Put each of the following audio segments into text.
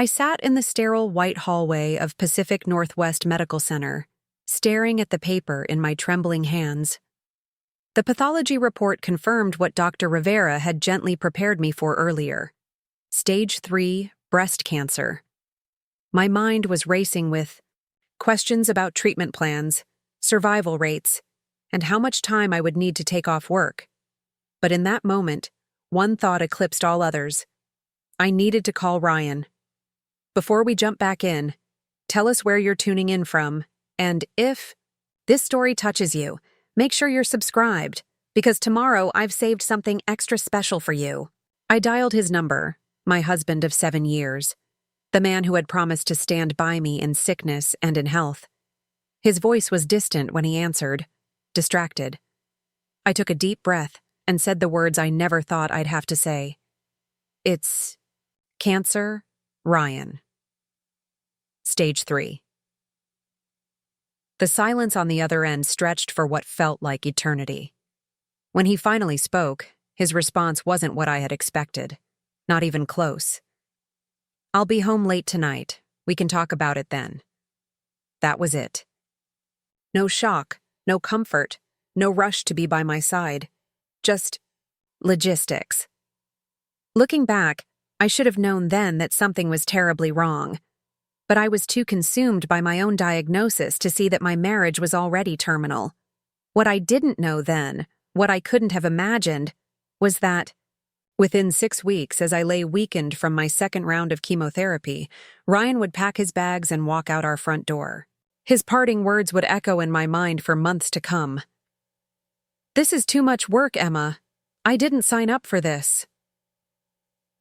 I sat in the sterile white hallway of Pacific Northwest Medical Center, staring at the paper in my trembling hands. The pathology report confirmed what Dr. Rivera had gently prepared me for earlier. Stage 3, breast cancer. My mind was racing with questions about treatment plans, survival rates, and how much time I would need to take off work. But in that moment, one thought eclipsed all others. I needed to call Ryan. Before we jump back in, tell us where you're tuning in from, and if this story touches you, make sure you're subscribed, because tomorrow I've saved something extra special for you. I dialed his number, my husband of 7 years, the man who had promised to stand by me in sickness and in health. His voice was distant when he answered, distracted. I took a deep breath and said the words I never thought I'd have to say. It's cancer, Ryan. Stage 3. The silence on the other end stretched for what felt like eternity. When he finally spoke, his response wasn't what I had expected, not even close. I'll be home late tonight. We can talk about it then. That was it. No shock, no comfort, no rush to be by my side. Just logistics. Looking back, I should have known then that something was terribly wrong. But I was too consumed by my own diagnosis to see that my marriage was already terminal. What I didn't know then, what I couldn't have imagined, was that, within 6 weeks as I lay weakened from my second round of chemotherapy, Ryan would pack his bags and walk out our front door. His parting words would echo in my mind for months to come. "This is too much work, Emma. I didn't sign up for this."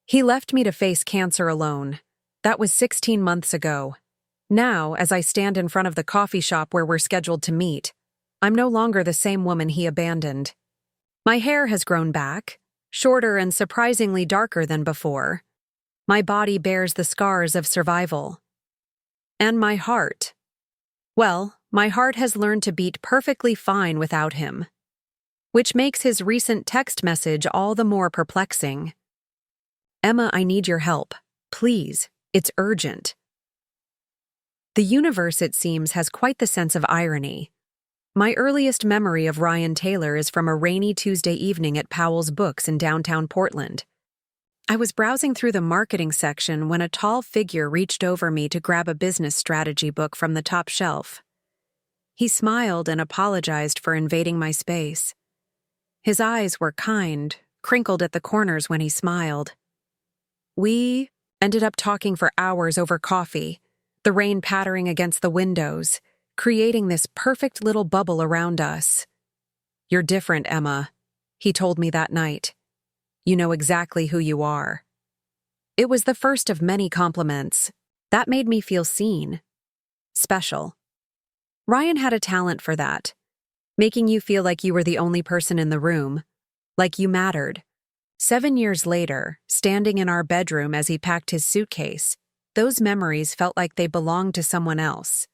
He left me to face cancer alone. That was 16 months ago. Now, as I stand in front of the coffee shop where we're scheduled to meet, I'm no longer the same woman he abandoned. My hair has grown back, shorter and surprisingly darker than before. My body bears the scars of survival. And my heart. Well, my heart has learned to beat perfectly fine without him. Which makes his recent text message all the more perplexing. "Emma, I need your help. Please. It's urgent." The universe, it seems, has quite the sense of irony. My earliest memory of Ryan Taylor is from a rainy Tuesday evening at Powell's Books in downtown Portland. I was browsing through the marketing section when a tall figure reached over me to grab a business strategy book from the top shelf. He smiled and apologized for invading my space. His eyes were kind, crinkled at the corners when he smiled. We ended up talking for hours over coffee, the rain pattering against the windows, creating this perfect little bubble around us. "You're different, Emma," he told me that night. "You know exactly who you are." It was the first of many compliments. That made me feel seen. Special. Ryan had a talent for that, making you feel like you were the only person in the room, like you mattered. 7 years later, standing in our bedroom as he packed his suitcase, those memories felt like they belonged to someone else.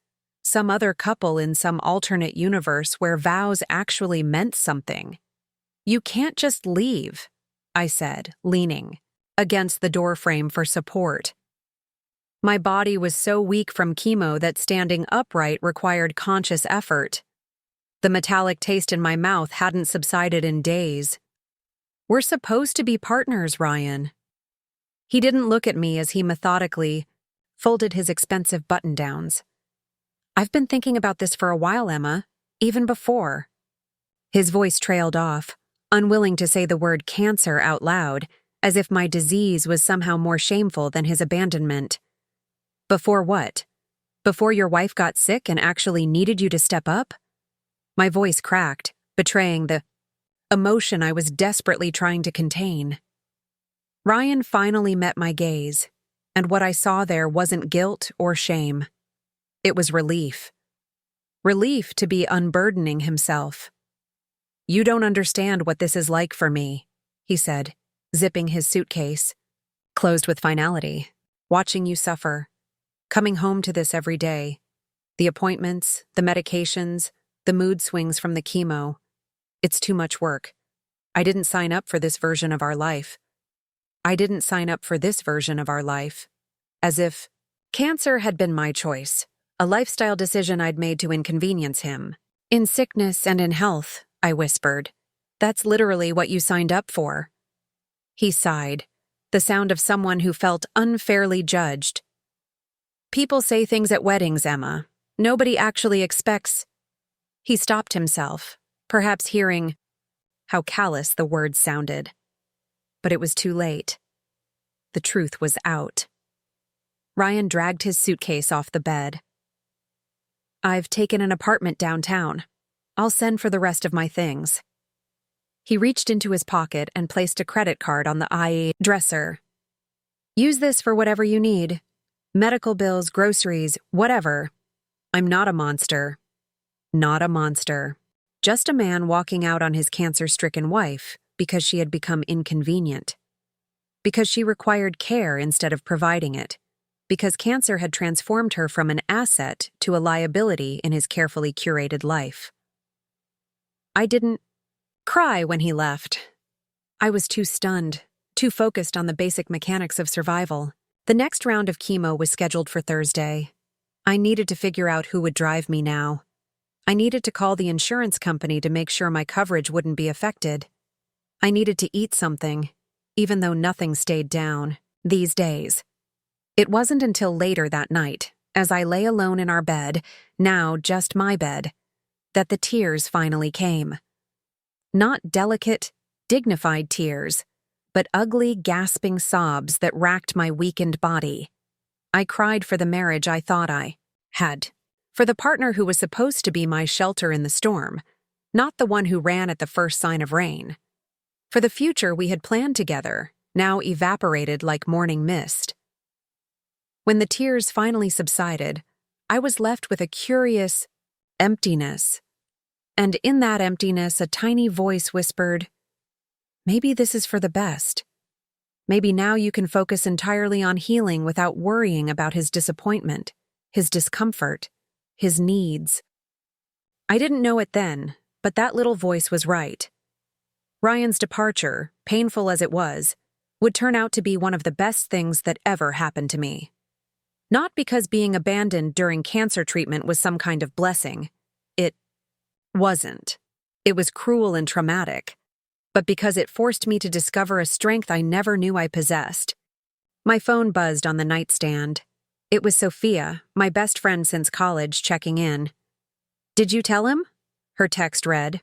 Some other couple in some alternate universe where vows actually meant something. "You can't just leave," I said, leaning against the doorframe for support. My body was so weak from chemo that standing upright required conscious effort. The metallic taste in my mouth hadn't subsided in days. "We're supposed to be partners, Ryan." He didn't look at me as he methodically folded his expensive button-downs. "I've been thinking about this for a while, Emma, even before." His voice trailed off, unwilling to say the word cancer out loud, as if my disease was somehow more shameful than his abandonment. "Before what? Before your wife got sick and actually needed you to step up?" My voice cracked, betraying the emotion I was desperately trying to contain. Ryan finally met my gaze, and what I saw there wasn't guilt or shame. It was relief. Relief to be unburdening himself. "You don't understand what this is like for me," he said, zipping his suitcase, closed with finality. "Watching you suffer. Coming home to this every day. The appointments, the medications, the mood swings from the chemo. It's too much work. I didn't sign up for this version of our life. I didn't sign up for this version of our life." as if cancer had been my choice, a lifestyle decision I'd made to inconvenience him. In sickness and in health, I whispered. That's literally what you signed up for. He sighed, the sound of someone who felt unfairly judged. People say things at weddings, Emma. Nobody actually expects. He stopped himself, perhaps hearing how callous the words sounded. But it was too late. The truth was out. Ryan dragged his suitcase off the bed. I've taken an apartment downtown. I'll send for the rest of my things. He reached into his pocket and placed a credit card on the IE dresser. Use this for whatever you need. Medical bills, groceries, whatever. I'm not a monster. Not a monster. Just a man walking out on his cancer-stricken wife because she had become inconvenient. Because she required care instead of providing it. Because cancer had transformed her from an asset to a liability in his carefully curated life. I didn't cry when he left. I was too stunned, too focused on the basic mechanics of survival. The next round of chemo was scheduled for Thursday. I needed to figure out who would drive me now. I needed to call the insurance company to make sure my coverage wouldn't be affected. I needed to eat something, even though nothing stayed down these days. It wasn't until later that night, as I lay alone in our bed, now just my bed, that the tears finally came. Not delicate, dignified tears, but ugly, gasping sobs that racked my weakened body. I cried for the marriage I thought I had, for the partner who was supposed to be my shelter in the storm, not the one who ran at the first sign of rain. For the future we had planned together, now evaporated like morning mist. When the tears finally subsided, I was left with a curious emptiness. And in that emptiness, a tiny voice whispered, "Maybe this is for the best. Maybe now you can focus entirely on healing without worrying about his disappointment, his discomfort, his needs." I didn't know it then, but that little voice was right. Ryan's departure, painful as it was, would turn out to be one of the best things that ever happened to me. Not because being abandoned during cancer treatment was some kind of blessing. It wasn't. It was cruel and traumatic. But because it forced me to discover a strength I never knew I possessed. My phone buzzed on the nightstand. It was Sophia, my best friend since college, checking in. "Did you tell him?" her text read.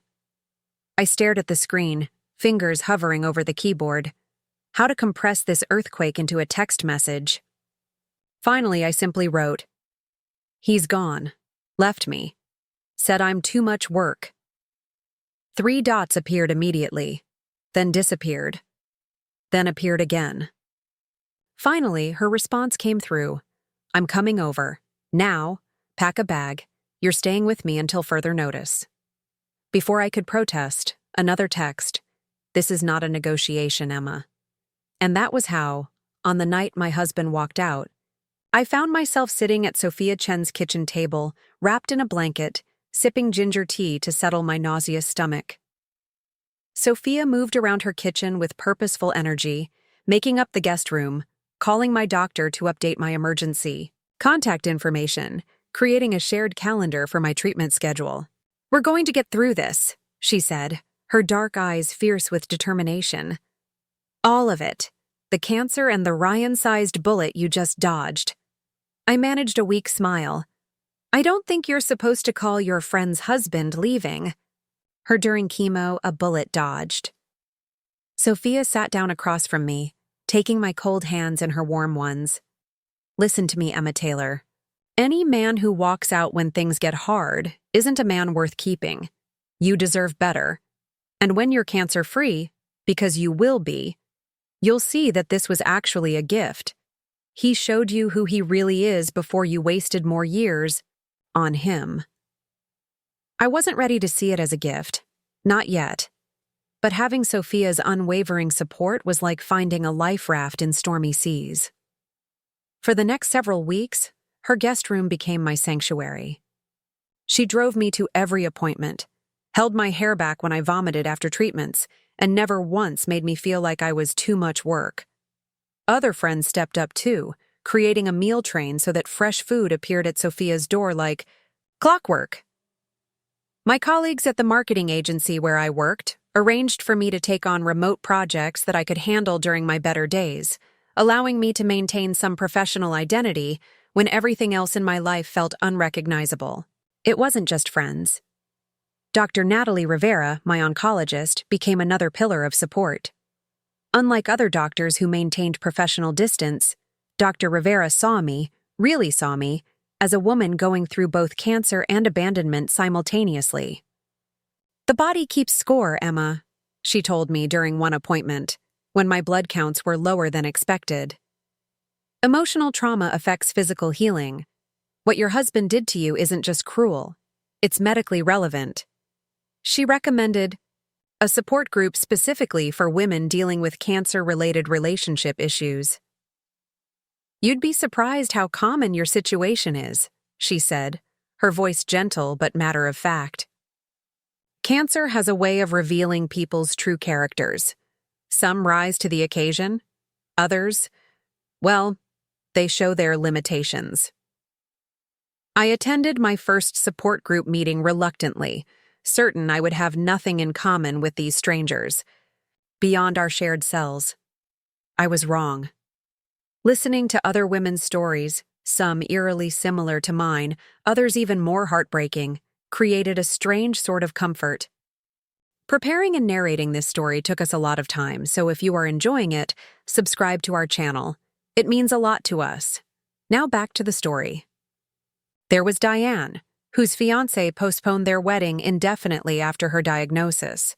I stared at the screen, fingers hovering over the keyboard. How to compress this earthquake into a text message? Finally, I simply wrote, "He's gone. Left me. Said I'm too much work." 3 dots appeared immediately, then disappeared, then appeared again. Finally, her response came through. "I'm coming over. Now, pack a bag. You're staying with me until further notice." Before I could protest, another text. "This is not a negotiation, Emma." And that was how, on the night my husband walked out, I found myself sitting at Sophia Chen's kitchen table, wrapped in a blanket, sipping ginger tea to settle my nauseous stomach. Sophia moved around her kitchen with purposeful energy, making up the guest room, calling my doctor to update my emergency contact information, creating a shared calendar for my treatment schedule. "We're going to get through this," she said, her dark eyes fierce with determination. "All of it. The cancer and the Ryan-sized bullet you just dodged." I managed a weak smile. "I don't think you're supposed to call your friend's husband leaving." Her during chemo, a bullet dodged. Sophia sat down across from me, taking my cold hands in her warm ones. "Listen to me, Emma Taylor. Any man who walks out when things get hard isn't a man worth keeping. You deserve better. And when you're cancer-free, because you will be, you'll see that this was actually a gift. He showed you who he really is before you wasted more years on him." I wasn't ready to see it as a gift. Not yet. But having Sophia's unwavering support was like finding a life raft in stormy seas. For the next several weeks, her guest room became my sanctuary. She drove me to every appointment, held my hair back when I vomited after treatments, and never once made me feel like I was too much work. Other friends stepped up too, creating a meal train so that fresh food appeared at Sophia's door like clockwork. My colleagues at the marketing agency where I worked arranged for me to take on remote projects that I could handle during my better days, allowing me to maintain some professional identity when everything else in my life felt unrecognizable. It wasn't just friends. Dr. Natalie Rivera, my oncologist, became another pillar of support. Unlike other doctors who maintained professional distance, Dr. Rivera really saw me, as a woman going through both cancer and abandonment simultaneously. "The body keeps score, Emma," she told me during one appointment, when my blood counts were lower than expected. "Emotional trauma affects physical healing. What your husband did to you isn't just cruel, it's medically relevant." She recommended a support group specifically for women dealing with cancer-related relationship issues. "You'd be surprised how common your situation is," she said, her voice gentle but matter-of-fact. Cancer has a way of revealing people's true characters. Some rise to the occasion. Others, well, they show their limitations. I attended my first support group meeting reluctantly, certain I would have nothing in common with these strangers, beyond our shared cells. I was wrong. Listening to other women's stories, some eerily similar to mine, others even more heartbreaking, created a strange sort of comfort. Preparing and narrating this story took us a lot of time, so if you are enjoying it, subscribe to our channel. It means a lot to us. Now back to the story. There was Diane, whose fiancé postponed their wedding indefinitely after her diagnosis.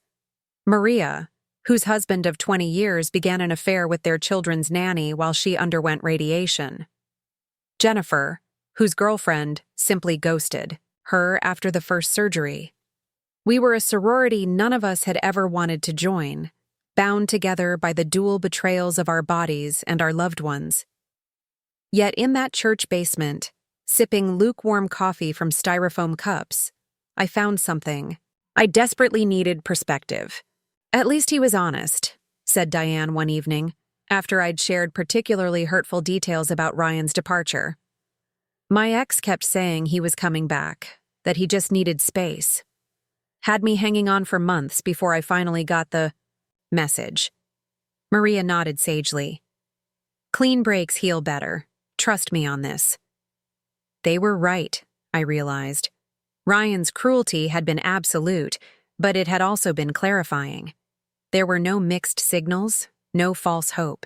Maria, whose husband of 20 years began an affair with their children's nanny while she underwent radiation. Jennifer, whose girlfriend simply ghosted her after the first surgery. We were a sorority none of us had ever wanted to join, bound together by the dual betrayals of our bodies and our loved ones. Yet in that church basement, sipping lukewarm coffee from styrofoam cups, I found something. I desperately needed perspective. "At least he was honest," said Diane one evening, after I'd shared particularly hurtful details about Ryan's departure. "My ex kept saying he was coming back, that he just needed space. Had me hanging on for months before I finally got the message." Maria nodded sagely. "Clean breaks heal better. Trust me on this." They were right, I realized. Ryan's cruelty had been absolute, but it had also been clarifying. There were no mixed signals, no false hope.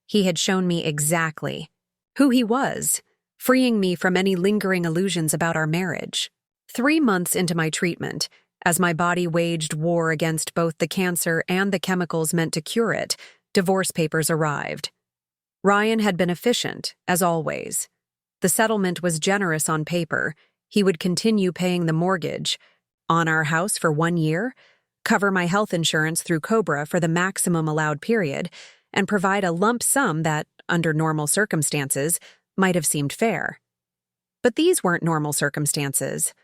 He had shown me exactly who he was, freeing me from any lingering illusions about our marriage. 3 months into my treatment, as my body waged war against both the cancer and the chemicals meant to cure it, divorce papers arrived. Ryan had been efficient, as always. The settlement was generous on paper. He would continue paying the mortgage on our house for 1 year, cover my health insurance through COBRA for the maximum allowed period, and provide a lump sum that, under normal circumstances, might have seemed fair. But these weren't normal circumstances.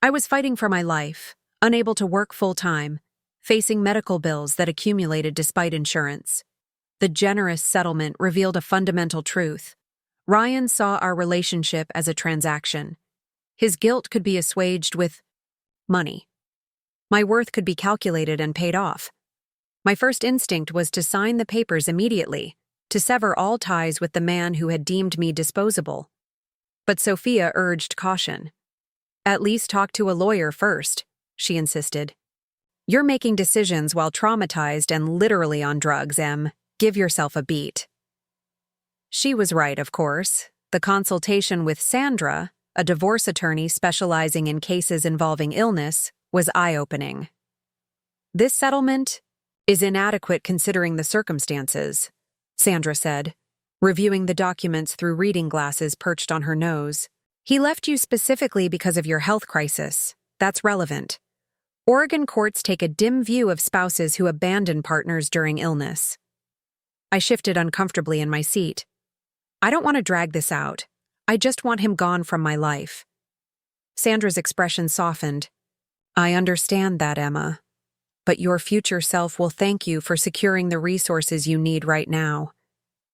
I was fighting for my life, unable to work full-time, facing medical bills that accumulated despite insurance. The generous settlement revealed a fundamental truth. Ryan saw our relationship as a transaction. His guilt could be assuaged with money. My worth could be calculated and paid off. My first instinct was to sign the papers immediately, to sever all ties with the man who had deemed me disposable. But Sophia urged caution. "At least talk to a lawyer first," she insisted. "You're making decisions while traumatized and literally on drugs, Em. Give yourself a beat." She was right, of course. The consultation with Sandra, a divorce attorney specializing in cases involving illness, was eye-opening. "This settlement is inadequate considering the circumstances," Sandra said, reviewing the documents through reading glasses perched on her nose. "He left you specifically because of your health crisis. That's relevant. Oregon courts take a dim view of spouses who abandon partners during illness." I shifted uncomfortably in my seat. "I don't want to drag this out. I just want him gone from my life." Sandra's expression softened. "I understand that, Emma. But your future self will thank you for securing the resources you need right now.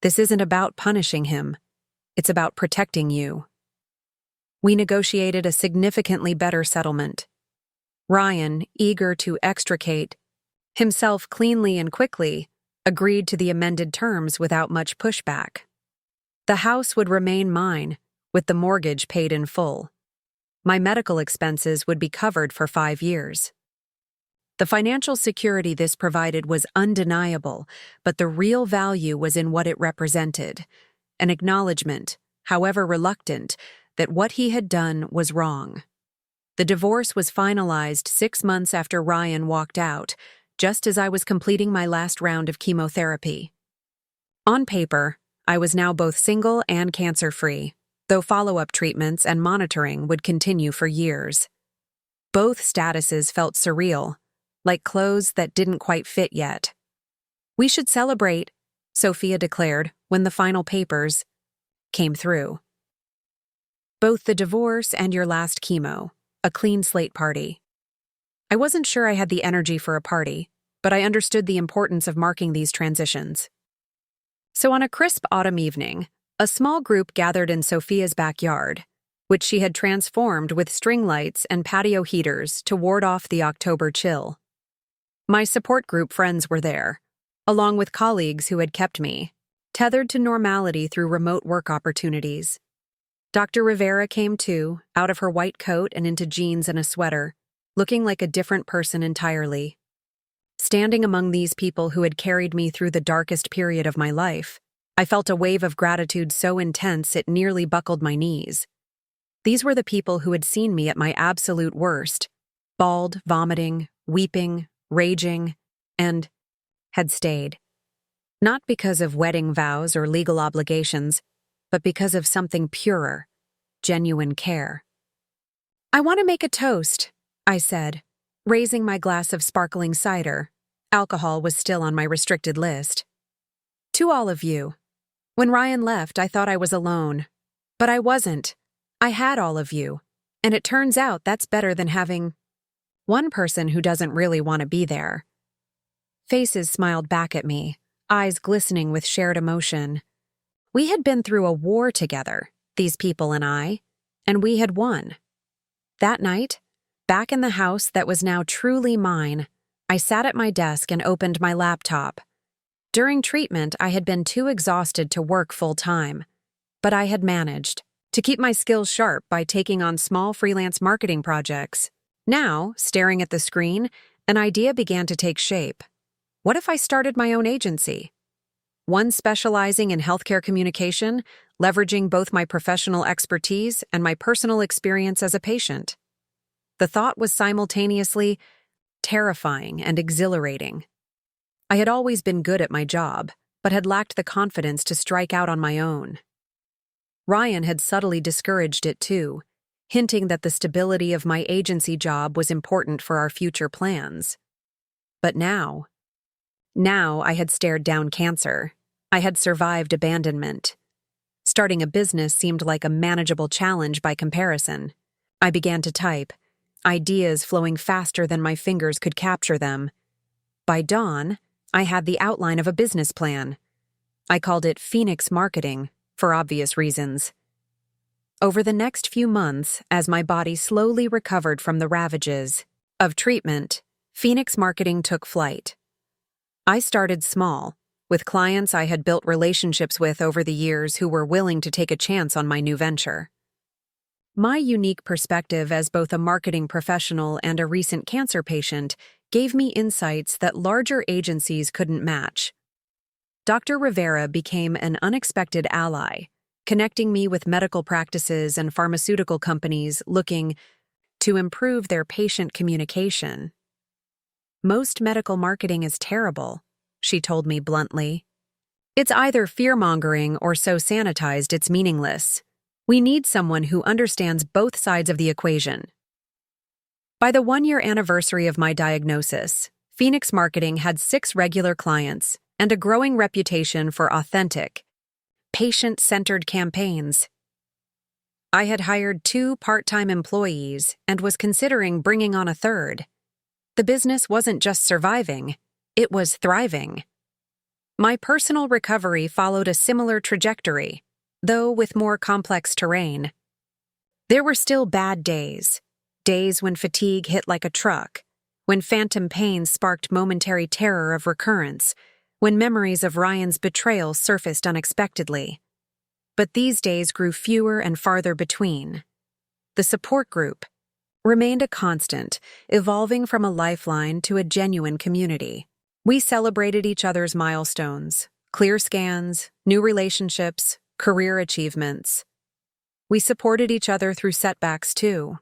This isn't about punishing him. It's about protecting you. We negotiated a significantly better settlement. Ryan, eager to extricate himself cleanly and quickly, agreed to the amended terms without much pushback. The house would remain mine, with the mortgage paid in full. My medical expenses would be covered for 5 years. The financial security this provided was undeniable, but the real value was in what it represented, an acknowledgement, however reluctant, that what he had done was wrong. The divorce was finalized 6 months after Ryan walked out, just as I was completing my last round of chemotherapy. On paper, I was now both single and cancer-free, though follow-up treatments and monitoring would continue for years. Both statuses felt surreal, like clothes that didn't quite fit yet. "We should celebrate," Sophia declared when the final papers came through. "Both the divorce and your last chemo, a clean slate party." I wasn't sure I had the energy for a party, but I understood the importance of marking these transitions. So on a crisp autumn evening, a small group gathered in Sophia's backyard, which she had transformed with string lights and patio heaters to ward off the October chill. My support group friends were there, along with colleagues who had kept me tethered to normality through remote work opportunities. Dr. Rivera came too, out of her white coat and into jeans and a sweater, looking like a different person entirely. Standing among these people who had carried me through the darkest period of my life, I felt a wave of gratitude so intense it nearly buckled my knees. These were the people who had seen me at my absolute worst, bawled, vomiting, weeping, raging, and had stayed. Not because of wedding vows or legal obligations, but because of something purer, genuine care. "I want to make a toast," I said, raising my glass of sparkling cider. Alcohol was still on my restricted list. "To all of you. When Ryan left, I thought I was alone. But I wasn't. I had all of you. And it turns out that's better than having one person who doesn't really want to be there." Faces smiled back at me, eyes glistening with shared emotion. We had been through a war together, these people and I, and we had won. That night, back in the house that was now truly mine, I sat at my desk and opened my laptop. During treatment, I had been too exhausted to work full-time, but I had managed to keep my skills sharp by taking on small freelance marketing projects. Now, staring at the screen, an idea began to take shape. What if I started my own agency? One specializing in healthcare communication, leveraging both my professional expertise and my personal experience as a patient. The thought was simultaneously terrifying and exhilarating. I had always been good at my job, but had lacked the confidence to strike out on my own. Ryan had subtly discouraged it too, hinting that the stability of my agency job was important for our future plans. But now I had stared down cancer. I had survived abandonment. Starting a business seemed like a manageable challenge by comparison. I began to type, ideas flowing faster than my fingers could capture them. By dawn, I had the outline of a business plan. I called it Phoenix Marketing, for obvious reasons. Over the next few months, as my body slowly recovered from the ravages of treatment, Phoenix Marketing took flight. I started small, with clients I had built relationships with over the years who were willing to take a chance on my new venture. My unique perspective as both a marketing professional and a recent cancer patient gave me insights that larger agencies couldn't match. Dr. Rivera became an unexpected ally, connecting me with medical practices and pharmaceutical companies looking to improve their patient communication. "Most medical marketing is terrible," she told me bluntly. "It's either fear-mongering or so sanitized it's meaningless. We need someone who understands both sides of the equation." By the 1-year anniversary of my diagnosis, Phoenix Marketing had 6 regular clients and a growing reputation for authentic, patient-centered campaigns. I had hired 2 part-time employees and was considering bringing on a third. The business wasn't just surviving, it was thriving. My personal recovery followed a similar trajectory. though with more complex terrain. There were still bad days, days when fatigue hit like a truck, when phantom pain sparked momentary terror of recurrence, when memories of Ryan's betrayal surfaced unexpectedly. But these days grew fewer and farther between. The support group remained a constant, evolving from a lifeline to a genuine community. We celebrated each other's milestones, clear scans, new relationships, career achievements. We supported each other through setbacks, too.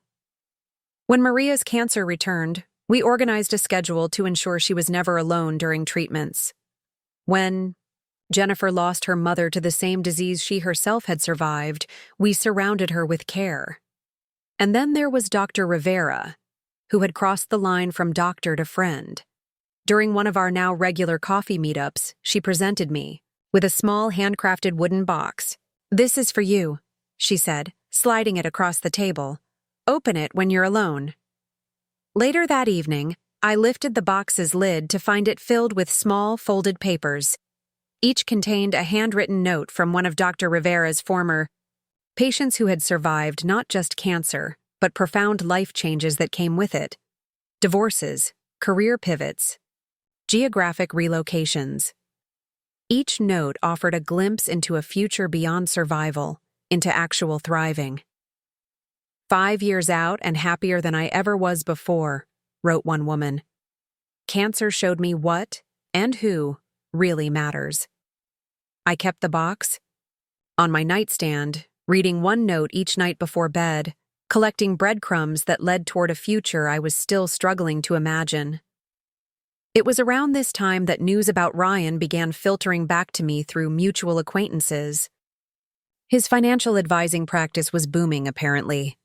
When Maria's cancer returned, we organized a schedule to ensure she was never alone during treatments. When Jennifer lost her mother to the same disease she herself had survived, we surrounded her with care. And then there was Dr. Rivera, who had crossed the line from doctor to friend. During one of our now regular coffee meetups, she presented me with a small handcrafted wooden box. "This is for you," she said, sliding it across the table. "Open it when you're alone." Later that evening, I lifted the box's lid to find it filled with small, folded papers. Each contained a handwritten note from one of Dr. Rivera's former patients who had survived not just cancer, but profound life changes that came with it. Divorces, career pivots, geographic relocations. Each note offered a glimpse into a future beyond survival, into actual thriving. "5 years out and happier than I ever was before," wrote one woman. "Cancer showed me what, and who, really matters." I kept the box on my nightstand, reading one note each night before bed, collecting breadcrumbs that led toward a future I was still struggling to imagine. It was around this time that news about Ryan began filtering back to me through mutual acquaintances. His financial advising practice was booming, apparently.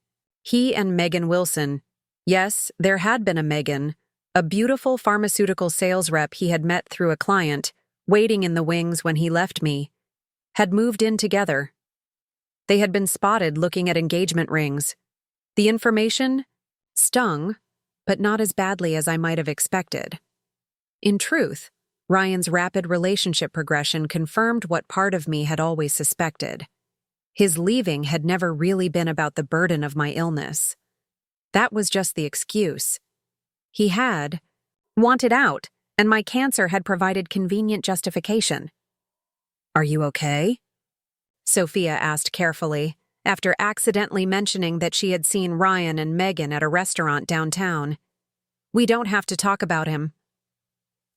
He and Megan Wilson, yes, there had been a Megan, a beautiful pharmaceutical sales rep he had met through a client, waiting in the wings when he left me, had moved in together. They had been spotted looking at engagement rings. The information stung, but not as badly as I might have expected. In truth, Ryan's rapid relationship progression confirmed what part of me had always suspected. His leaving had never really been about the burden of my illness. That was just the excuse. He had wanted out, and my cancer had provided convenient justification. "Are you okay?" Sophia asked carefully, after accidentally mentioning that she had seen Ryan and Megan at a restaurant downtown. "We don't have to talk about him."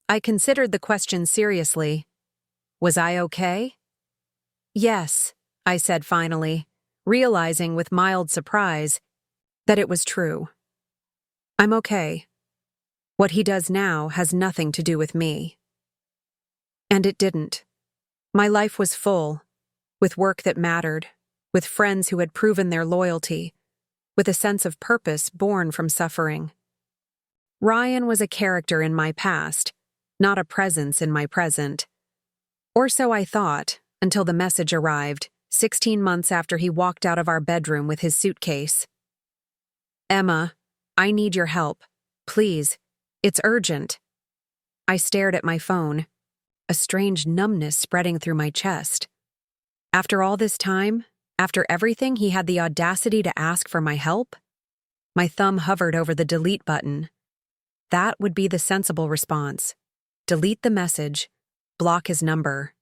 I considered the question seriously. Was I okay? "Yes," I said finally, realizing with mild surprise that it was true. "I'm okay. What he does now has nothing to do with me." And it didn't. My life was full, with work that mattered, with friends who had proven their loyalty, with a sense of purpose born from suffering. Ryan was a character in my past, not a presence in my present. Or so I thought, until the message arrived, 16 months after he walked out of our bedroom with his suitcase. "Emma, I need your help. Please. It's urgent." I stared at my phone, a strange numbness spreading through my chest. After all this time, after everything, he had the audacity to ask for my help? My thumb hovered over the delete button. That would be the sensible response. Delete the message, block his number.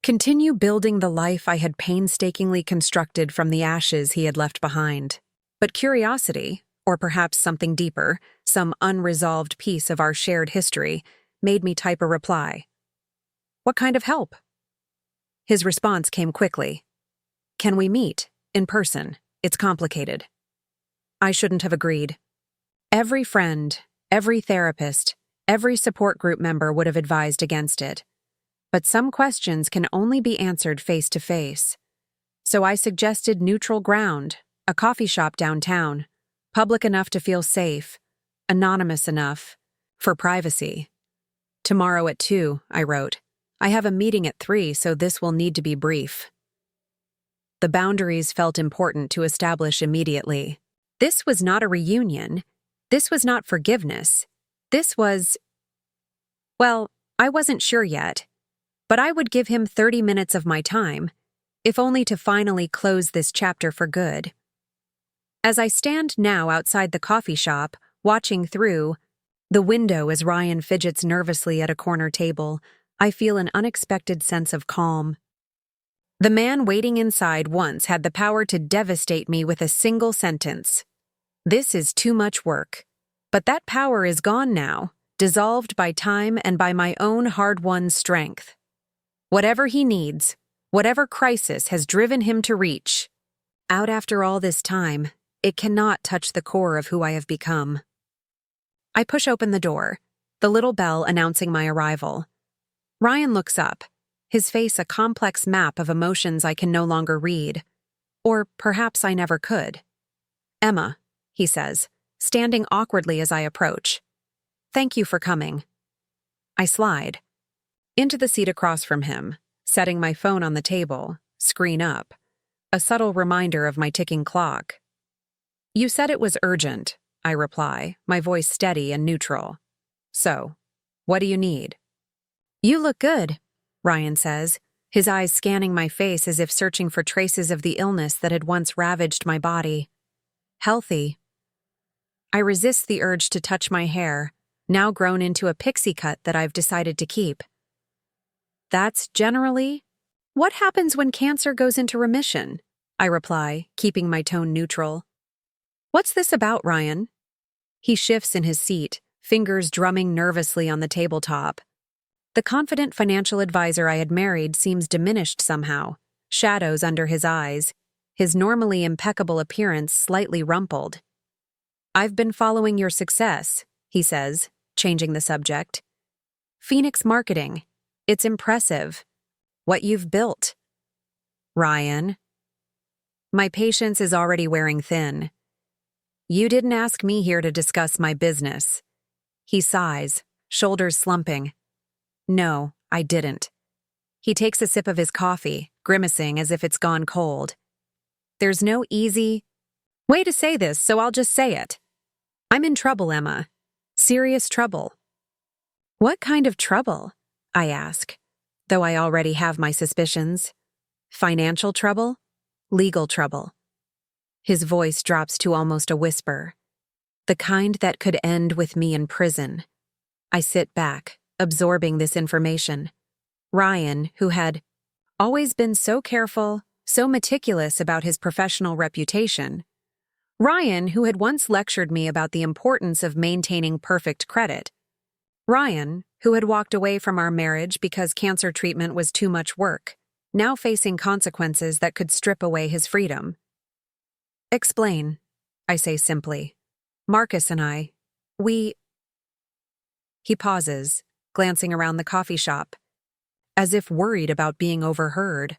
Continue building the life I had painstakingly constructed from the ashes he had left behind. But curiosity, or perhaps something deeper, some unresolved piece of our shared history, made me type a reply. "What kind of help?" His response came quickly. "Can we meet? In person. It's complicated." I shouldn't have agreed. Every friend, every therapist, every support group member would have advised against it. But some questions can only be answered face to face. So I suggested neutral ground, a coffee shop downtown, public enough to feel safe, anonymous enough, for privacy. "Tomorrow at 2, I wrote. "I have a meeting at 3, so this will need to be brief." The boundaries felt important to establish immediately. This was not a reunion. This was not forgiveness. This was... Well, I wasn't sure yet, but I would give him 30 minutes of my time, if only to finally close this chapter for good. As I stand now outside the coffee shop, watching through the window as Ryan fidgets nervously at a corner table, I feel an unexpected sense of calm. The man waiting inside once had the power to devastate me with a single sentence. "This is too much work." But that power is gone now, dissolved by time and by my own hard-won strength. Whatever he needs, whatever crisis has driven him to reach, out after all this time, it cannot touch the core of who I have become. I push open the door, the little bell announcing my arrival. Ryan looks up, his face a complex map of emotions I can no longer read. Or perhaps I never could. "Emma," he says, standing awkwardly as I approach. "Thank you for coming." I slide into the seat across from him, setting my phone on the table, screen up, a subtle reminder of my ticking clock. "You said it was urgent," I reply, my voice steady and neutral. "So, what do you need?" "You look good," Ryan says, his eyes scanning my face as if searching for traces of the illness that had once ravaged my body. "Healthy." I resist the urge to touch my hair, now grown into a pixie cut that I've decided to keep. "That's generally what happens when cancer goes into remission," I reply, keeping my tone neutral. "What's this about, Ryan?" He shifts in his seat, fingers drumming nervously on the tabletop. The confident financial advisor I had married seems diminished somehow, shadows under his eyes, his normally impeccable appearance slightly rumpled. "I've been following your success," he says, changing the subject. "Phoenix Marketing. It's impressive. What you've built." "Ryan." My patience is already wearing thin. "You didn't ask me here to discuss my business." He sighs, shoulders slumping. "No, I didn't." He takes a sip of his coffee, grimacing as if it's gone cold. "There's no easy way to say this, so I'll just say it. I'm in trouble, Emma. Serious trouble." "What kind of trouble?" I ask, though I already have my suspicions. "Financial trouble? Legal trouble?" His voice drops to almost a whisper. The kind that could end with me in prison. I sit back, absorbing this information. Ryan, who had always been so careful, so meticulous about his professional reputation. Ryan, who had once lectured me about the importance of maintaining perfect credit. Ryan, who had walked away from our marriage because cancer treatment was too much work, now facing consequences that could strip away his freedom. "Explain," I say simply. "Marcus and I, we—" He pauses, glancing around the coffee shop, as if worried about being overheard.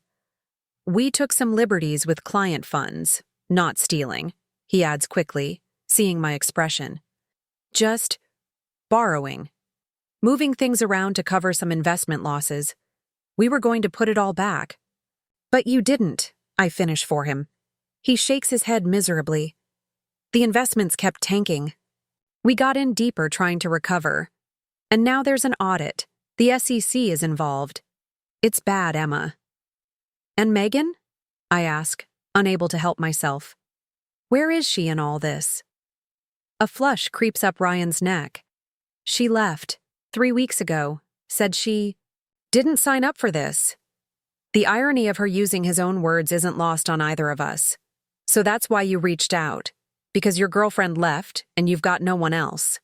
"We took some liberties with client funds, not stealing," he adds quickly, seeing my expression. "Just borrowing. Moving things around to cover some investment losses. We were going to put it all back." "But you didn't," I finish for him. He shakes his head miserably. "The investments kept tanking. We got in deeper trying to recover. And now there's an audit. The SEC is involved. It's bad, Emma." "And Megan?" I ask, unable to help myself. "Where is she in all this?" A flush creeps up Ryan's neck. "She left 3 weeks ago, said she didn't sign up for this." The irony of her using his own words isn't lost on either of us. "So that's why you reached out, because your girlfriend left and you've got no one else."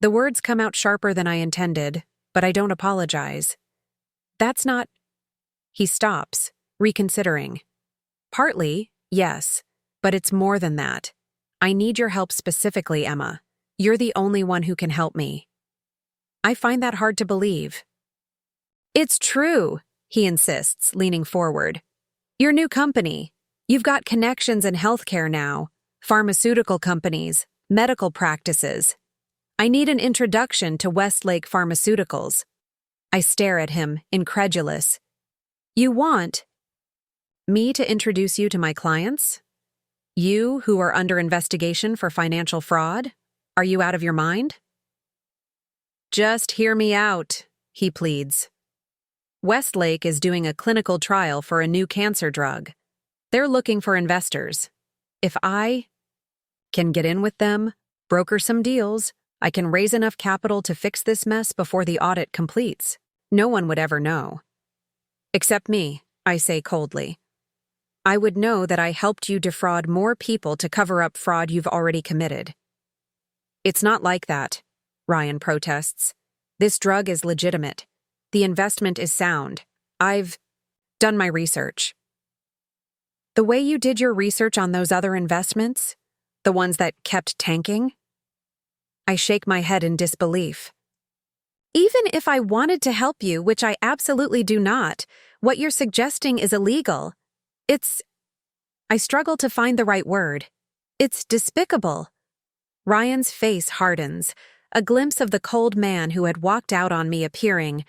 The words come out sharper than I intended, but I don't apologize. "That's not—" He stops, reconsidering. "Partly, yes, but it's more than that. I need your help specifically, Emma. You're the only one who can help me." I find that hard to believe. "It's true," he insists, leaning forward. "Your new company. You've got connections in healthcare now, pharmaceutical companies, medical practices. I need an introduction to Westlake Pharmaceuticals." I stare at him, incredulous. "You want me to introduce you to my clients? You, who are under investigation for financial fraud? Are you out of your mind?" "Just hear me out," he pleads. Westlake is doing a clinical trial for a new cancer drug. They're looking for investors. If I can get in with them, broker some deals, I can raise enough capital to fix this mess before the audit completes. No one would ever know. Except me, I say coldly. I would know that I helped you defraud more people to cover up fraud you've already committed. It's not like that, Ryan protests. This drug is legitimate. The investment is sound. I've done my research. The way you did your research on those other investments, the ones that kept tanking? I shake my head in disbelief. Even if I wanted to help you, which I absolutely do not, what you're suggesting is illegal. I struggle to find the right word. It's despicable. Ryan's face hardens, a glimpse of the cold man who had walked out on me appearing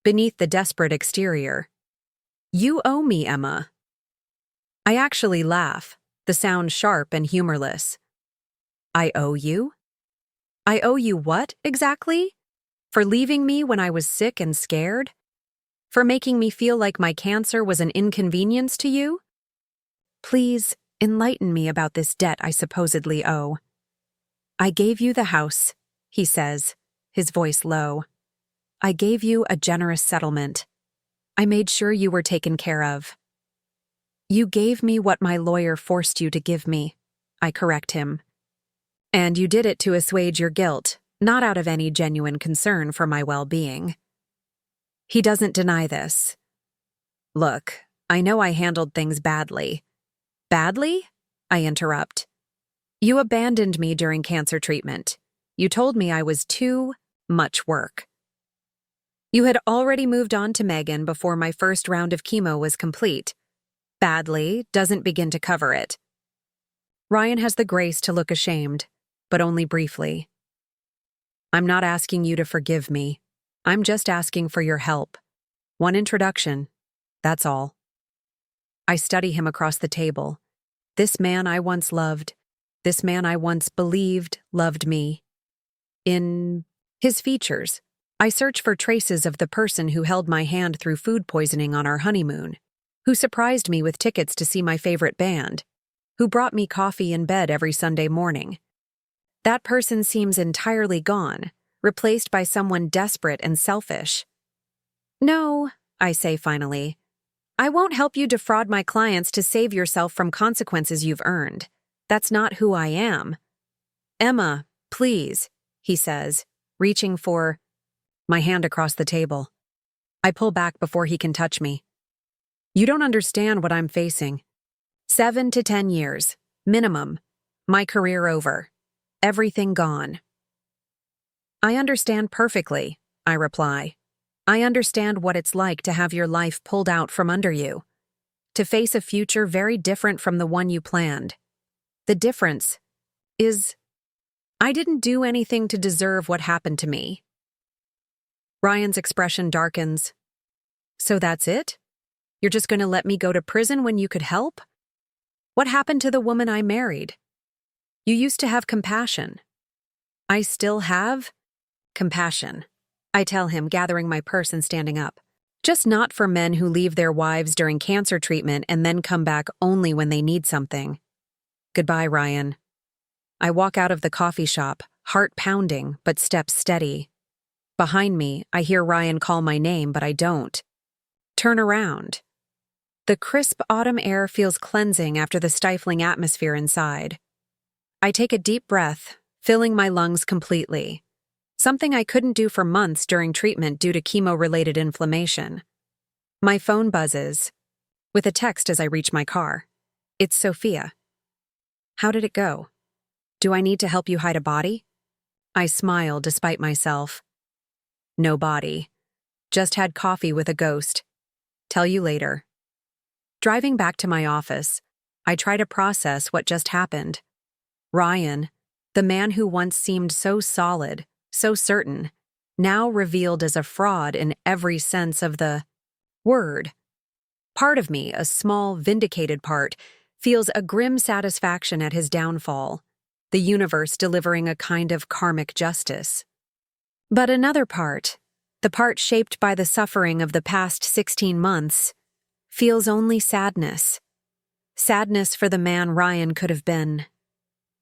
beneath the desperate exterior. You owe me, Emma. I actually laugh, the sound sharp and humorless. I owe you? I owe you what, exactly? For leaving me when I was sick and scared? For making me feel like my cancer was an inconvenience to you? Please, enlighten me about this debt I supposedly owe. I gave you the house, he says, his voice low. I gave you a generous settlement. I made sure you were taken care of. You gave me what my lawyer forced you to give me, I correct him. And you did it to assuage your guilt, not out of any genuine concern for my well-being. He doesn't deny this. Look, I know I handled things badly. Badly? I interrupt. You abandoned me during cancer treatment. You told me I was too much work. You had already moved on to Megan before my first round of chemo was complete. Badly doesn't begin to cover it. Ryan has the grace to look ashamed, but only briefly. I'm not asking you to forgive me. I'm just asking for your help. One introduction, that's all. I study him across the table. This man I once loved, this man I once believed loved me. In his features, I search for traces of the person who held my hand through food poisoning on our honeymoon, who surprised me with tickets to see my favorite band, who brought me coffee in bed every Sunday morning. That person seems entirely gone, replaced by someone desperate and selfish. No, I say finally. I won't help you defraud my clients to save yourself from consequences you've earned. That's not who I am. Emma, please, he says, reaching for my hand across the table. I pull back before he can touch me. You don't understand what I'm facing. 7 to 10 years, minimum. My career over. Everything gone. I understand perfectly, I reply. I understand what it's like to have your life pulled out from under you. To face a future very different from the one you planned. The difference is, I didn't do anything to deserve what happened to me. Ryan's expression darkens. So that's it? You're just going to let me go to prison when you could help? What happened to the woman I married? You used to have compassion. I still have compassion, I tell him, gathering my purse and standing up. Just not for men who leave their wives during cancer treatment and then come back only when they need something. Goodbye, Ryan. I walk out of the coffee shop, heart pounding, but steps steady. Behind me, I hear Ryan call my name, but I don't. Turn around. The crisp autumn air feels cleansing after the stifling atmosphere inside. I take a deep breath, filling my lungs completely. Something I couldn't do for months during treatment due to chemo-related inflammation. My phone buzzes, with a text as I reach my car. It's Sophia. How did it go? Do I need to help you hide a body? I smile despite myself. No body. Just had coffee with a ghost. Tell you later. Driving back to my office, I try to process what just happened. Ryan, the man who once seemed so solid, so certain, now revealed as a fraud in every sense of the word. Part of me, a small, vindicated part, feels a grim satisfaction at his downfall, the universe delivering a kind of karmic justice. But another part, The part shaped by the suffering of the past 16 months, feels only sadness. Sadness for the man Ryan could have been.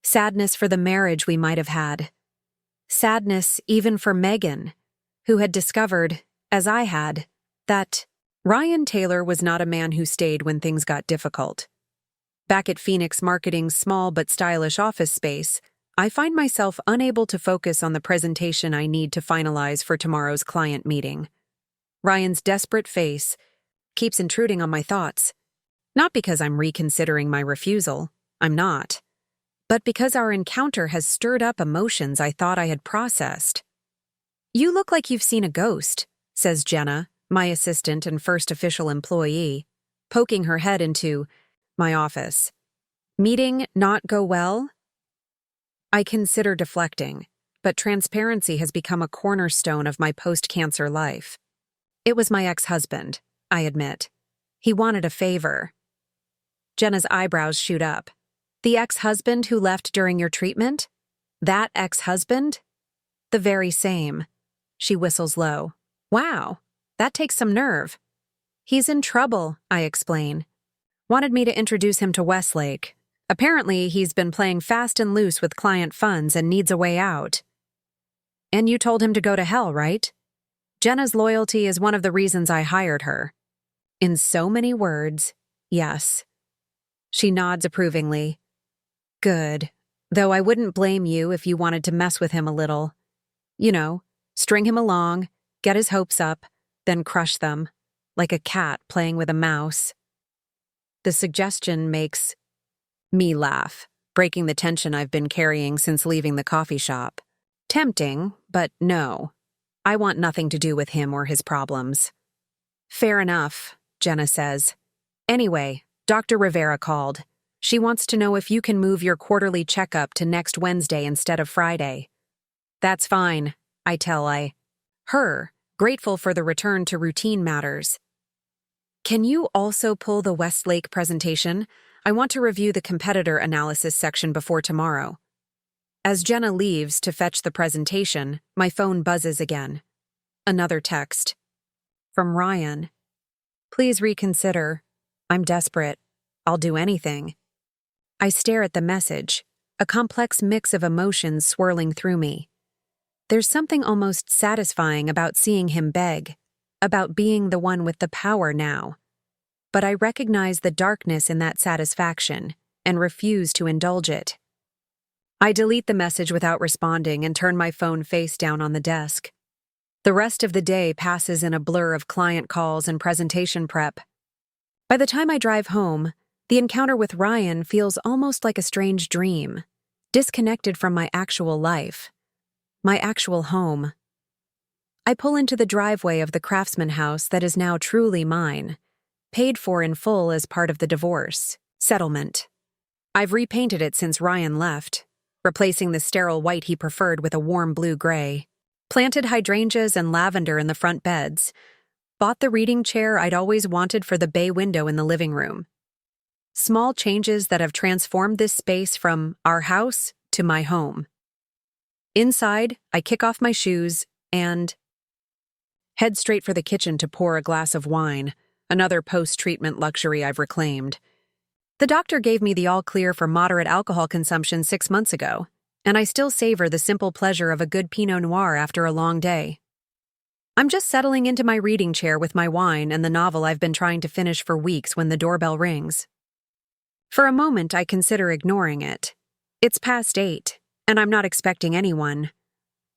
Sadness for the marriage we might have had. Sadness even for Megan, who had discovered, as I had, that Ryan Taylor was not a man who stayed when things got difficult. Back at Phoenix Marketing's small but stylish office space, I find myself unable to focus on the presentation I need to finalize for tomorrow's client meeting. Ryan's desperate face keeps intruding on my thoughts. Not because I'm reconsidering my refusal, I'm not, but because our encounter has stirred up emotions I thought I had processed. "You look like you've seen a ghost," says Jenna, my assistant and first official employee, poking her head into my office. "Meeting not go well?" I consider deflecting, but transparency has become a cornerstone of my post-cancer life. "It was my ex-husband," I admit. "He wanted a favor." Jenna's eyebrows shoot up. "The ex-husband who left during your treatment? That ex-husband?" "The very same." She whistles low. "Wow, that takes some nerve." "He's in trouble," I explain. "Wanted me to introduce him to Westlake. Apparently, he's been playing fast and loose with client funds and needs a way out." "And you told him to go to hell, right?" Jenna's loyalty is one of the reasons I hired her. In so many words, yes. She nods approvingly. "Good. Though I wouldn't blame you if you wanted to mess with him a little. You know, string him along, get his hopes up, then crush them, like a cat playing with a mouse." The suggestion makes me laugh, breaking the tension I've been carrying since leaving the coffee shop. Tempting, but no. I want nothing to do with him or his problems. "Fair enough," Jenna says. "Anyway, Dr. Rivera called. She wants to know if you can move your quarterly checkup to next Wednesday instead of Friday." "That's fine," I tell her, grateful for the return to routine matters. "Can you also pull the Westlake presentation? I want to review the competitor analysis section before tomorrow." As Jenna leaves to fetch the presentation, my phone buzzes again. Another text. From Ryan. "Please reconsider. I'm desperate. I'll do anything." I stare at the message, a complex mix of emotions swirling through me. There's something almost satisfying about seeing him beg, about being the one with the power now. But I recognize the darkness in that satisfaction and refuse to indulge it. I delete the message without responding and turn my phone face down on the desk. The rest of the day passes in a blur of client calls and presentation prep. By the time I drive home, the encounter with Ryan feels almost like a strange dream, disconnected from my actual life, my actual home. I pull into the driveway of the Craftsman house that is now truly mine, paid for in full as part of the divorce settlement. I've repainted it since Ryan left, replacing the sterile white he preferred with a warm blue-gray, planted hydrangeas and lavender in the front beds, bought the reading chair I'd always wanted for the bay window in the living room. Small changes that have transformed this space from our house to my home. Inside, I kick off my shoes and head straight for the kitchen to pour a glass of wine, another post-treatment luxury I've reclaimed. The doctor gave me the all-clear for moderate alcohol consumption 6 months ago, and I still savor the simple pleasure of a good Pinot Noir after a long day. I'm just settling into my reading chair with my wine and the novel I've been trying to finish for weeks when the doorbell rings. For a moment, I consider ignoring it. It's past 8, and I'm not expecting anyone.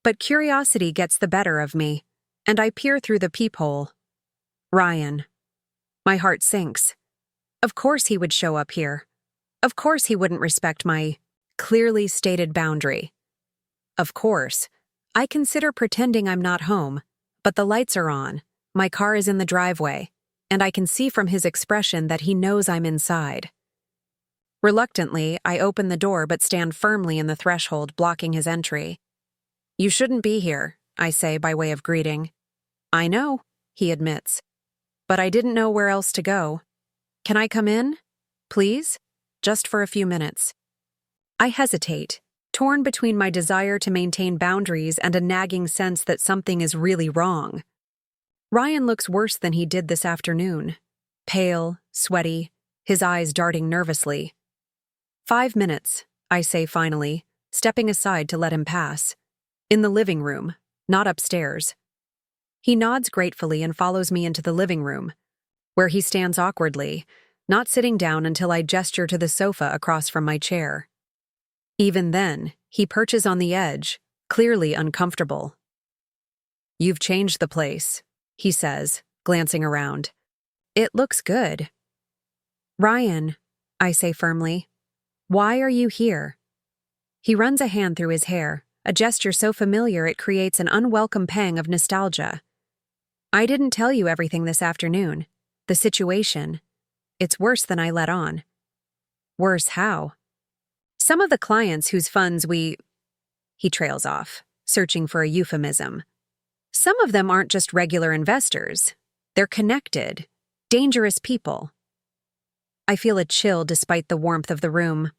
But curiosity gets the better of me, and I peer through the peephole. Ryan. My heart sinks. Of course he would show up here. Of course he wouldn't respect my clearly stated boundary. Of course. I consider pretending I'm not home, but the lights are on, my car is in the driveway, and I can see from his expression that he knows I'm inside. Reluctantly, I open the door but stand firmly in the threshold, blocking his entry. "You shouldn't be here," I say by way of greeting. "I know," he admits. "But I didn't know where else to go. Can I come in? Please? Just for a few minutes." I hesitate, torn between my desire to maintain boundaries and a nagging sense that something is really wrong. Ryan looks worse than he did this afternoon. Pale, sweaty, his eyes darting nervously. 5 minutes, I say finally, stepping aside to let him pass. In the living room, not upstairs. He nods gratefully and follows me into the living room, where he stands awkwardly, not sitting down until I gesture to the sofa across from my chair. Even then, he perches on the edge, clearly uncomfortable. "You've changed the place," he says, glancing around. "It looks good." "Ryan," I say firmly, "why are you here?" He runs a hand through his hair, a gesture so familiar it creates an unwelcome pang of nostalgia. "I didn't tell you everything this afternoon. The situation. It's worse than I let on." "Worse how?" "Some of the clients whose funds we—" He trails off, searching for a euphemism. "Some of them aren't just regular investors. They're connected, dangerous people." I feel a chill despite the warmth of the room.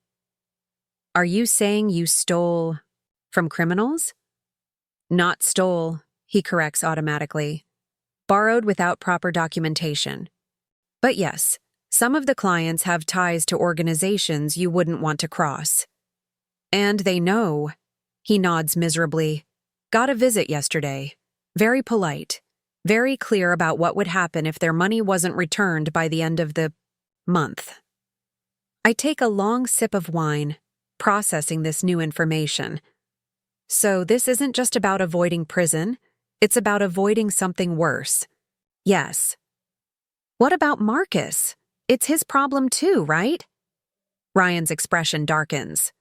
"Are you saying you stole from criminals?" "Not stole," he corrects automatically. "Borrowed without proper documentation. But yes, some of the clients have ties to organizations you wouldn't want to cross. And they know." He nods miserably. "Got a visit yesterday. Very polite. Very clear about what would happen if their money wasn't returned by the end of the month." I take a long sip of wine, processing this new information. So this isn't just about avoiding prison, it's about avoiding something worse. Yes. "What about Marcus? It's his problem too, right?" Ryan's expression darkens.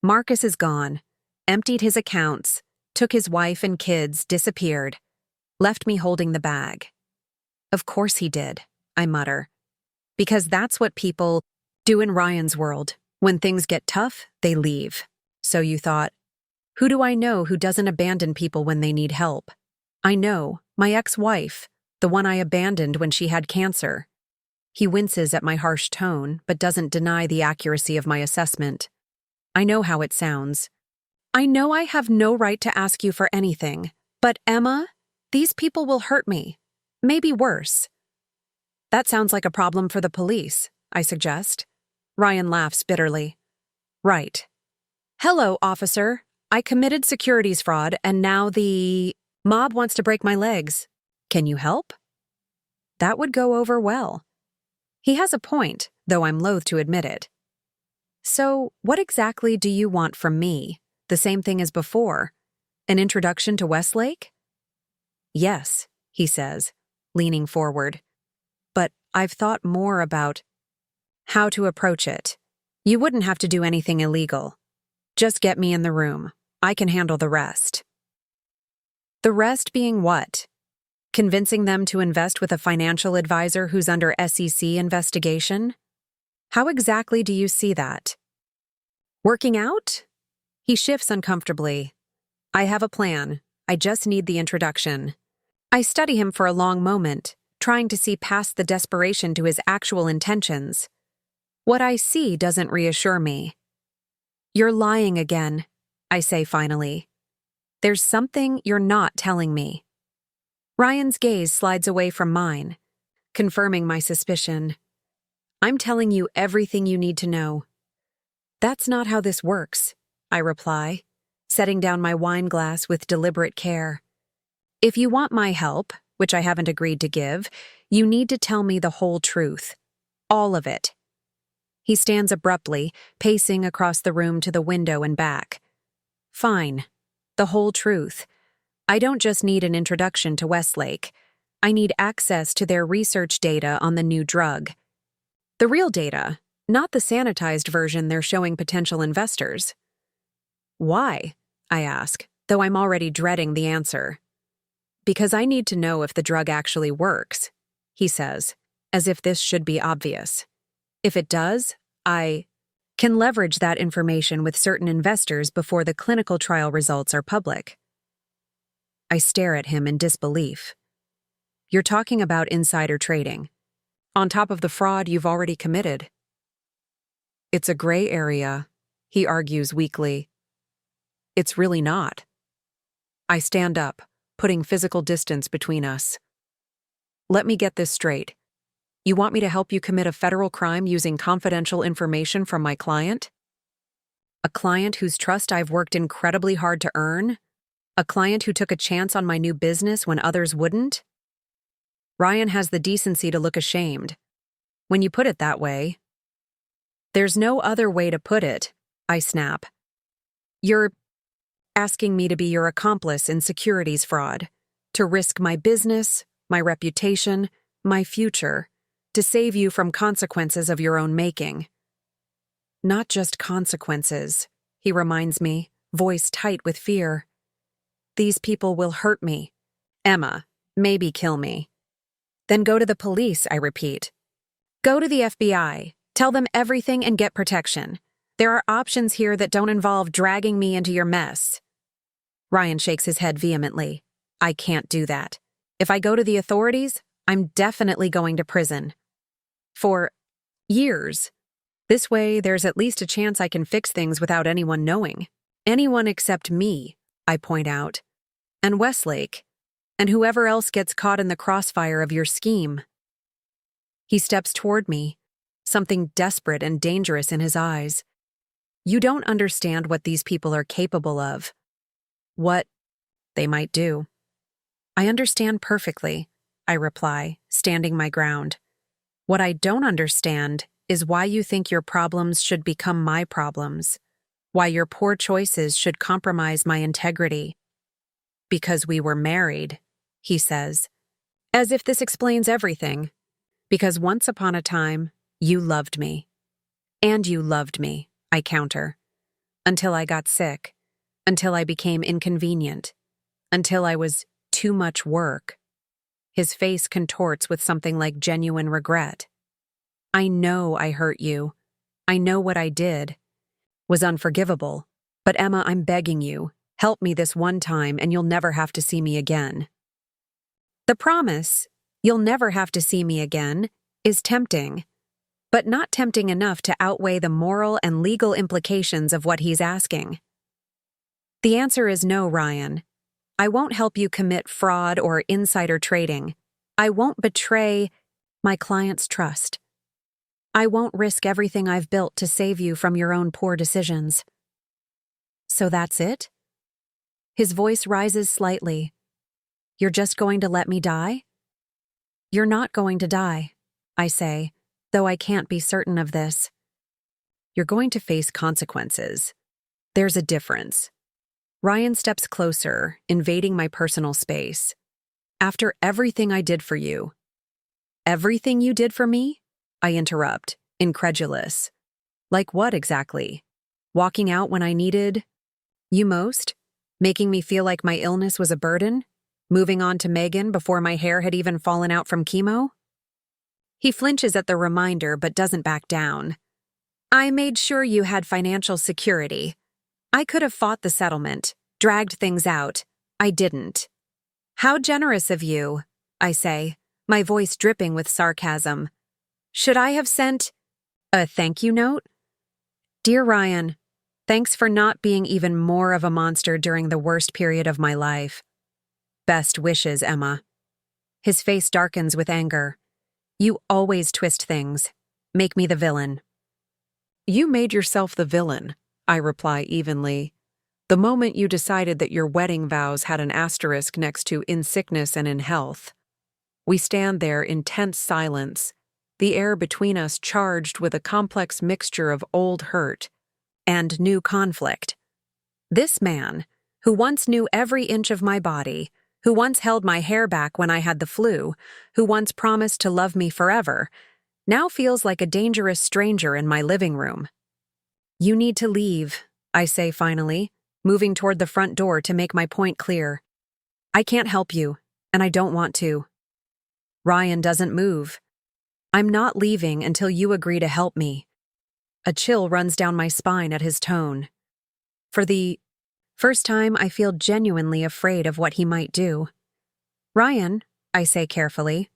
"Marcus is gone, emptied his accounts, took his wife and kids, disappeared, left me holding the bag." "Of course he did," I mutter. "Because that's what people do in Ryan's world. When things get tough, they leave." "So you thought." "Who do I know who doesn't abandon people when they need help? I know, my ex-wife, the one I abandoned when she had cancer." He winces at my harsh tone, but doesn't deny the accuracy of my assessment. "I know how it sounds. I know I have no right to ask you for anything, but Emma, these people will hurt me. Maybe worse." "That sounds like a problem for the police," I suggest. Ryan laughs bitterly. "Right. Hello, officer. I committed securities fraud and now the mob wants to break my legs. Can you help?" That would go over well. He has a point, though I'm loath to admit it. "So, what exactly do you want from me? The same thing as before? An introduction to Westlake?" "Yes," he says, leaning forward. "But I've thought more about how to approach it. You wouldn't have to do anything illegal. Just get me in the room. I can handle the rest." The rest being what? Convincing them to invest with a financial advisor who's under SEC investigation? How exactly do you see that? Working out? He shifts uncomfortably. "I have a plan. I just need the introduction." I study him for a long moment, trying to see past the desperation to his actual intentions. What I see doesn't reassure me. "You're lying again," I say finally. "There's something you're not telling me." Ryan's gaze slides away from mine, confirming my suspicion. "I'm telling you everything you need to know." "That's not how this works," I reply, setting down my wine glass with deliberate care. "If you want my help, which I haven't agreed to give, you need to tell me the whole truth. All of it." He stands abruptly, pacing across the room to the window and back. "Fine. The whole truth. I don't just need an introduction to Westlake. I need access to their research data on the new drug. The real data, not the sanitized version they're showing potential investors." "Why?" I ask, though I'm already dreading the answer. "Because I need to know if the drug actually works," he says, as if this should be obvious. "If it does, I can leverage that information with certain investors before the clinical trial results are public." I stare at him in disbelief. "You're talking about insider trading, on top of the fraud you've already committed." "It's a gray area," he argues weakly. "It's really not." I stand up, putting physical distance between us. Let me get this straight. You want me to help you commit a federal crime using confidential information from my client? A client whose trust I've worked incredibly hard to earn? A client who took a chance on my new business when others wouldn't? Ryan has the decency to look ashamed. When you put it that way. There's no other way to put it, I snap. You're asking me to be your accomplice in securities fraud, to risk my business, my reputation, my future, to save you from consequences of your own making. Not just consequences, he reminds me, voice tight with fear. These people will hurt me. Emma, maybe kill me. Then go to the police, I repeat. Go to the FBI, tell them everything and get protection. There are options here that don't involve dragging me into your mess. Ryan shakes his head vehemently. I can't do that. If I go to the authorities, I'm definitely going to prison. For years. This way, there's at least a chance I can fix things without anyone knowing. Anyone except me, I point out. And Westlake. And whoever else gets caught in the crossfire of your scheme. He steps toward me, something desperate and dangerous in his eyes. You don't understand what these people are capable of. What they might do. I understand perfectly, I reply, standing my ground. What I don't understand is why you think your problems should become my problems, why your poor choices should compromise my integrity. Because we were married, he says, as if this explains everything. Because once upon a time, you loved me. And you loved me, I counter. Until I got sick. Until I became inconvenient. Until I was too much work. His face contorts with something like genuine regret. I know I hurt you. I know what I did was unforgivable. But Emma, I'm begging you, help me this one time and you'll never have to see me again. The promise, you'll never have to see me again, is tempting, but not tempting enough to outweigh the moral and legal implications of what he's asking. The answer is no, Ryan. I won't help you commit fraud or insider trading. I won't betray my client's trust. I won't risk everything I've built to save you from your own poor decisions. So that's it? His voice rises slightly. You're just going to let me die? You're not going to die, I say, though I can't be certain of this. You're going to face consequences. There's a difference. Ryan steps closer, invading my personal space. After everything I did for you. Everything you did for me? I interrupt, incredulous. Like what exactly? Walking out when I needed you most? Making me feel like my illness was a burden? Moving on to Megan before my hair had even fallen out from chemo? He flinches at the reminder but doesn't back down. I made sure you had financial security. I could have fought the settlement, dragged things out. I didn't. How generous of you, I say, my voice dripping with sarcasm. Should I have sent a thank you note? Dear Ryan, thanks for not being even more of a monster during the worst period of my life. Best wishes, Emma. His face darkens with anger. You always twist things. Make me the villain. You made yourself the villain, I reply evenly. The moment you decided that your wedding vows had an asterisk next to in sickness and in health. We stand there in tense silence, the air between us charged with a complex mixture of old hurt and new conflict. This man, who once knew every inch of my body, who once held my hair back when I had the flu, who once promised to love me forever, now feels like a dangerous stranger in my living room. You need to leave, I say finally, moving toward the front door to make my point clear. I can't help you, and I don't want to. Ryan doesn't move. I'm not leaving until you agree to help me. A chill runs down my spine at his tone. For the first time, I feel genuinely afraid of what he might do. Ryan, I say carefully,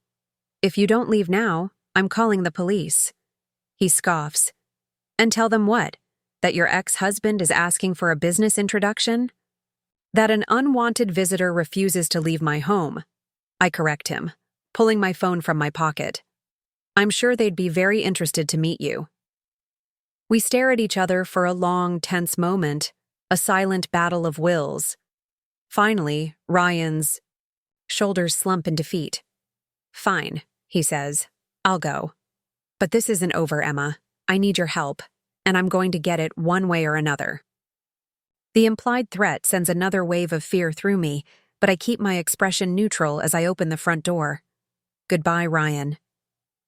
if you don't leave now, I'm calling the police. He scoffs. And tell them what? That your ex-husband is asking for a business introduction? That an unwanted visitor refuses to leave my home. I correct him. pulling my phone from my pocket. I'm sure they'd be very interested to meet you. We stare at each other for a long, tense moment, a silent battle of wills. Finally, Ryan's shoulders slump in defeat. Fine, he says. I'll go. But this isn't over, Emma. I need your help, and I'm going to get it one way or another. The implied threat sends another wave of fear through me, but I keep my expression neutral as I open the front door. Goodbye, Ryan.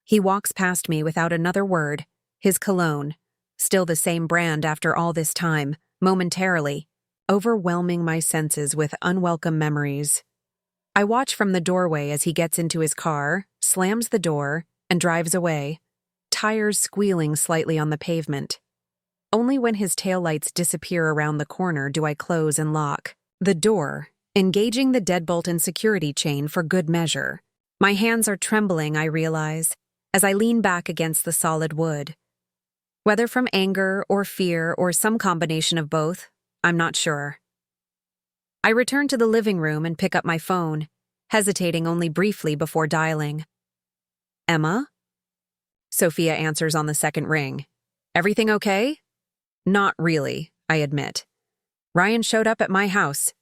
He walks past me without another word, his cologne, still the same brand after all this time, momentarily, overwhelming my senses with unwelcome memories. I watch from the doorway as he gets into his car, slams the door, and drives away, tires squealing slightly on the pavement. Only when his taillights disappear around the corner do I close and lock the door, engaging the deadbolt and security chain for good measure. My hands are trembling, I realize, as I lean back against the solid wood. Whether from anger or fear or some combination of both, I'm not sure. I return to the living room and pick up my phone, hesitating only briefly before dialing. Emma? Sophia answers on the second ring. Everything okay? Not really, I admit. Ryan showed up at my house.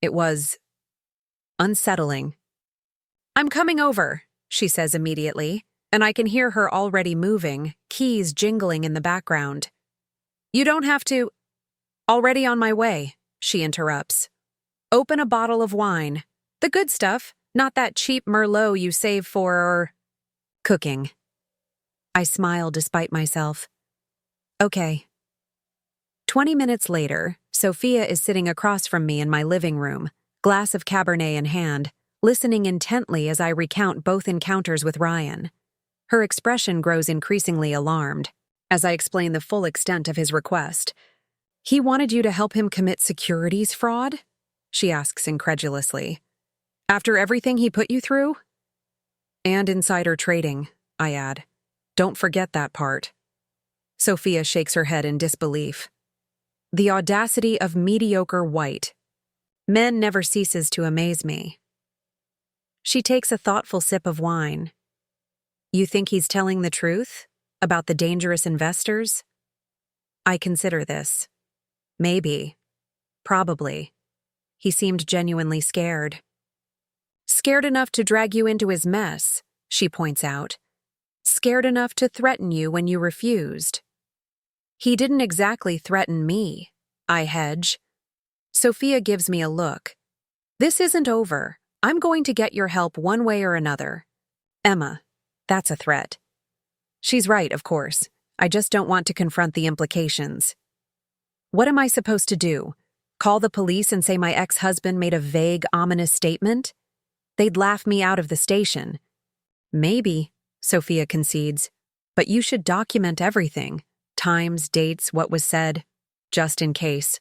It was unsettling. I'm coming over, she says immediately, and I can hear her already moving, keys jingling in the background. You don't have to. Already on my way, she interrupts. Open a bottle of wine. The good stuff, not that cheap Merlot you save for cooking. I smile despite myself. Okay. 20 minutes later, Sophia is sitting across from me in my living room, glass of Cabernet in hand, listening intently as I recount both encounters with Ryan. Her expression grows increasingly alarmed as I explain the full extent of his request. He wanted you to help him commit securities fraud? She asks incredulously. After everything he put you through? And insider trading, I add. Don't forget that part. Sophia shakes her head in disbelief. The audacity of mediocre white. Men never ceases to amaze me. She takes a thoughtful sip of wine. You think he's telling the truth about the dangerous investors? I consider this. Maybe. Probably. He seemed genuinely scared. Scared enough to drag you into his mess, she points out. Scared enough to threaten you when you refused. He didn't exactly threaten me, I hedge. Sophia gives me a look. This isn't over. I'm going to get your help one way or another. Emma, that's a threat. She's right, of course. I just don't want to confront the implications. What am I supposed to do? Call the police and say my ex-husband made a vague, ominous statement? They'd laugh me out of the station. Maybe, Sophia concedes, but you should document everything. Times, dates, what was said, just in case.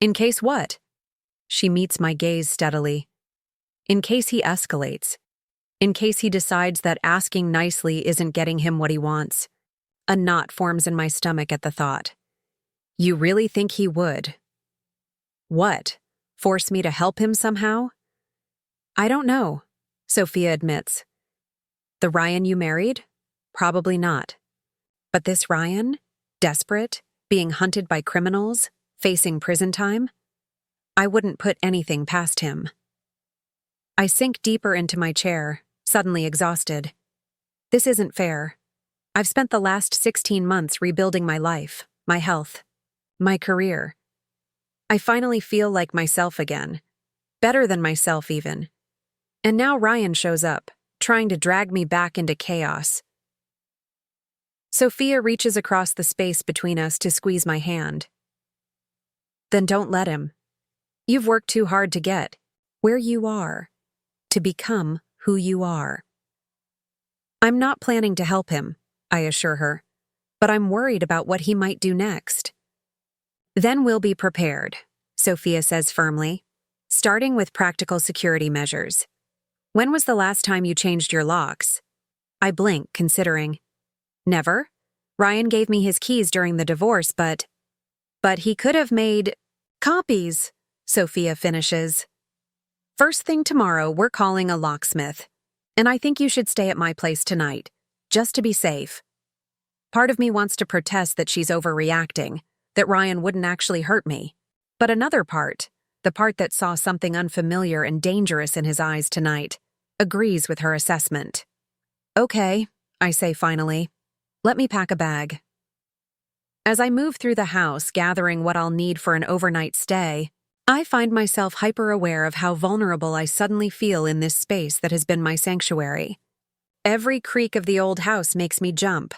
In case what? She meets my gaze steadily. In case he escalates. In case he decides that asking nicely isn't getting him what he wants. A knot forms in my stomach at the thought. You really think he would? What? Force me to help him somehow? I don't know, Sophia admits. The Ryan you married? Probably not. But this Ryan? Desperate? Being hunted by criminals? Facing prison time? I wouldn't put anything past him. I sink deeper into my chair, suddenly exhausted. This isn't fair. I've spent the last 16 months rebuilding my life, my health, my career. I finally feel like myself again. Better than myself, even. And now Ryan shows up, trying to drag me back into chaos. Sophia reaches across the space between us to squeeze my hand. Then don't let him. You've worked too hard to get where you are, to become who you are. I'm not planning to help him, I assure her, but I'm worried about what he might do next. Then we'll be prepared, Sophia says firmly, starting with practical security measures. When was the last time you changed your locks? I blink, considering. Never. Ryan gave me his keys during the divorce, but he could have made copies, Sophia finishes. First thing tomorrow, we're calling a locksmith. And I think you should stay at my place tonight, just to be safe. Part of me wants to protest that she's overreacting, that Ryan wouldn't actually hurt me. But another part, the part that saw something unfamiliar and dangerous in his eyes tonight, agrees with her assessment. Okay, I say finally. Let me pack a bag. As I move through the house, gathering what I'll need for an overnight stay, I find myself hyper-aware of how vulnerable I suddenly feel in this space that has been my sanctuary. Every creak of the old house makes me jump.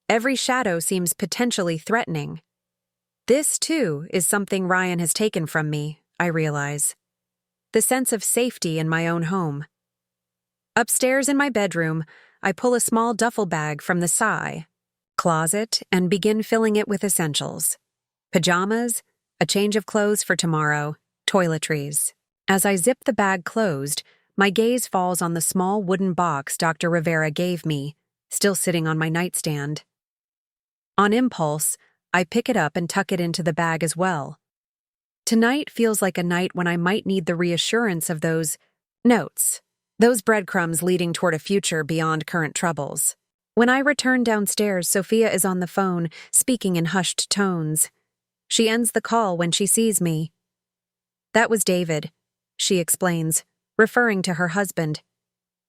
Every shadow seems potentially threatening. This, too, is something Ryan has taken from me, I realize. The sense of safety in my own home. Upstairs in my bedroom, I pull a small duffel bag from the closet and begin filling it with essentials. Pajamas, a change of clothes for tomorrow, toiletries. As I zip the bag closed, my gaze falls on the small wooden box Dr. Rivera gave me, still sitting on my nightstand. On impulse, I pick it up and tuck it into the bag as well. Tonight feels like a night when I might need the reassurance of those notes, those breadcrumbs leading toward a future beyond current troubles. When I return downstairs, Sophia is on the phone, speaking in hushed tones. She ends the call when she sees me. That was David, she explains, referring to her husband.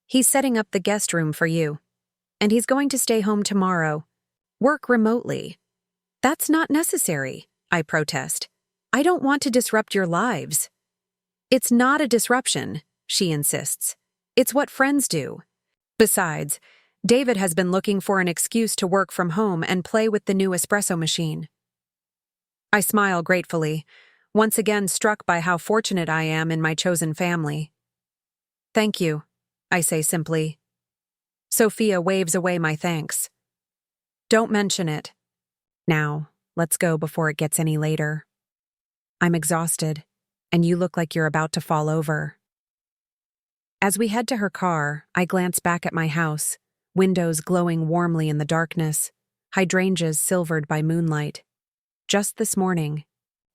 He's setting up the guest room for you. And he's going to stay home tomorrow. Work remotely. That's not necessary, I protest. I don't want to disrupt your lives. It's not a disruption, she insists. It's what friends do. Besides, David has been looking for an excuse to work from home and play with the new espresso machine. I smile gratefully, once again struck by how fortunate I am in my chosen family. Thank you, I say simply. Sophia waves away my thanks. Don't mention it. Now, let's go before it gets any later. I'm exhausted, and you look like you're about to fall over. As we head to her car, I glance back at my house, windows glowing warmly in the darkness, hydrangeas silvered by moonlight. Just this morning,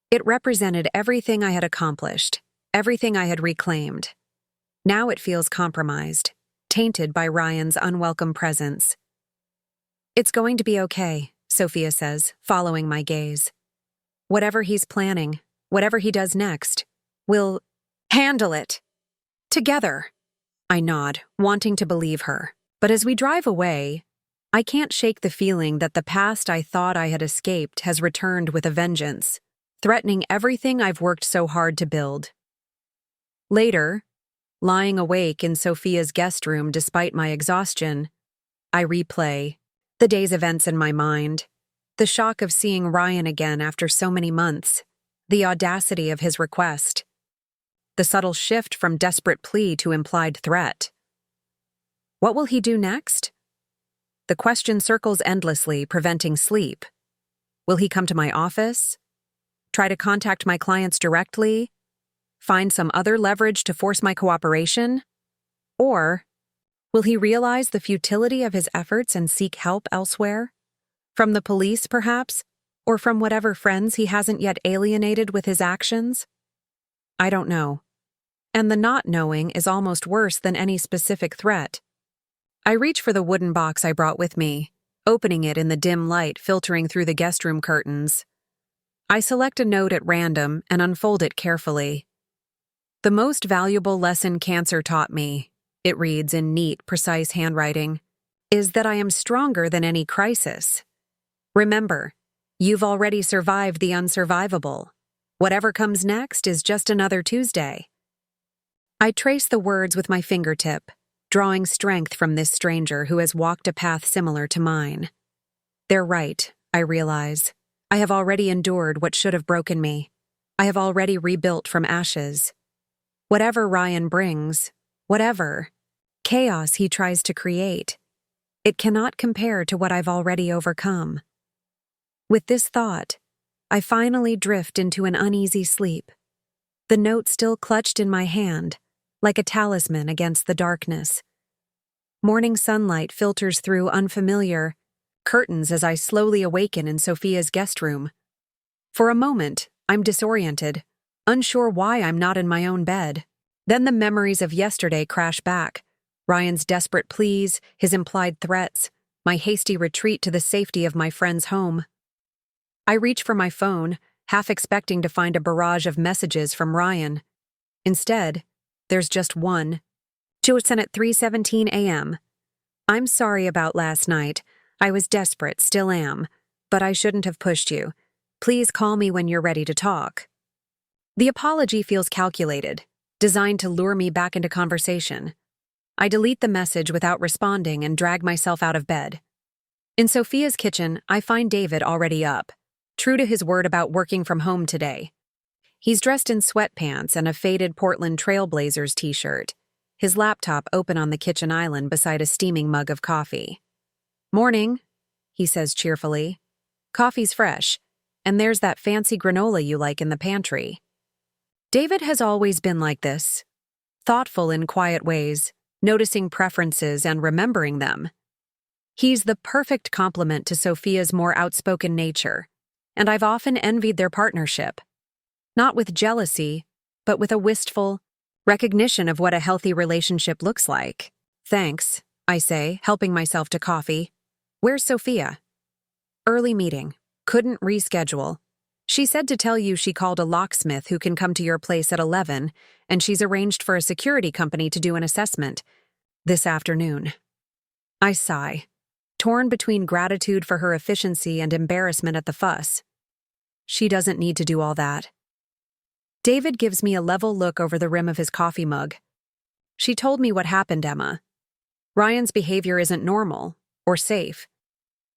it represented everything I had accomplished, everything I had reclaimed. Now it feels compromised, tainted by Ryan's unwelcome presence. It's going to be okay, Sophia says, following my gaze. Whatever he's planning, whatever he does next, we'll handle it. Together. I nod, wanting to believe her. But as we drive away, I can't shake the feeling that the past I thought I had escaped has returned with a vengeance, threatening everything I've worked so hard to build. Later, lying awake in Sophia's guest room despite my exhaustion, I replay the day's events in my mind, the shock of seeing Ryan again after so many months, the audacity of his request, the subtle shift from desperate plea to implied threat. What will he do next? The question circles endlessly, preventing sleep. Will he come to my office? Try to contact my clients directly? Find some other leverage to force my cooperation? Or will he realize the futility of his efforts and seek help elsewhere? From the police, perhaps? Or from whatever friends he hasn't yet alienated with his actions? I don't know. And the not knowing is almost worse than any specific threat. I reach for the wooden box I brought with me, opening it in the dim light filtering through the guest room curtains. I select a note at random and unfold it carefully. The most valuable lesson cancer taught me, it reads in neat, precise handwriting, is that I am stronger than any crisis. Remember, you've already survived the unsurvivable. Whatever comes next is just another Tuesday. I trace the words with my fingertip, drawing strength from this stranger who has walked a path similar to mine. They're right, I realize. I have already endured what should have broken me. I have already rebuilt from ashes. Whatever Ryan brings, whatever chaos he tries to create, it cannot compare to what I've already overcome. With this thought, I finally drift into an uneasy sleep, the note still clutched in my hand, like a talisman against the darkness. Morning sunlight filters through unfamiliar curtains as I slowly awaken in Sophia's guest room. For a moment, I'm disoriented, unsure why I'm not in my own bed. Then the memories of yesterday crash back, Ryan's desperate pleas, his implied threats, my hasty retreat to the safety of my friend's home. I reach for my phone, half expecting to find a barrage of messages from Ryan. Instead, there's just one. Sent at 3:17 a.m. I'm sorry about last night. I was desperate, still am. But I shouldn't have pushed you. Please call me when you're ready to talk. The apology feels calculated, designed to lure me back into conversation. I delete the message without responding and drag myself out of bed. In Sophia's kitchen, I find David already up, true to his word about working from home today. He's dressed in sweatpants and a faded Portland Trail Blazers t-shirt, his laptop open on the kitchen island beside a steaming mug of coffee. "Morning," he says cheerfully. "Coffee's fresh, and there's that fancy granola you like in the pantry." David has always been like this, thoughtful in quiet ways, noticing preferences and remembering them. He's the perfect complement to Sophia's more outspoken nature, and I've often envied their partnership. Not with jealousy, but with a wistful recognition of what a healthy relationship looks like. "Thanks," I say, helping myself to coffee. "Where's Sophia?" "Early meeting. Couldn't reschedule. She said to tell you she called a locksmith who can come to your place at 11, and she's arranged for a security company to do an assessment this afternoon." I sigh, torn between gratitude for her efficiency and embarrassment at the fuss. She doesn't need to do all that. David gives me a level look over the rim of his coffee mug. "She told me what happened, Emma. Ryan's behavior isn't normal or safe."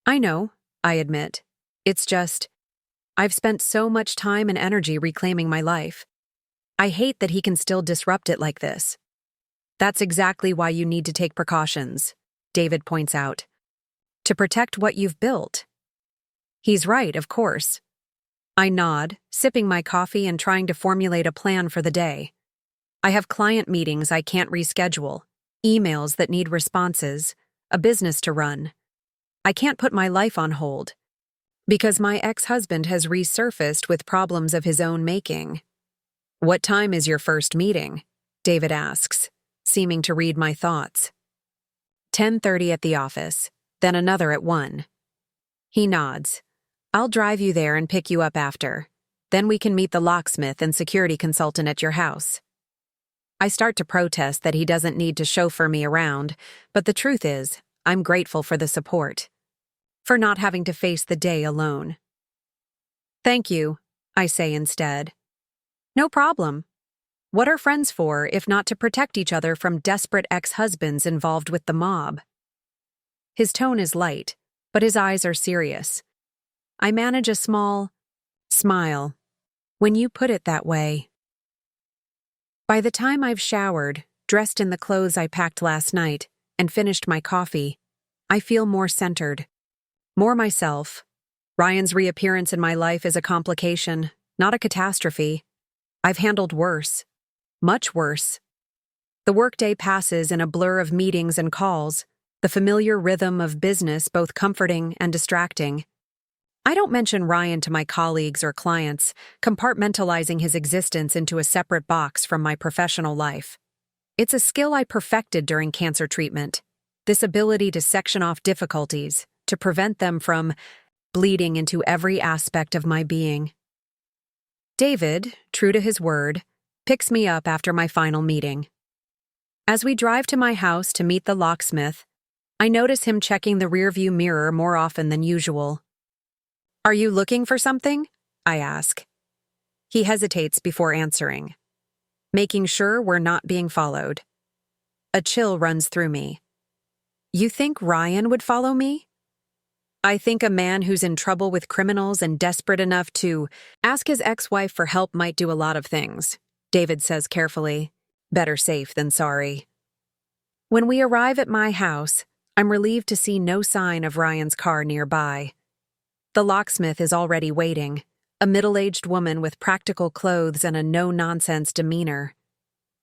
"I know," I admit. "It's just, I've spent so much time and energy reclaiming my life. I hate that he can still disrupt it like this." "That's exactly why you need to take precautions," David points out. "To protect what you've built." He's right, of course. I nod, sipping my coffee and trying to formulate a plan for the day. I have client meetings I can't reschedule, emails that need responses, a business to run. I can't put my life on hold, because my ex-husband has resurfaced with problems of his own making. "What time is your first meeting?" David asks, seeming to read my thoughts. 10:30 at the office, then another at 1. He nods. "I'll drive you there and pick you up after. Then we can meet the locksmith and security consultant at your house." I start to protest that he doesn't need to chauffeur me around, but the truth is, I'm grateful for the support. For not having to face the day alone. "Thank you," I say instead. "No problem. What are friends for if not to protect each other from desperate ex-husbands involved with the mob?" His tone is light, but his eyes are serious. I manage a small smile. "When you put it that way." By the time I've showered, dressed in the clothes I packed last night, and finished my coffee, I feel more centered. More myself. Ryan's reappearance in my life is a complication, not a catastrophe. I've handled worse. Much worse. The workday passes in a blur of meetings and calls, the familiar rhythm of business both comforting and distracting. I don't mention Ryan to my colleagues or clients, compartmentalizing his existence into a separate box from my professional life. It's a skill I perfected during cancer treatment, this ability to section off difficulties, to prevent them from bleeding into every aspect of my being. David, true to his word, picks me up after my final meeting. As we drive to my house to meet the locksmith, I notice him checking the rearview mirror more often than usual. "Are you looking for something?" I ask. He hesitates before answering, making sure we're not being followed. A chill runs through me. "You think Ryan would follow me?" "I think a man who's in trouble with criminals and desperate enough to ask his ex-wife for help might do a lot of things," David says carefully. "Better safe than sorry." When we arrive at my house, I'm relieved to see no sign of Ryan's car nearby. The locksmith is already waiting, a middle-aged woman with practical clothes and a no-nonsense demeanor.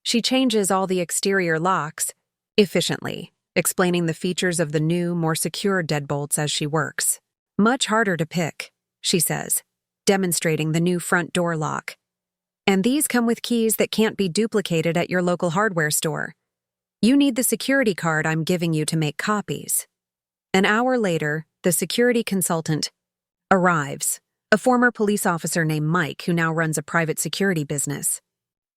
She changes all the exterior locks, efficiently, explaining the features of the new, more secure deadbolts as she works. "Much harder to pick," she says, demonstrating the new front door lock. "And these come with keys that can't be duplicated at your local hardware store." You need the security card I'm giving you to make copies. An hour later, the security consultant arrives, a former police officer named Mike who now runs a private security business.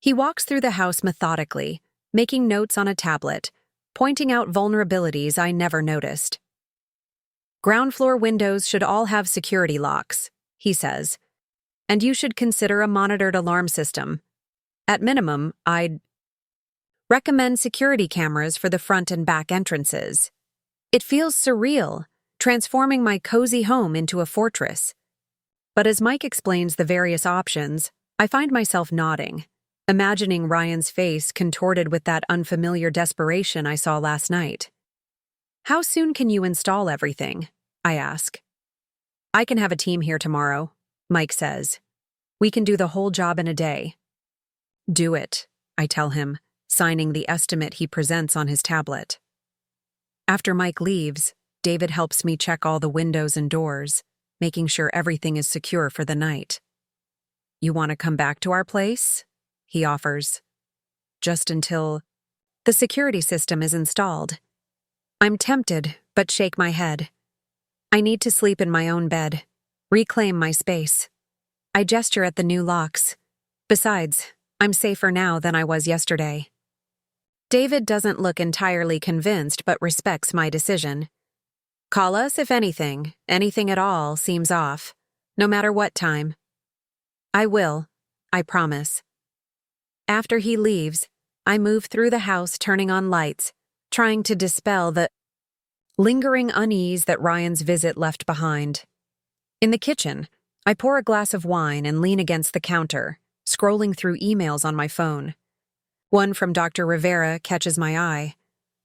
He walks through the house methodically, making notes on a tablet, pointing out vulnerabilities I never noticed. Ground floor windows should all have security locks, he says, and you should consider a monitored alarm system. At minimum, I'd recommend security cameras for the front and back entrances. It feels surreal, transforming my cozy home into a fortress. But as Mike explains the various options, I find myself nodding, imagining Ryan's face contorted with that unfamiliar desperation I saw last night. How soon can you install everything? I ask. I can have a team here tomorrow, Mike says. We can do the whole job in a day. Do it, I tell him, signing the estimate he presents on his tablet. After Mike leaves, David helps me check all the windows and doors, making sure everything is secure for the night. You want to come back to our place? He offers. Just until the security system is installed. I'm tempted, but shake my head. I need to sleep in my own bed, reclaim my space. I gesture at the new locks. Besides, I'm safer now than I was yesterday. David doesn't look entirely convinced but respects my decision. Call us if anything at all seems off, no matter what time. I will, I promise. After he leaves, I move through the house turning on lights, trying to dispel the lingering unease that Ryan's visit left behind. In the kitchen, I pour a glass of wine and lean against the counter, scrolling through emails on my phone. One from Dr. Rivera catches my eye,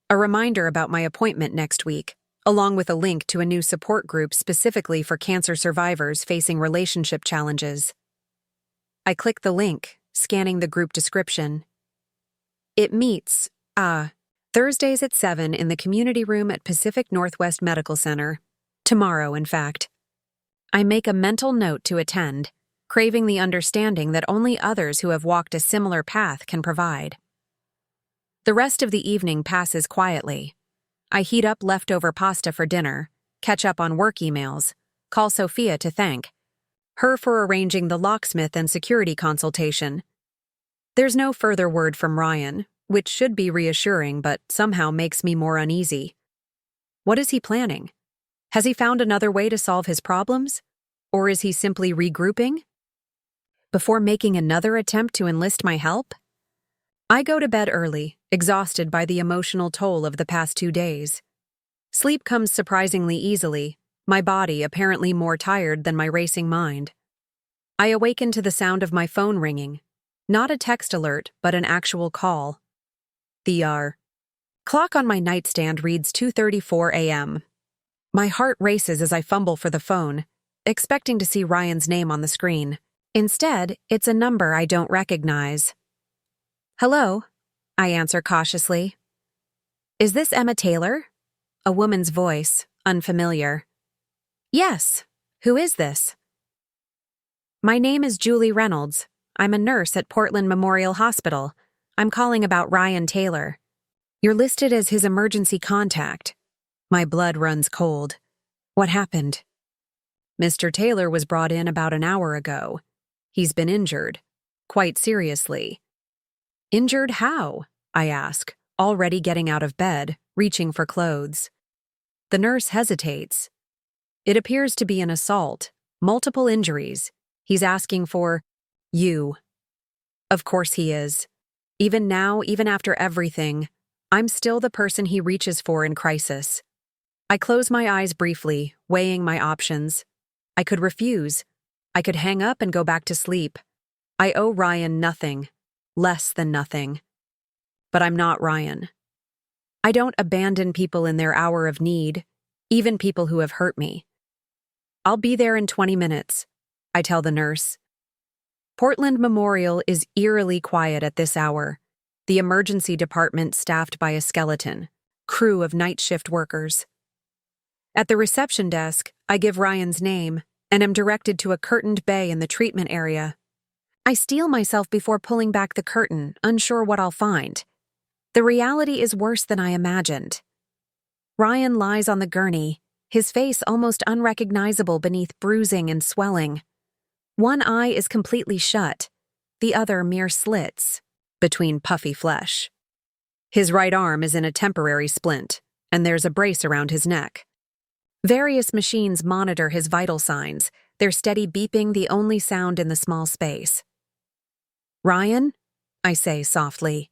a reminder about my appointment next week, along with a link to a new support group specifically for cancer survivors facing relationship challenges. I click the link, scanning the group description. It meets, Thursdays at 7 in the community room at Pacific Northwest Medical Center. Tomorrow, in fact. I make a mental note to attend, craving the understanding that only others who have walked a similar path can provide. The rest of the evening passes quietly. I heat up leftover pasta for dinner, catch up on work emails, call Sophia to thank her for arranging the locksmith and security consultation. There's no further word from Ryan, which should be reassuring but somehow makes me more uneasy. What is he planning? Has he found another way to solve his problems? Or is he simply regrouping? Before making another attempt to enlist my help? I go to bed early, exhausted by the emotional toll of the past 2 days. Sleep comes surprisingly easily, my body apparently more tired than my racing mind. I awaken to the sound of my phone ringing. Not a text alert, but an actual call. The clock on my nightstand reads 2:34 a.m. My heart races as I fumble for the phone, expecting to see Ryan's name on the screen. Instead, it's a number I don't recognize. Hello, I answer cautiously. Is this Emma Taylor? A woman's voice, unfamiliar. Yes, who is this? My name is Julie Reynolds. I'm a nurse at Portland Memorial Hospital. I'm calling about Ryan Taylor. You're listed as his emergency contact. My blood runs cold. What happened? Mr. Taylor was brought in about an hour ago. He's been injured. Quite seriously. Injured how? I ask, already getting out of bed, reaching for clothes. The nurse hesitates. It appears to be an assault, multiple injuries. He's asking for you. Of course he is. Even now, even after everything, I'm still the person he reaches for in crisis. I close my eyes briefly, weighing my options. I could refuse. I could hang up and go back to sleep. I owe Ryan nothing, less than nothing. But I'm not Ryan. I don't abandon people in their hour of need, even people who have hurt me. I'll be there in 20 minutes, I tell the nurse. Portland Memorial is eerily quiet at this hour, the emergency department staffed by a skeleton, crew of night shift workers. At the reception desk, I give Ryan's name and am directed to a curtained bay in the treatment area. I steel myself before pulling back the curtain, unsure what I'll find. The reality is worse than I imagined. Ryan lies on the gurney, his face almost unrecognizable beneath bruising and swelling. One eye is completely shut, the other mere slits between puffy flesh. His right arm is in a temporary splint, and there's a brace around his neck. Various machines monitor his vital signs, their steady beeping the only sound in the small space. "Ryan?" I say softly.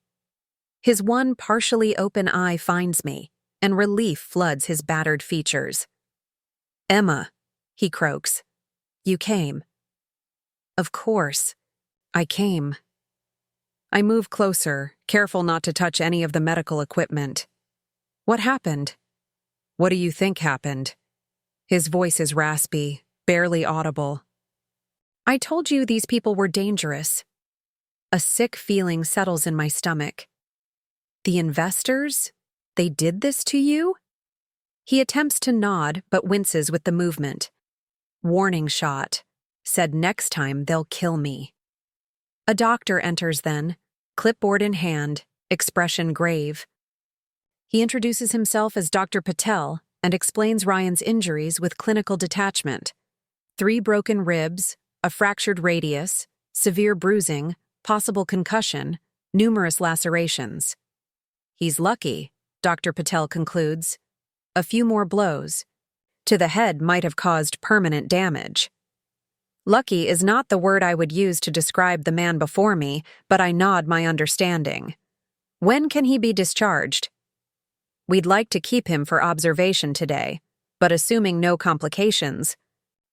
His one partially open eye finds me, and relief floods his battered features. "Emma," he croaks. "You came." "Of course. I came." I move closer, careful not to touch any of the medical equipment. "What happened?" "What do you think happened?" His voice is raspy, barely audible. "I told you these people were dangerous." A sick feeling settles in my stomach. "The investors? They did this to you?" He attempts to nod, but winces with the movement. "Warning shot. Said next time they'll kill me." A doctor enters then, clipboard in hand, expression grave. He introduces himself as Dr. Patel and explains Ryan's injuries with clinical detachment. 3 broken ribs, a fractured radius, severe bruising, possible concussion, numerous lacerations. "He's lucky," Dr. Patel concludes. "A few more blows to the head might have caused permanent damage." Lucky is not the word I would use to describe the man before me, but I nod my understanding. "When can he be discharged?" "We'd like to keep him for observation today, but assuming no complications,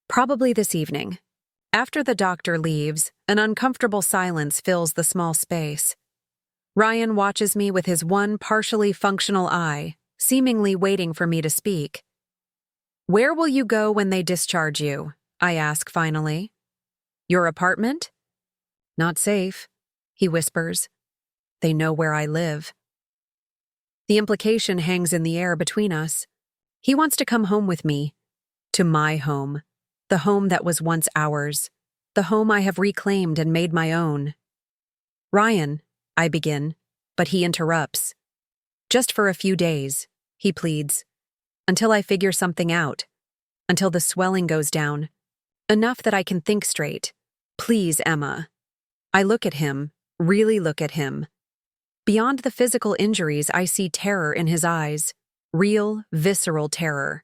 probably this evening." After the doctor leaves, an uncomfortable silence fills the small space. Ryan watches me with his one partially functional eye, seemingly waiting for me to speak. "Where will you go when they discharge you?" I ask finally. "Your apartment?" "Not safe," he whispers. "They know where I live." The implication hangs in the air between us. He wants to come home with me. To my home. The home that was once ours. The home I have reclaimed and made my own. "Ryan," I begin, but he interrupts. "Just for a few days," he pleads. "Until I figure something out. Until the swelling goes down. Enough that I can think straight. Please, Emma." I look at him, really look at him. Beyond the physical injuries, I see terror in his eyes. Real, visceral terror.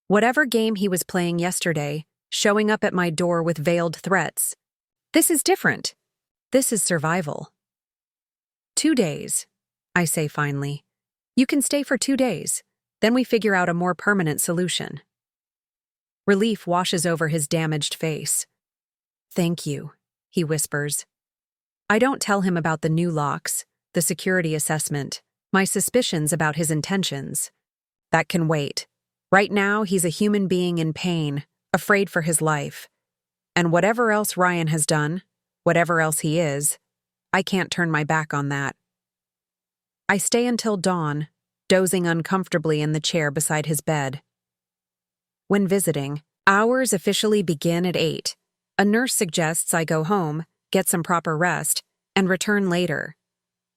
Whatever game he was playing yesterday, showing up at my door with veiled threats. This is different. This is survival. 2 days, I say finally. "You can stay for 2 days. Then we figure out a more permanent solution." Relief washes over his damaged face. "Thank you," he whispers. I don't tell him about the new locks, the security assessment, my suspicions about his intentions. That can wait. Right now, he's a human being in pain, afraid for his life. And whatever else Ryan has done, whatever else he is, I can't turn my back on that. I stay until dawn, dozing uncomfortably in the chair beside his bed. When visiting, hours officially begin at 8. A nurse suggests I go home, get some proper rest, and return later.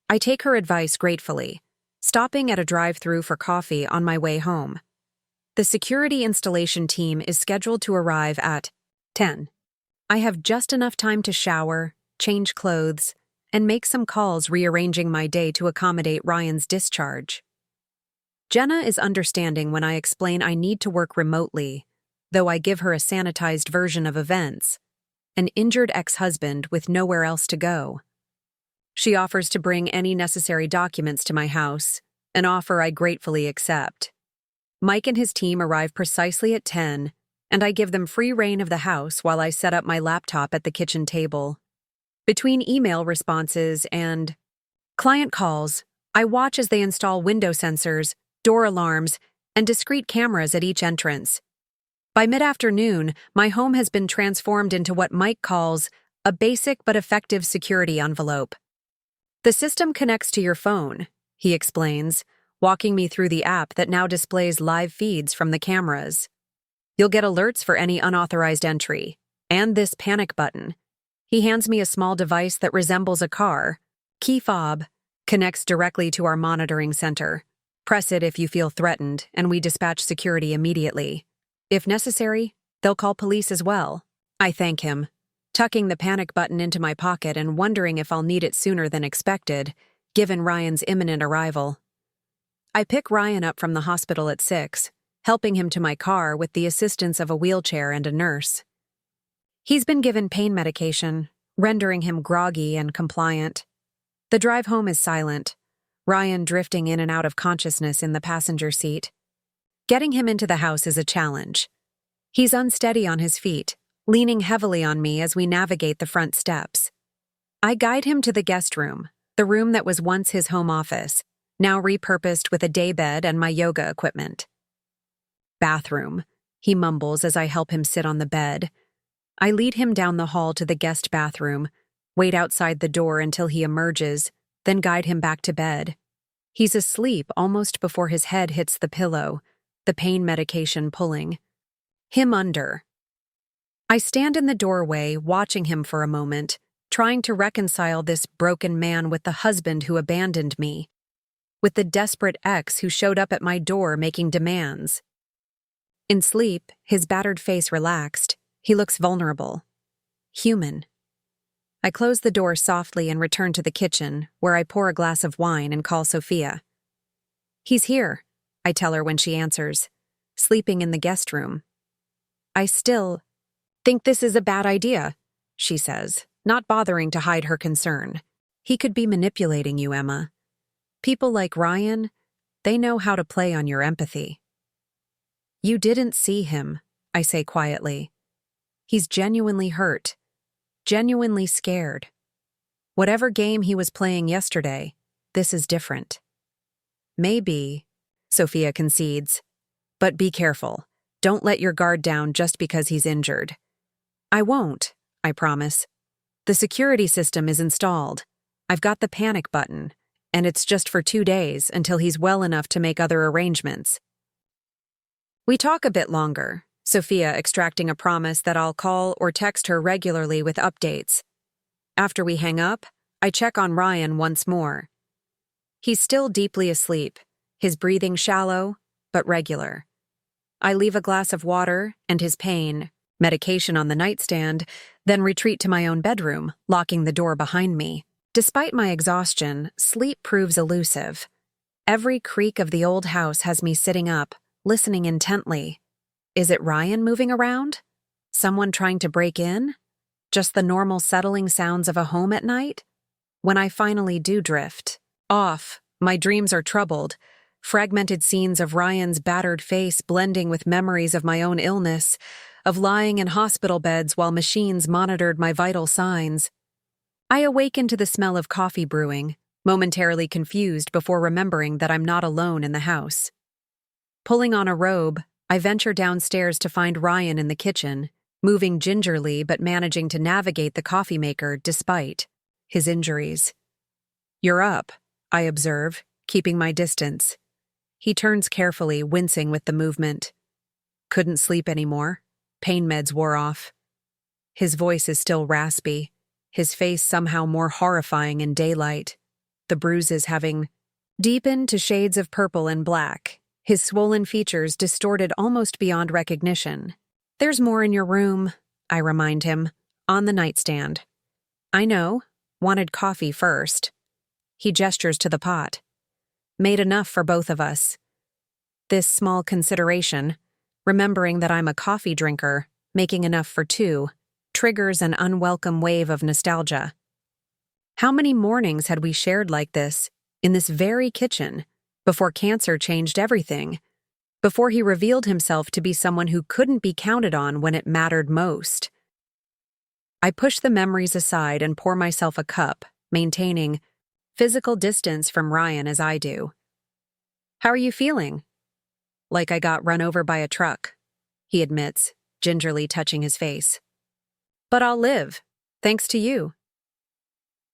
I take her advice gratefully, stopping at a drive-thru for coffee on my way home. The security installation team is scheduled to arrive at 10. I have just enough time to shower, change clothes, and make some calls rearranging my day to accommodate Ryan's discharge. Jenna is understanding when I explain I need to work remotely, though I give her a sanitized version of events, an injured ex-husband with nowhere else to go. She offers to bring any necessary documents to my house, an offer I gratefully accept. Mike and his team arrive precisely at 10, and I give them free rein of the house while I set up my laptop at the kitchen table. Between email responses and client calls, I watch as they install window sensors, door alarms, and discrete cameras at each entrance. By mid-afternoon, my home has been transformed into what Mike calls a basic but effective security envelope. "The system connects to your phone," he explains, walking me through the app that now displays live feeds from the cameras. "You'll get alerts for any unauthorized entry, and this panic button." He hands me a small device that resembles a car, key fob, Connects directly to our monitoring center. Press it if you feel threatened, and we dispatch security immediately. If necessary, they'll call police as well. I thank him, tucking the panic button into my pocket and wondering if I'll need it sooner than expected, given Ryan's imminent arrival. I pick Ryan up from the hospital at 6, helping him to my car with the assistance of a wheelchair and a nurse. He's been given pain medication, rendering him groggy and compliant. The drive home is silent, Ryan drifting in and out of consciousness in the passenger seat. Getting him into the house is a challenge. He's unsteady on his feet, leaning heavily on me as we navigate the front steps. I guide him to the guest room, the room that was once his home office, now repurposed with a daybed and my yoga equipment. Bathroom, he mumbles as I help him sit on the bed. I lead him down the hall to the guest bathroom, wait outside the door until he emerges, then guide him back to bed. He's asleep almost before his head hits the pillow, the pain medication pulling him under. I stand in the doorway, watching him for a moment, trying to reconcile this broken man with the husband who abandoned me, with the desperate ex who showed up at my door making demands. In sleep, his battered face relaxed. He looks vulnerable. Human. I close the door softly and return to the kitchen, where I pour a glass of wine and call Sophia. He's here, I tell her when she answers, sleeping in the guest room. I still think this is a bad idea, she says, not bothering to hide her concern. He could be manipulating you, Emma. People like Ryan, they know how to play on your empathy. You didn't see him, I say quietly. He's genuinely hurt, genuinely scared. Whatever game he was playing yesterday, this is different. Maybe, Sophia concedes, but be careful. Don't let your guard down just because he's injured. I won't, I promise. The security system is installed. I've got the panic button, and it's just for 2 days until he's well enough to make other arrangements. We talk a bit longer, Sophia extracting a promise that I'll call or text her regularly with updates. After we hang up, I check on Ryan once more. He's still deeply asleep, his breathing shallow, but regular. I leave a glass of water and his pain medication on the nightstand, then retreat to my own bedroom, locking the door behind me. Despite my exhaustion, sleep proves elusive. Every creak of the old house has me sitting up, listening intently. Is it Ryan moving around? Someone trying to break in? Just the normal settling sounds of a home at night? When I finally do drift off, my dreams are troubled, fragmented scenes of Ryan's battered face blending with memories of my own illness, of lying in hospital beds while machines monitored my vital signs. I awaken to the smell of coffee brewing, momentarily confused before remembering that I'm not alone in the house. Pulling on a robe, I venture downstairs to find Ryan in the kitchen, moving gingerly but managing to navigate the coffee maker despite his injuries. "You're up," I observe, keeping my distance. He turns carefully, wincing with the movement. "Couldn't sleep anymore. Pain meds wore off." His voice is still raspy, his face somehow more horrifying in daylight, the bruises having deepened to shades of purple and black, his swollen features distorted almost beyond recognition. "There's more in your room," I remind him, on the nightstand. "I know. Wanted coffee first." He gestures to the pot. "Made enough for both of us." This small consideration, remembering that I'm a coffee drinker, making enough for two, triggers an unwelcome wave of nostalgia. How many mornings had we shared like this, in this very kitchen, before cancer changed everything, before he revealed himself to be someone who couldn't be counted on when it mattered most? I push the memories aside and pour myself a cup, maintaining physical distance from Ryan as I do. "How are you feeling?" "Like I got run over by a truck," he admits, gingerly touching his face. "But I'll live, thanks to you."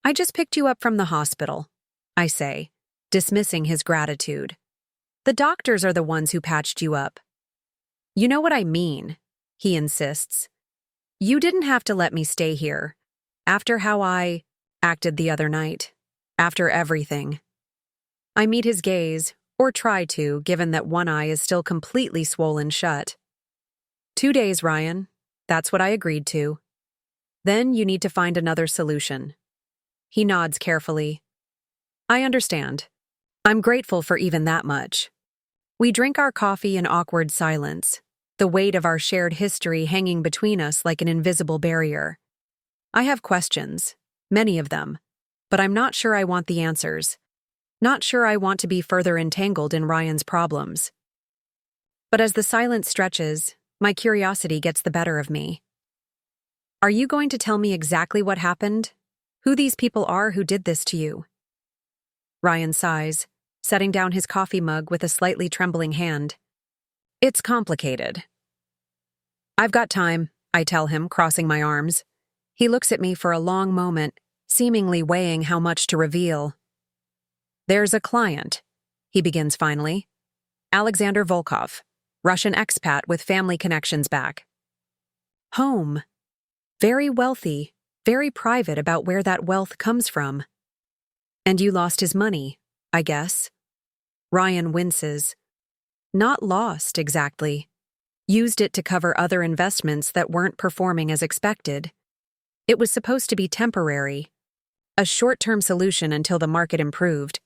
"I just picked you up from the hospital," I say, dismissing his gratitude. "The doctors are the ones who patched you up." "You know what I mean," he insists. "You didn't have to let me stay here. After how I acted the other night. After everything." I meet his gaze, or try to, given that one eye is still completely swollen shut. 2 days, Ryan. That's what I agreed to. Then you need to find another solution. He nods carefully. I understand. I'm grateful for even that much. We drink our coffee in awkward silence, the weight of our shared history hanging between us like an invisible barrier. I have questions, many of them, but I'm not sure I want the answers. Not sure I want to be further entangled in Ryan's problems. But as the silence stretches, my curiosity gets the better of me. Are you going to tell me exactly what happened? Who these people are who did this to you? Ryan sighs, setting down his coffee mug with a slightly trembling hand. It's complicated. I've got time, I tell him, crossing my arms. He looks at me for a long moment, seemingly weighing how much to reveal. There's a client, he begins finally. Alexander Volkov, Russian expat with family connections back home. Very wealthy, very private about where that wealth comes from. And you lost his money, I guess. Ryan winces. Not lost, exactly. Used it to cover other investments that weren't performing as expected. It was supposed to be temporary, a short-term solution until the market improved.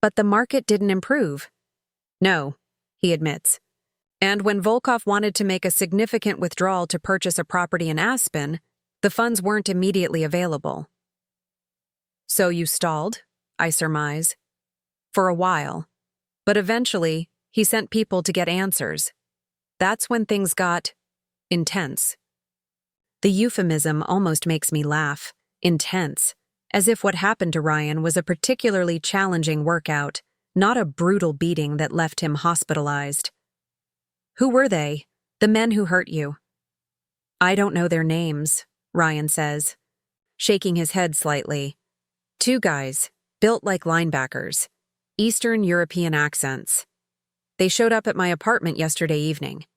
But the market didn't improve. No, he admits. And when Volkov wanted to make a significant withdrawal to purchase a property in Aspen, the funds weren't immediately available. So you stalled, I surmise. For a while. But eventually, he sent people to get answers. That's when things got intense. The euphemism almost makes me laugh. Intense. As if what happened to Ryan was a particularly challenging workout, not a brutal beating that left him hospitalized. Who were they? The men who hurt you? I don't know their names, Ryan says, shaking his head slightly. 2 guys, built like linebackers, Eastern European accents. They showed up at my apartment yesterday evening.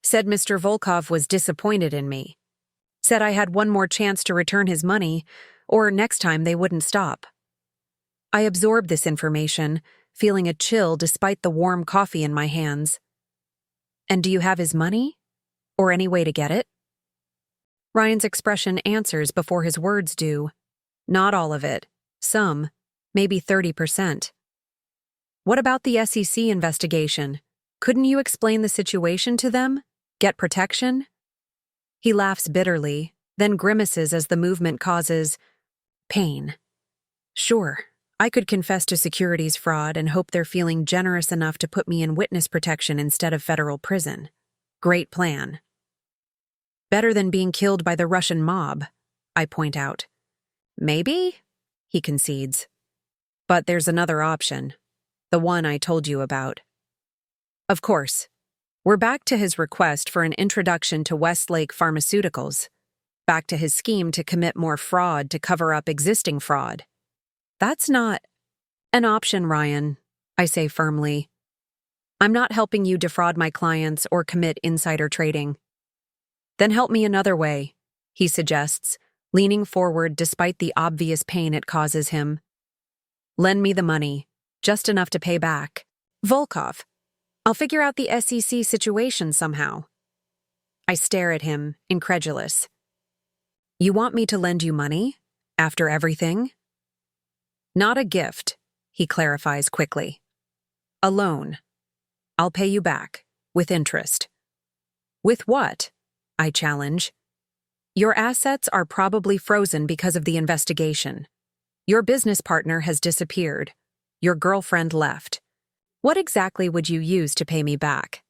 Said Mr. Volkov was disappointed in me. Said I had one more chance to return his money, or next time they wouldn't stop. I absorbed this information, feeling a chill despite the warm coffee in my hands. And do you have his money? Or any way to get it? Ryan's expression answers before his words do. Not all of it. Some. Maybe 30%. What about the SEC investigation? Couldn't you explain the situation to them? Get protection? He laughs bitterly, then grimaces as the movement causes pain. Sure, I could confess to securities fraud and hope they're feeling generous enough to put me in witness protection instead of federal prison. Great plan. Better than being killed by the Russian mob, I point out. Maybe, he concedes. But there's another option. The one I told you about. Of course. We're back to his request for an introduction to Westlake Pharmaceuticals. Back to his scheme to commit more fraud to cover up existing fraud. That's not an option, Ryan, I say firmly. I'm not helping you defraud my clients or commit insider trading. Then help me another way, he suggests, leaning forward despite the obvious pain it causes him. Lend me the money, just enough to pay back. Volkov. I'll figure out the SEC situation somehow. I stare at him, incredulous. You want me to lend you money? After everything? Not a gift, he clarifies quickly. A loan. I'll pay you back, with interest. With what? I challenge. Your assets are probably frozen because of the investigation. Your business partner has disappeared. Your girlfriend left. What exactly would you use to pay me back?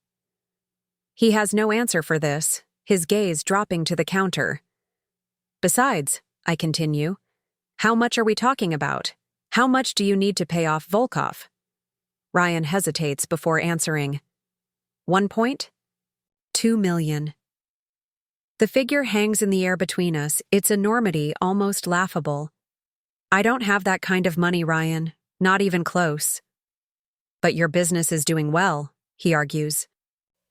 He has no answer for this, his gaze dropping to the counter. Besides, I continue, how much are we talking about? How much do you need to pay off Volkov? Ryan hesitates before answering. 1.2 million. The figure hangs in the air between us, its enormity almost laughable. I don't have that kind of money, Ryan, not even close. But your business is doing well, he argues.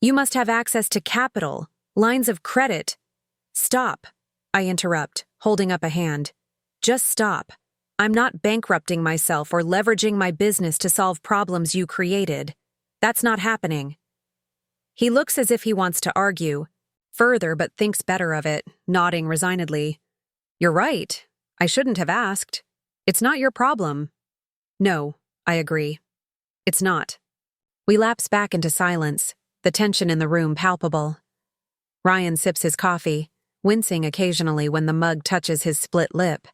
You must have access to capital, lines of credit. Stop, I interrupt, holding up a hand. Just stop. I'm not bankrupting myself or leveraging my business to solve problems you created. That's not happening. He looks as if he wants to argue further but thinks better of it, nodding resignedly. You're right. I shouldn't have asked. It's not your problem. No, I agree. It's not. We lapse back into silence, the tension in the room palpable. Ryan sips his coffee, wincing occasionally when the mug touches his split lip.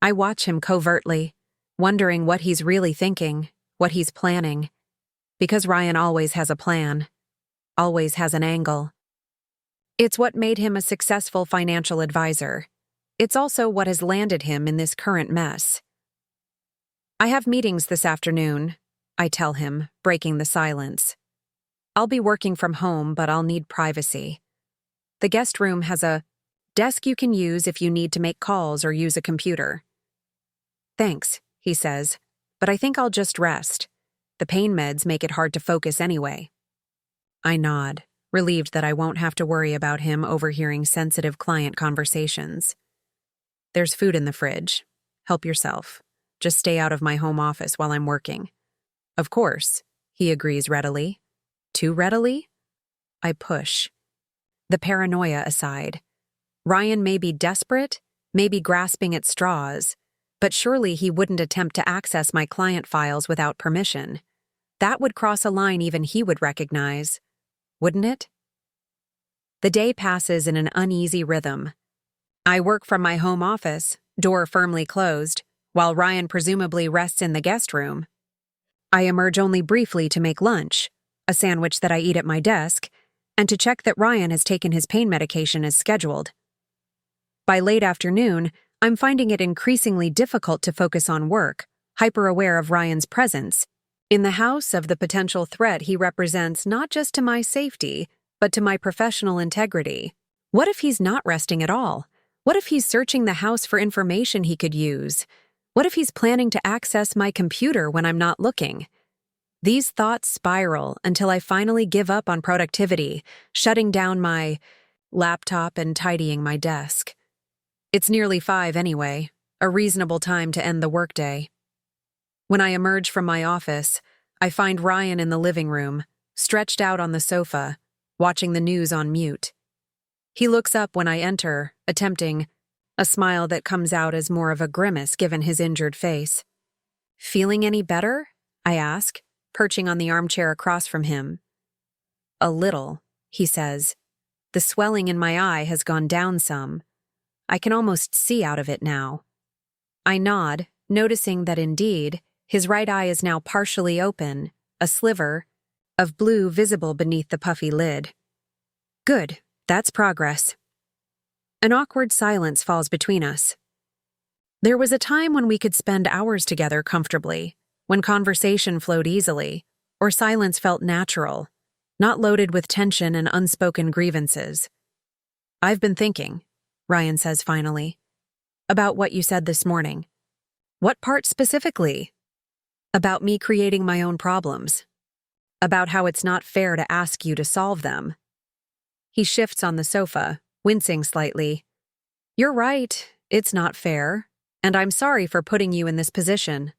I watch him covertly, wondering what he's really thinking, what he's planning. Because Ryan always has a plan, always has an angle. It's what made him a successful financial advisor. It's also what has landed him in this current mess. I have meetings this afternoon, I tell him, breaking the silence. I'll be working from home, but I'll need privacy. The guest room has a desk you can use if you need to make calls or use a computer. Thanks, he says, but I think I'll just rest. The pain meds make it hard to focus anyway. I nod, relieved that I won't have to worry about him overhearing sensitive client conversations. There's food in the fridge. Help yourself. Just stay out of my home office while I'm working. Of course, he agrees readily. Too readily? I push. The paranoia aside. Ryan may be desperate, may be grasping at straws, but surely he wouldn't attempt to access my client files without permission. That would cross a line even he would recognize, wouldn't it? The day passes in an uneasy rhythm. I work from my home office, door firmly closed, while Ryan presumably rests in the guest room. I emerge only briefly to make lunch, a sandwich that I eat at my desk, and to check that Ryan has taken his pain medication as scheduled. By late afternoon, I'm finding it increasingly difficult to focus on work, hyper-aware of Ryan's presence, in the house of the potential threat he represents not just to my safety, but to my professional integrity. What if he's not resting at all? What if he's searching the house for information he could use? What if he's planning to access my computer when I'm not looking? These thoughts spiral until I finally give up on productivity, shutting down my laptop and tidying my desk. It's nearly 5 anyway, a reasonable time to end the workday. When I emerge from my office, I find Ryan in the living room, stretched out on the sofa, watching the news on mute. He looks up when I enter, attempting a smile that comes out as more of a grimace given his injured face. Feeling any better? I ask, perching on the armchair across from him. A little, he says. The swelling in my eye has gone down some. I can almost see out of it now. I nod, noticing that indeed, his right eye is now partially open, a sliver of blue visible beneath the puffy lid. Good, that's progress. An awkward silence falls between us. There was a time when we could spend hours together comfortably, when conversation flowed easily, or silence felt natural, not loaded with tension and unspoken grievances. I've been thinking, Ryan says finally, about what you said this morning. What part specifically? About me creating my own problems. About how it's not fair to ask you to solve them. He shifts on the sofa, wincing slightly. You're right, it's not fair, and I'm sorry for putting you in this position.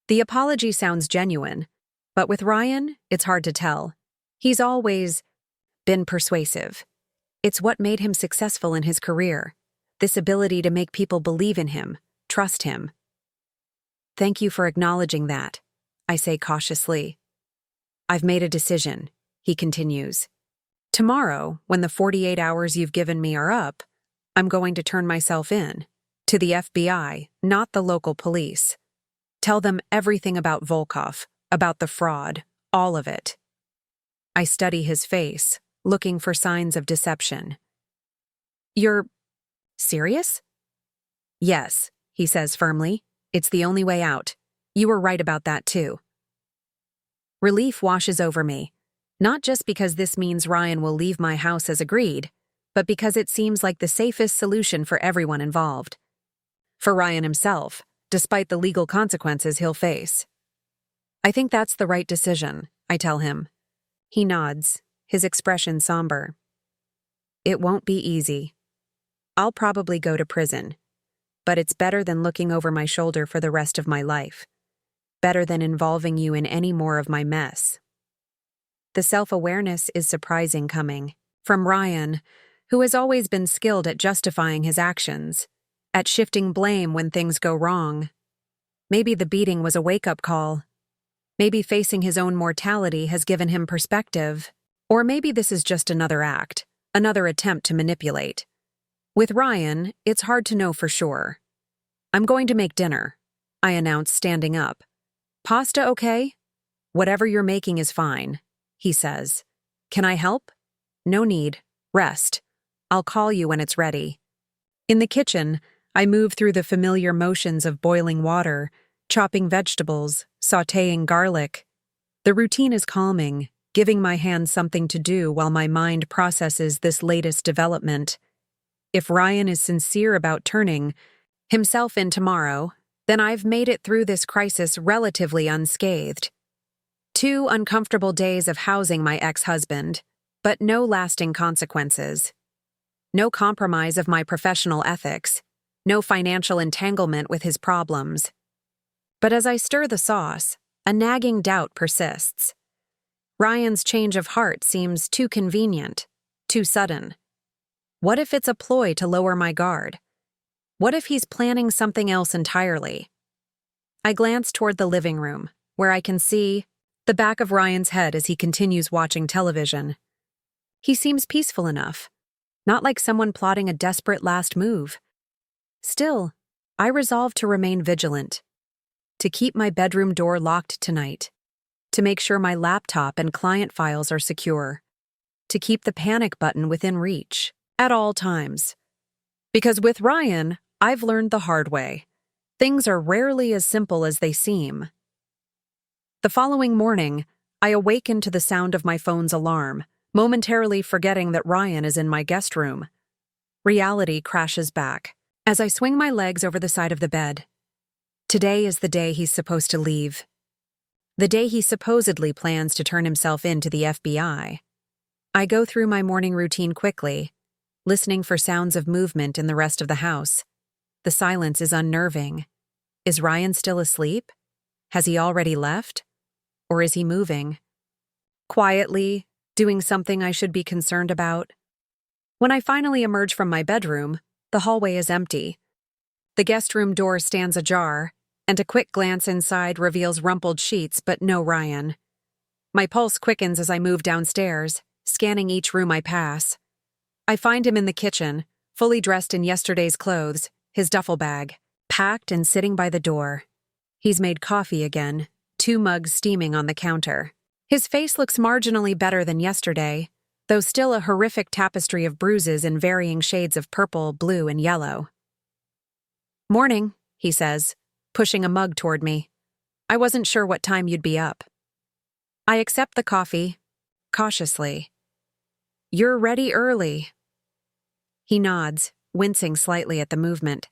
The apology sounds genuine, but with Ryan, it's hard to tell. He's always been persuasive. It's what made him successful in his career, this ability to make people believe in him, trust him. Thank you for acknowledging that, I say cautiously. I've made a decision, he continues. Tomorrow, when the 48 hours you've given me are up, I'm going to turn myself in, to the FBI, not the local police. Tell them everything about Volkov, about the fraud, all of it. I study his face, looking for signs of deception. You're serious? Yes, he says firmly. It's the only way out. You were right about that too. Relief washes over me, not just because this means Ryan will leave my house as agreed, but because it seems like the safest solution for everyone involved. For Ryan himself, despite the legal consequences he'll face. I think that's the right decision, I tell him. He nods, his expression somber. It won't be easy. I'll probably go to prison. but it's better than looking over my shoulder for the rest of my life. Better than involving you in any more of my mess. The self-awareness is surprising coming from Ryan, who has always been skilled at justifying his actions, at shifting blame when things go wrong. Maybe the beating was a wake-up call. Maybe facing his own mortality has given him perspective. Or maybe this is just another act, another attempt to manipulate. With Ryan, it's hard to know for sure. "I'm going to make dinner," I announced, standing up. "Pasta okay?" "Whatever you're making is fine," he says. "Can I help?" "No need. Rest. I'll call you when it's ready." In the kitchen, I move through the familiar motions of boiling water, chopping vegetables, sautéing garlic. The routine is calming, giving my hands something to do while my mind processes this latest development. If Ryan is sincere about turning himself in tomorrow, then I've made it through this crisis relatively unscathed. 2 uncomfortable days of housing my ex-husband, but no lasting consequences. No compromise of my professional ethics, no financial entanglement with his problems. But as I stir the sauce, a nagging doubt persists. Ryan's change of heart seems too convenient, too sudden. What if it's a ploy to lower my guard? What if he's planning something else entirely? I glance toward the living room, where I can see the back of Ryan's head as he continues watching television. He seems peaceful enough, not like someone plotting a desperate last move. Still, I resolve to remain vigilant, to keep my bedroom door locked tonight, to make sure my laptop and client files are secure, to keep the panic button within reach at all times. Because with Ryan, I've learned the hard way. Things are rarely as simple as they seem. The following morning, I awaken to the sound of my phone's alarm, momentarily forgetting that Ryan is in my guest room. Reality crashes back as I swing my legs over the side of the bed. Today is the day he's supposed to leave. The day he supposedly plans to turn himself in to the FBI. I go through my morning routine quickly, listening for sounds of movement in the rest of the house. The silence is unnerving. Is Ryan still asleep? Has he already left? Or is he moving? Quietly, doing something I should be concerned about? When I finally emerge from my bedroom, the hallway is empty. The guest room door stands ajar, and a quick glance inside reveals rumpled sheets but no Ryan. My pulse quickens as I move downstairs, scanning each room I pass. I find him in the kitchen, fully dressed in yesterday's clothes, his duffel bag, packed and sitting by the door. He's made coffee again, 2 mugs steaming on the counter. His face looks marginally better than yesterday, though still a horrific tapestry of bruises in varying shades of purple, blue, and yellow. "Morning," he says, pushing a mug toward me. "I wasn't sure what time you'd be up." I accept the coffee, cautiously. "You're ready early." He nods, wincing slightly at the movement.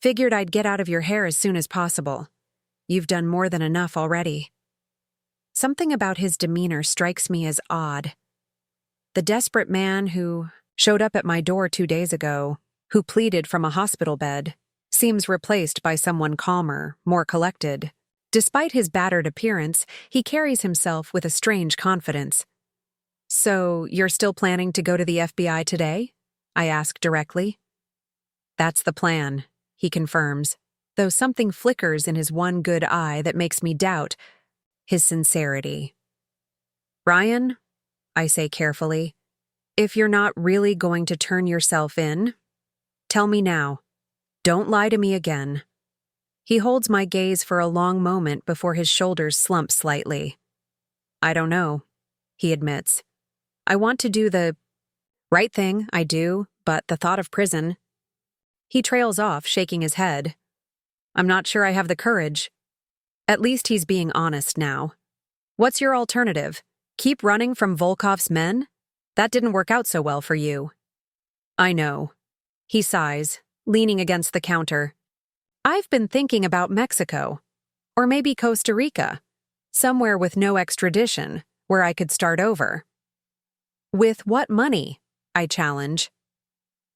"Figured I'd get out of your hair as soon as possible. You've done more than enough already." Something about his demeanor strikes me as odd. The desperate man who showed up at my door 2 days ago, who pleaded from a hospital bed, seems replaced by someone calmer, more collected. Despite his battered appearance, he carries himself with a strange confidence. "So, you're still planning to go to the FBI today?" I ask directly. "That's the plan," he confirms, though something flickers in his one good eye that makes me doubt his sincerity. "Ryan," I say carefully, "if you're not really going to turn yourself in, tell me now. Don't lie to me again." He holds my gaze for a long moment before his shoulders slump slightly. "I don't know," he admits. "I want to do the right thing, I do, but the thought of prison..." He trails off, shaking his head. "I'm not sure I have the courage." At least he's being honest now. "What's your alternative? Keep running from Volkov's men? That didn't work out so well for you." "I know." He sighs, leaning against the counter. "I've been thinking about Mexico. Or maybe Costa Rica. Somewhere with no extradition, where I could start over." "With what money?" I challenge.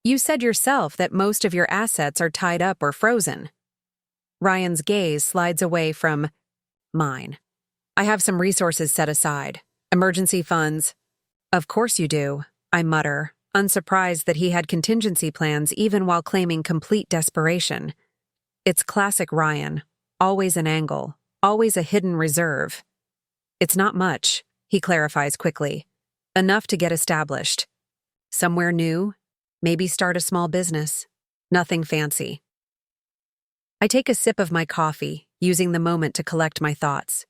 You said yourself that most of your assets are tied up or frozen. Ryan's gaze slides away from mine. I have some resources set aside. Emergency funds. Of course you do, I mutter, unsurprised that he had contingency plans even while claiming complete desperation. It's classic Ryan. Always an angle. Always a hidden reserve. It's not much, he clarifies quickly. Enough to get established. Somewhere new. Maybe start a small business. Nothing fancy. I take a sip of my coffee, using the moment to collect my thoughts.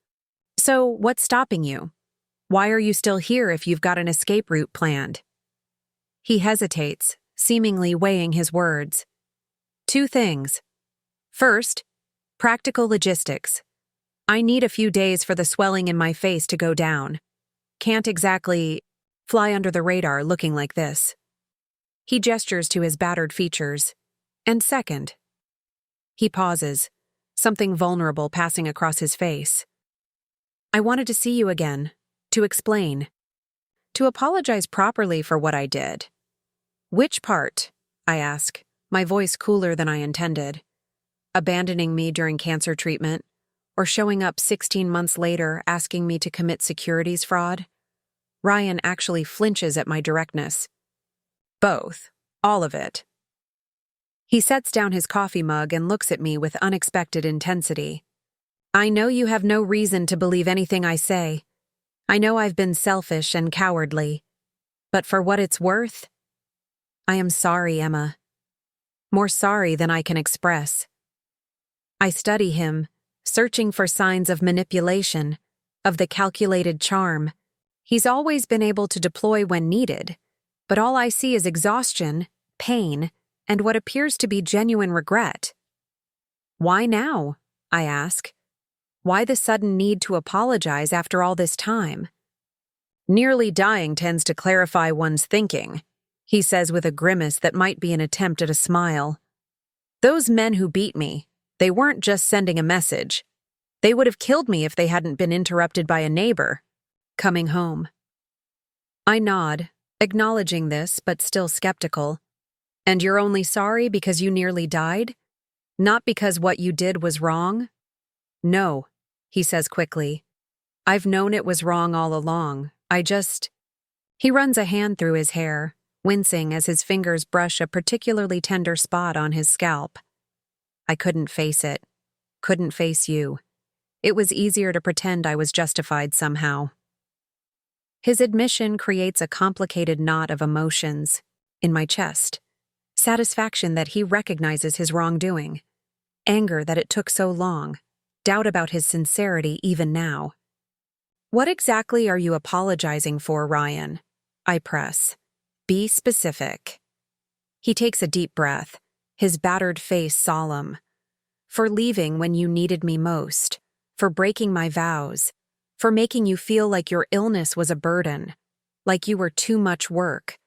So, what's stopping you? Why are you still here if you've got an escape route planned? He hesitates, seemingly weighing his words. 2 things. First, practical logistics. I need a few days for the swelling in my face to go down. Can't exactly fly under the radar looking like this. He gestures to his battered features. And second. He pauses, something vulnerable passing across his face. I wanted to see you again, to explain, to apologize properly for what I did. Which part? I ask, my voice cooler than I intended. Abandoning me during cancer treatment, or showing up 16 months later asking me to commit securities fraud? Ryan actually flinches at my directness. Both. All of it. He sets down his coffee mug and looks at me with unexpected intensity. I know you have no reason to believe anything I say. I know I've been selfish and cowardly. But for what it's worth, I am sorry, Emma. More sorry than I can express. I study him, searching for signs of manipulation, of the calculated charm. He's always been able to deploy when needed, but all I see is exhaustion, pain, and what appears to be genuine regret. Why now? I ask. Why the sudden need to apologize after all this time? Nearly dying tends to clarify one's thinking, he says with a grimace that might be an attempt at a smile. Those men who beat me, they weren't just sending a message. They would have killed me if they hadn't been interrupted by a neighbor coming home. I nod, acknowledging this but still skeptical. And you're only sorry because you nearly died? Not because what you did was wrong? No, he says quickly. I've known it was wrong all along. He runs a hand through his hair, wincing as his fingers brush a particularly tender spot on his scalp. I couldn't face it. Couldn't face you. It was easier to pretend I was justified somehow. His admission creates a complicated knot of emotions in my chest. Satisfaction that he recognizes his wrongdoing. Anger that it took so long. Doubt about his sincerity even now. What exactly are you apologizing for, Ryan? I press. Be specific. He takes a deep breath, his battered face solemn. For leaving when you needed me most. For breaking my vows. For making you feel like your illness was a burden. Like you were too much work.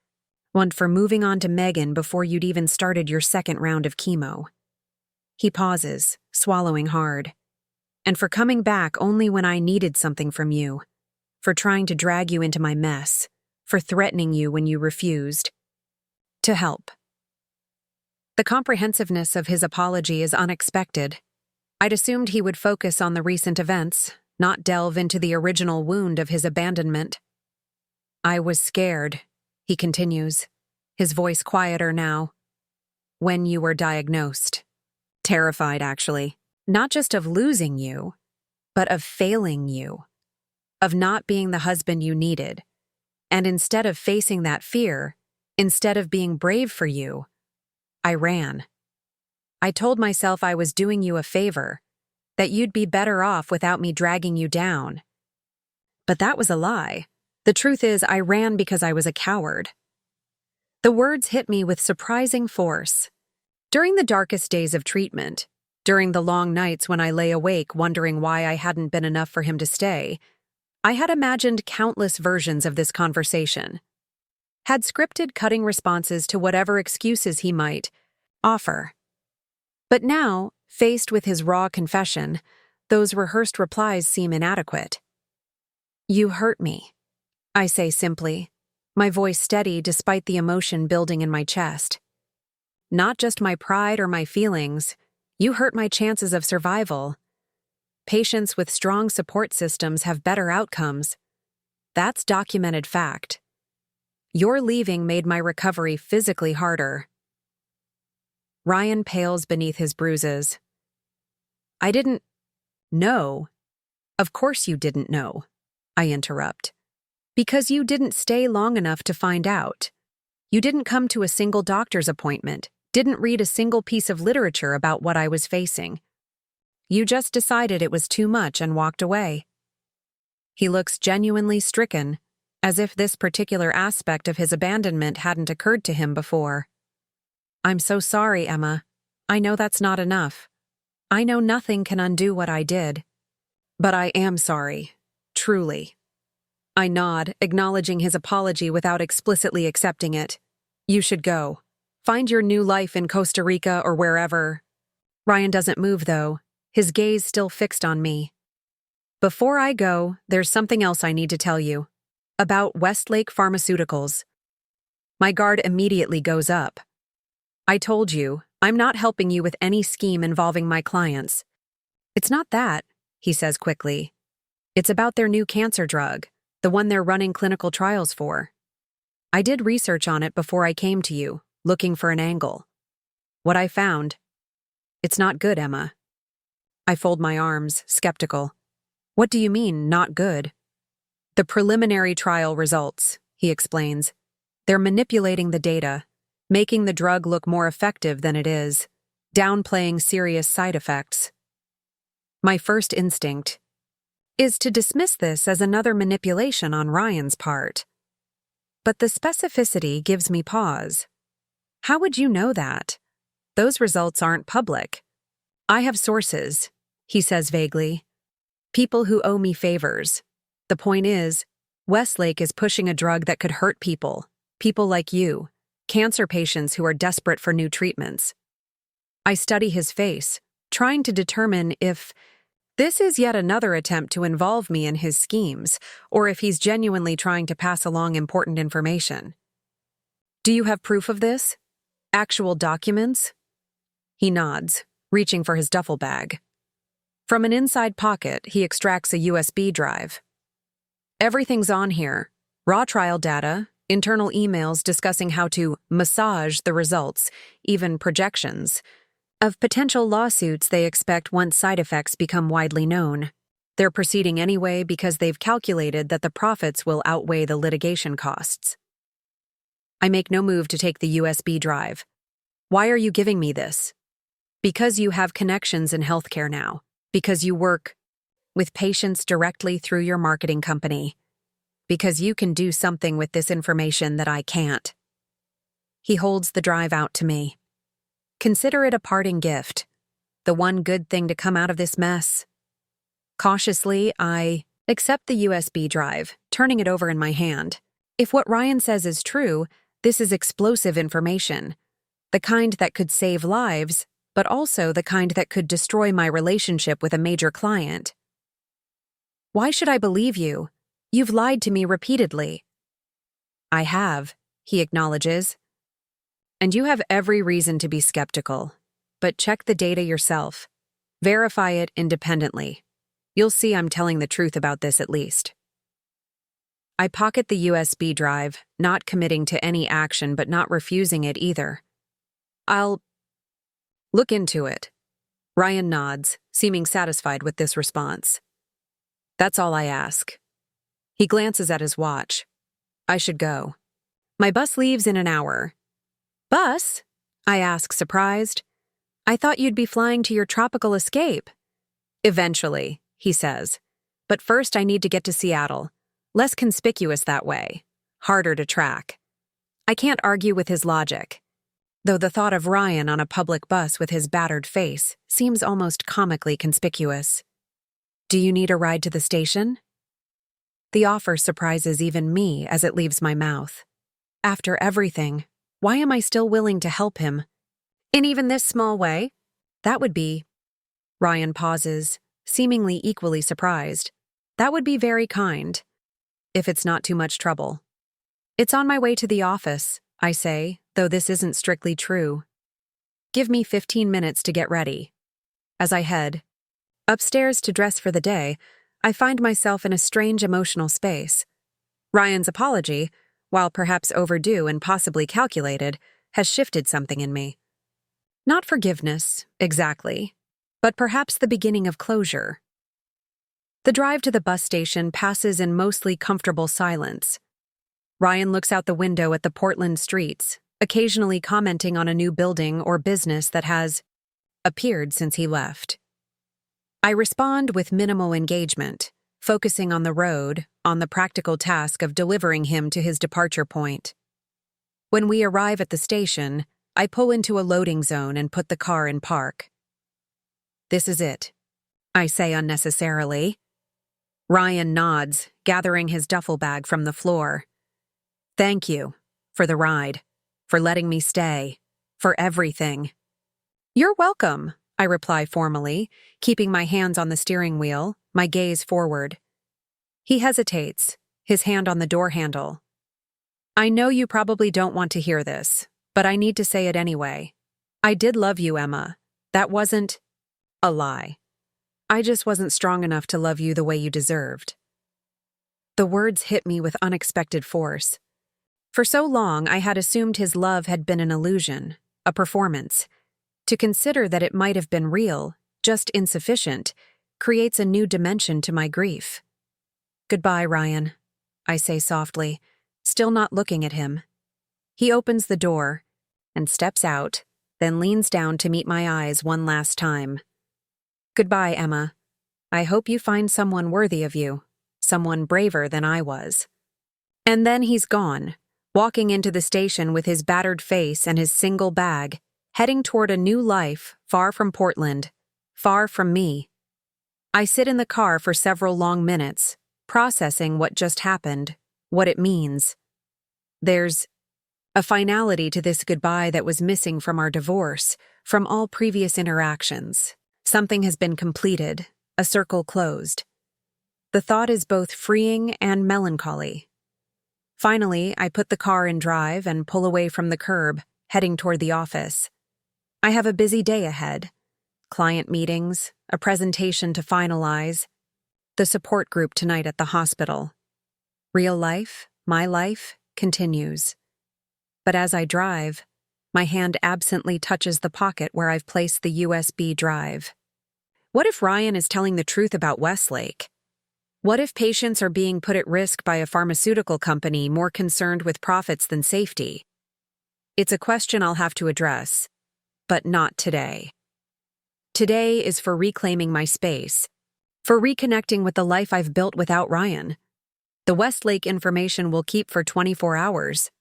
And for moving on to Megan before you'd even started your second round of chemo. He pauses, swallowing hard. And for coming back only when I needed something from you. For trying to drag you into my mess. For threatening you when you refused. To help. The comprehensiveness of his apology is unexpected. I'd assumed he would focus on the recent events, not delve into the original wound of his abandonment. I was scared, he continues, his voice quieter now. When you were diagnosed. Terrified, actually. Not just of losing you, but of failing you. Of not being the husband you needed. And instead of facing that fear, instead of being brave for you, I ran. I told myself I was doing you a favor, that you'd be better off without me dragging you down. But that was a lie. The truth is, I ran because I was a coward. The words hit me with surprising force. During the darkest days of treatment, during the long nights when I lay awake wondering why I hadn't been enough for him to stay, I had imagined countless versions of this conversation. Had scripted cutting responses to whatever excuses he might offer. But now, faced with his raw confession, those rehearsed replies seem inadequate. You hurt me, I say simply, my voice steady despite the emotion building in my chest. not just my pride or my feelings. You hurt my chances of survival. Patients with strong support systems have better outcomes. That's documented fact. Your leaving made my recovery physically harder. Ryan pales beneath his bruises. I didn't know. Of course you didn't know, I interrupt. Because you didn't stay long enough to find out. You didn't come to a single doctor's appointment, didn't read a single piece of literature about what I was facing. You just decided it was too much and walked away. He looks genuinely stricken, as if this particular aspect of his abandonment hadn't occurred to him before. I'm so sorry, Emma. I know that's not enough. I know nothing can undo what I did. But I am sorry, truly. I nod, acknowledging his apology without explicitly accepting it. You should go. Find your new life in Costa Rica or wherever. Ryan doesn't move, though, his gaze still fixed on me. Before I go, there's something else I need to tell you. About Westlake Pharmaceuticals. My guard immediately goes up. I told you, I'm not helping you with any scheme involving my clients. It's not that, he says quickly. It's about their new cancer drug, the one they're running clinical trials for. I did research on it before I came to you, looking for an angle. What I found, it's not good, Emma. I fold my arms, skeptical. What do you mean, not good? The preliminary trial results, he explains. They're manipulating the data, making the drug look more effective than it is, downplaying serious side effects. My first instinct is to dismiss this as another manipulation on Ryan's part. But the specificity gives me pause. How would you know that? Those results aren't public. I have sources, he says vaguely. People who owe me favors. The point is, Westlake is pushing a drug that could hurt people like you, cancer patients who are desperate for new treatments. I study his face, trying to determine if this is yet another attempt to involve me in his schemes, or if he's genuinely trying to pass along important information. Do you have proof of this? Actual documents? He nods, reaching for his duffel bag. From an inside pocket, he extracts a USB drive. Everything's on here. Raw trial data, internal emails discussing how to massage the results, even projections of potential lawsuits they expect once side effects become widely known. They're proceeding anyway because they've calculated that the profits will outweigh the litigation costs. I make no move to take the USB drive. Why are you giving me this? Because you have connections in healthcare now. Because you work with patients directly through your marketing company. Because you can do something with this information that I can't. He holds the drive out to me. Consider it a parting gift. The one good thing to come out of this mess. Cautiously, I accept the USB drive, turning it over in my hand. If what Ryan says is true, this is explosive information. The kind that could save lives, but also the kind that could destroy my relationship with a major client. Why should I believe you? You've lied to me repeatedly. I have, he acknowledges. And you have every reason to be skeptical. But check the data yourself. Verify it independently. You'll see I'm telling the truth about this at least. I pocket the USB drive, not committing to any action but not refusing it either. I'll look into it. Ryan nods, seeming satisfied with this response. That's all I ask. He glances at his watch. I should go. My bus leaves in an hour. Bus? I ask, surprised. I thought you'd be flying to your tropical escape. Eventually, he says. But first I need to get to Seattle. Less conspicuous that way. Harder to track. I can't argue with his logic. Though the thought of Ryan on a public bus with his battered face seems almost comically conspicuous. Do you need a ride to the station? The offer surprises even me as it leaves my mouth. After everything, why am I still willing to help him? In even this small way? That would be... Ryan pauses, seemingly equally surprised. That would be very kind. If it's not too much trouble. It's on my way to the office, I say, though this isn't strictly true. Give me 15 minutes to get ready. As I head upstairs to dress for the day, I find myself in a strange emotional space. Ryan's apology, while perhaps overdue and possibly calculated, has shifted something in me. Not forgiveness, exactly, but perhaps the beginning of closure. The drive to the bus station passes in mostly comfortable silence. Ryan looks out the window at the Portland streets, occasionally commenting on a new building or business that has appeared since he left. I respond with minimal engagement, focusing on the road, on the practical task of delivering him to his departure point. When we arrive at the station, I pull into a loading zone and put the car in park. "This is it," I say unnecessarily. Ryan nods, gathering his duffel bag from the floor. "Thank you for the ride, for letting me stay, for everything." "You're welcome," I reply formally, keeping my hands on the steering wheel, my gaze forward. He hesitates, his hand on the door handle. "I know you probably don't want to hear this, but I need to say it anyway. I did love you, Emma. That wasn't a lie. I just wasn't strong enough to love you the way you deserved." The words hit me with unexpected force. For so long, I had assumed his love had been an illusion, a performance. To consider that it might have been real, just insufficient, creates a new dimension to my grief. "Goodbye, Ryan," I say softly, still not looking at him. He opens the door and steps out, then leans down to meet my eyes one last time. "Goodbye, Emma. I hope you find someone worthy of you, someone braver than I was." And then he's gone, walking into the station with his battered face and his single bag, heading toward a new life far from Portland, far from me. I sit in the car for several long minutes, processing what just happened, what it means. There's a finality to this goodbye that was missing from our divorce, from all previous interactions. Something has been completed, a circle closed. The thought is both freeing and melancholy. Finally, I put the car in drive and pull away from the curb, heading toward the office. I have a busy day ahead. Client meetings, a presentation to finalize, the support group tonight at the hospital. Real life, my life, continues. But as I drive, my hand absently touches the pocket where I've placed the USB drive. What if Ryan is telling the truth about Westlake? What if patients are being put at risk by a pharmaceutical company more concerned with profits than safety? It's a question I'll have to address, but not today. Today is for reclaiming my space, for reconnecting with the life I've built without Ryan. The Westlake information will keep for 24 hours.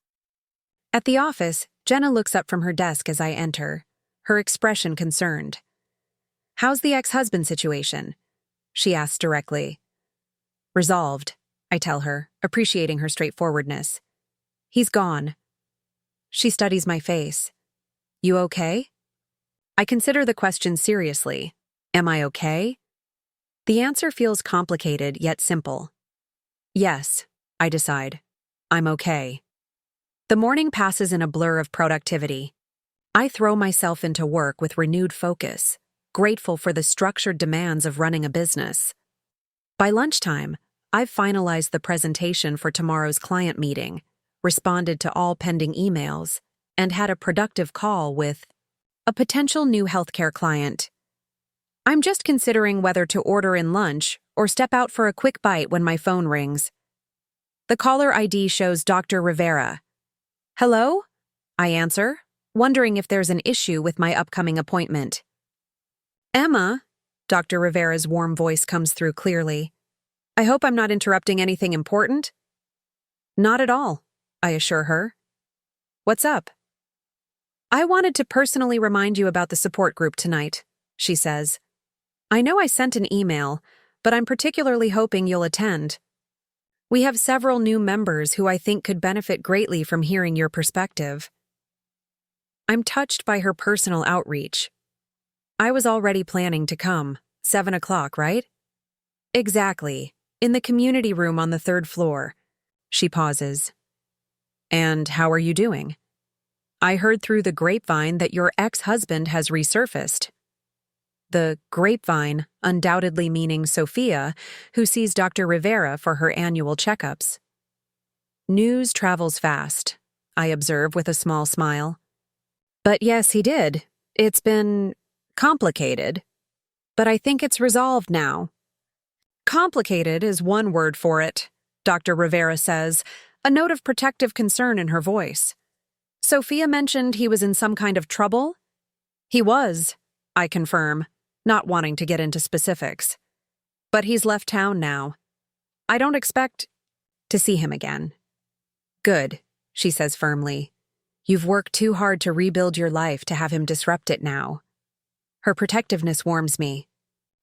At the office, Jenna looks up from her desk as I enter, her expression concerned. "How's the ex-husband situation?" she asks directly. "Resolved," I tell her, appreciating her straightforwardness. "He's gone." She studies my face. "You okay?" I consider the question seriously. Am I okay? The answer feels complicated yet simple. Yes, I decide. I'm okay. The morning passes in a blur of productivity. I throw myself into work with renewed focus, grateful for the structured demands of running a business. By lunchtime, I've finalized the presentation for tomorrow's client meeting, responded to all pending emails, and had a productive call with a potential new healthcare client. I'm just considering whether to order in lunch or step out for a quick bite when my phone rings. The caller ID shows Dr. Rivera. "Hello?" I answer, wondering if there's an issue with my upcoming appointment. "Emma," Dr. Rivera's warm voice comes through clearly. "I hope I'm not interrupting anything important?" "Not at all," I assure her. "What's up?" "I wanted to personally remind you about the support group tonight," she says. "I know I sent an email, but I'm particularly hoping you'll attend. We have several new members who I think could benefit greatly from hearing your perspective." I'm touched by her personal outreach. I was already planning to come. 7 o'clock, right? Exactly. In the community room on the 3rd floor. She pauses. "And how are you doing?" I heard through the grapevine that your ex-husband has resurfaced. The grapevine undoubtedly meaning Sophia, who sees Dr. Rivera for her annual checkups. News travels fast, I observe with a small smile. But yes, he did. It's been complicated. But I think it's resolved now. Complicated is one word for it, Dr. Rivera says, a note of protective concern in her voice. Sophia mentioned he was in some kind of trouble? He was, I confirm, not wanting to get into specifics. But he's left town now. I don't expect to see him again. Good, she says firmly. You've worked too hard to rebuild your life to have him disrupt it now. Her protectiveness warms me.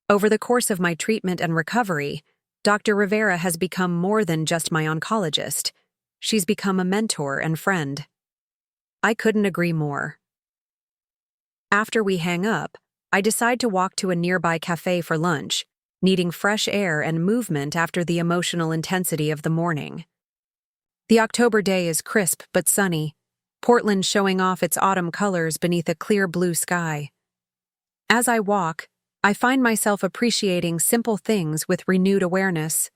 Over the course of my treatment and recovery, Dr. Rivera has become more than just my oncologist. She's become a mentor and friend. I couldn't agree more. After we hang up, I decide to walk to a nearby cafe for lunch, needing fresh air and movement after the emotional intensity of the morning. The October day is crisp but sunny, Portland showing off its autumn colors beneath a clear blue sky. As I walk, I find myself appreciating simple things with renewed awareness.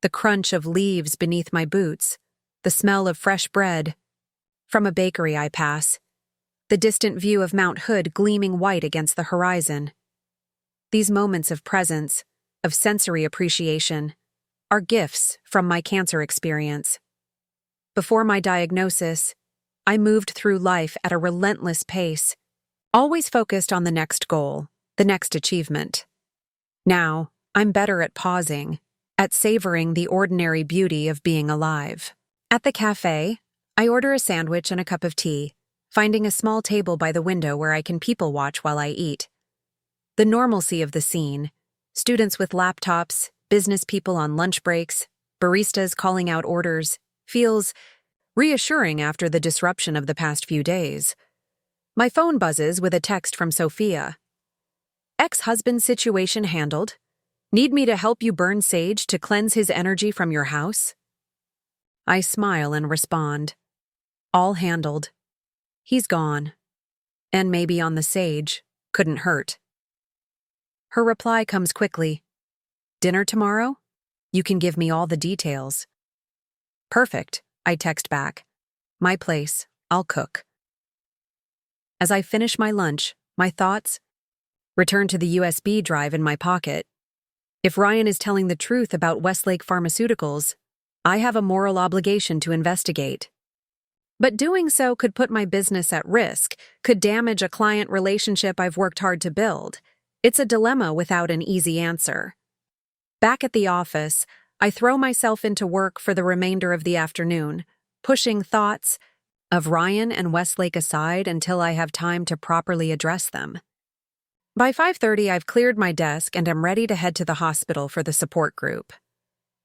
The crunch of leaves beneath my boots, the smell of fresh bread. From a bakery I pass, the distant view of Mount Hood gleaming white against the horizon. These moments of presence, of sensory appreciation, are gifts from my cancer experience. Before my diagnosis, I moved through life at a relentless pace, always focused on the next goal, the next achievement. Now, I'm better at pausing, at savoring the ordinary beauty of being alive. At the cafe, I order a sandwich and a cup of tea, finding a small table by the window where I can people watch while I eat. The normalcy of the scene, students with laptops, business people on lunch breaks, baristas calling out orders, feels reassuring after the disruption of the past few days. My phone buzzes with a text from Sophia. Ex-husband situation handled. Need me to help you burn sage to cleanse his energy from your house? I smile and respond. All handled. He's gone. And maybe on the sage. Couldn't hurt. Her reply comes quickly. Dinner tomorrow? You can give me all the details. Perfect, I text back. My place, I'll cook. As I finish my lunch, my thoughts return to the USB drive in my pocket. If Ryan is telling the truth about Westlake Pharmaceuticals, I have a moral obligation to investigate. But doing so could put my business at risk, could damage a client relationship I've worked hard to build. It's a dilemma without an easy answer. Back at the office, I throw myself into work for the remainder of the afternoon, pushing thoughts of Ryan and Westlake aside until I have time to properly address them. By 5:30, I've cleared my desk and am ready to head to the hospital for the support group.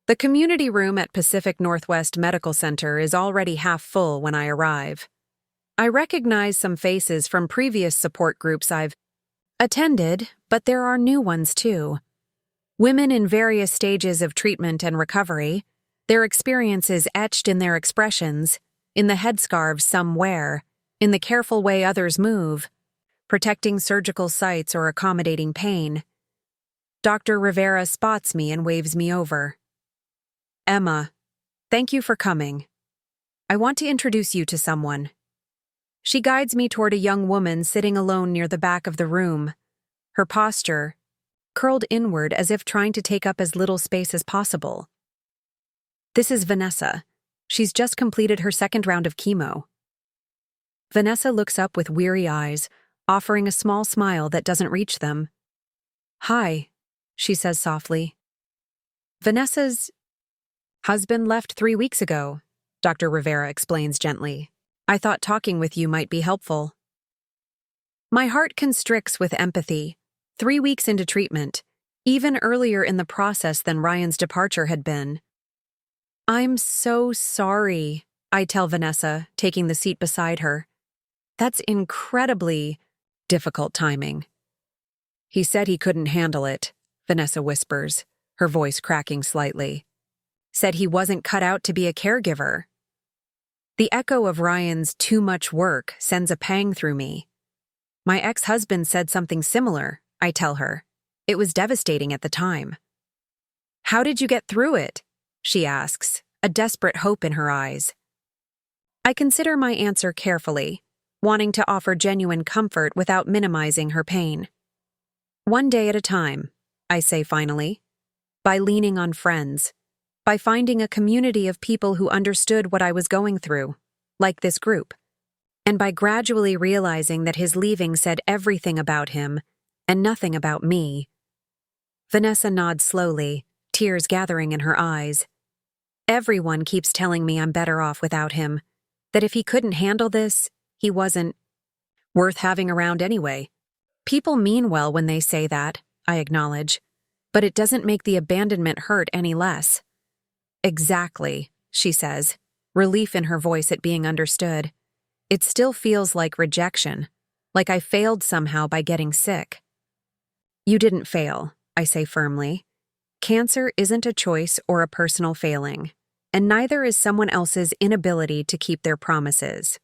The community room at Pacific Northwest Medical Center is already half full when I arrive. I recognize some faces from previous support groups I've attended, but there are new ones too. Women in various stages of treatment and recovery, their experiences etched in their expressions, in the headscarves some wear, in the careful way others move, protecting surgical sites or accommodating pain. Dr. Rivera spots me and waves me over. Emma, thank you for coming. I want to introduce you to someone. She guides me toward a young woman sitting alone near the back of the room, her posture curled inward as if trying to take up as little space as possible. This is Vanessa. She's just completed her second round of chemo. Vanessa looks up with weary eyes, offering a small smile that doesn't reach them. Hi, she says softly. Vanessa's husband left 3 weeks ago, Dr. Rivera explains gently. I thought talking with you might be helpful. My heart constricts with empathy. 3 weeks into treatment, even earlier in the process than Ryan's departure had been. I'm so sorry, I tell Vanessa, taking the seat beside her. That's incredibly difficult timing. He said he couldn't handle it, Vanessa whispers, her voice cracking slightly. Said he wasn't cut out to be a caregiver. The echo of Ryan's "too much work" sends a pang through me. My ex-husband said something similar, I tell her. It was devastating at the time. "How did you get through it?" she asks, a desperate hope in her eyes. I consider my answer carefully, wanting to offer genuine comfort without minimizing her pain. "One day at a time," I say finally. By leaning on friends. By finding a community of people who understood what I was going through, like this group. And by gradually realizing that his leaving said everything about him and nothing about me. Vanessa nods slowly, tears gathering in her eyes. Everyone keeps telling me I'm better off without him, that if he couldn't handle this, he wasn't worth having around anyway. People mean well when they say that, I acknowledge, but it doesn't make the abandonment hurt any less. "Exactly," she says, relief in her voice at being understood. "It still feels like rejection, like I failed somehow by getting sick." "You didn't fail," I say firmly. "Cancer isn't a choice or a personal failing, and neither is someone else's inability to keep their promises."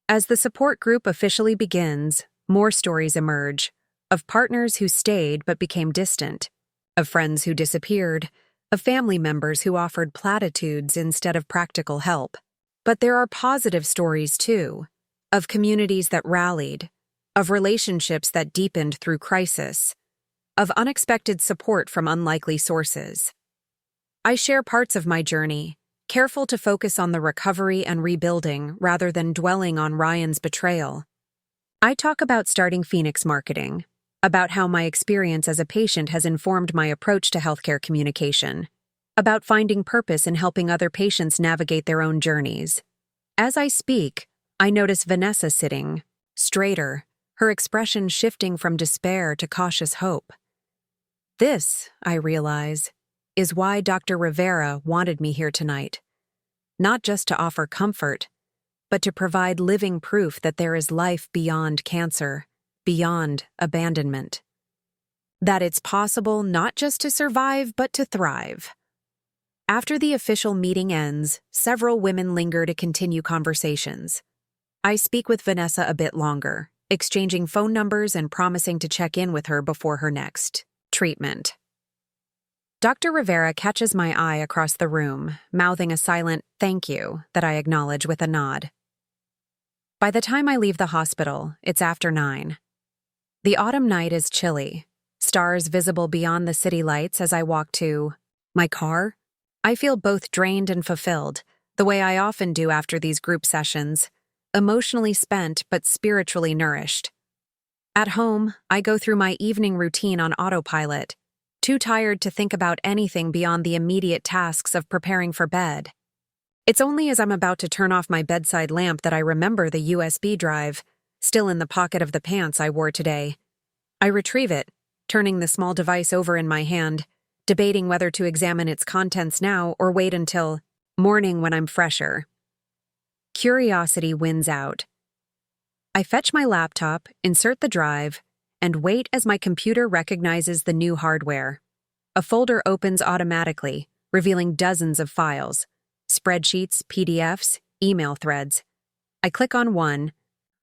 As the support group officially begins, more stories emerge, of partners who stayed but became distant, of friends who disappeared, of family members who offered platitudes instead of practical help. But there are positive stories too, of communities that rallied, of relationships that deepened through crisis, of unexpected support from unlikely sources. I share parts of my journey, careful to focus on the recovery and rebuilding rather than dwelling on Ryan's betrayal. I talk about starting Phoenix Marketing, about how my experience as a patient has informed my approach to healthcare communication, about finding purpose in helping other patients navigate their own journeys. As I speak, I notice Vanessa sitting, straighter, her expression shifting from despair to cautious hope. This, I realize, is why Dr. Rivera wanted me here tonight. Not just to offer comfort, but to provide living proof that there is life beyond cancer, beyond abandonment. That it's possible not just to survive, but to thrive. After the official meeting ends, several women linger to continue conversations. I speak with Vanessa a bit longer, exchanging phone numbers and promising to check in with her before her next treatment. Dr. Rivera catches my eye across the room, mouthing a silent "thank you" that I acknowledge with a nod. By the time I leave the hospital, it's after 9. The autumn night is chilly, stars visible beyond the city lights as I walk to my car. I feel both drained and fulfilled, the way I often do after these group sessions, emotionally spent but spiritually nourished. At home, I go through my evening routine on autopilot, too tired to think about anything beyond the immediate tasks of preparing for bed. It's only as I'm about to turn off my bedside lamp that I remember the USB drive, still in the pocket of the pants I wore today. I retrieve it, turning the small device over in my hand, debating whether to examine its contents now or wait until morning when I'm fresher. Curiosity wins out. I fetch my laptop, insert the drive, and wait as my computer recognizes the new hardware. A folder opens automatically, revealing dozens of files, spreadsheets, PDFs, email threads. I click on one,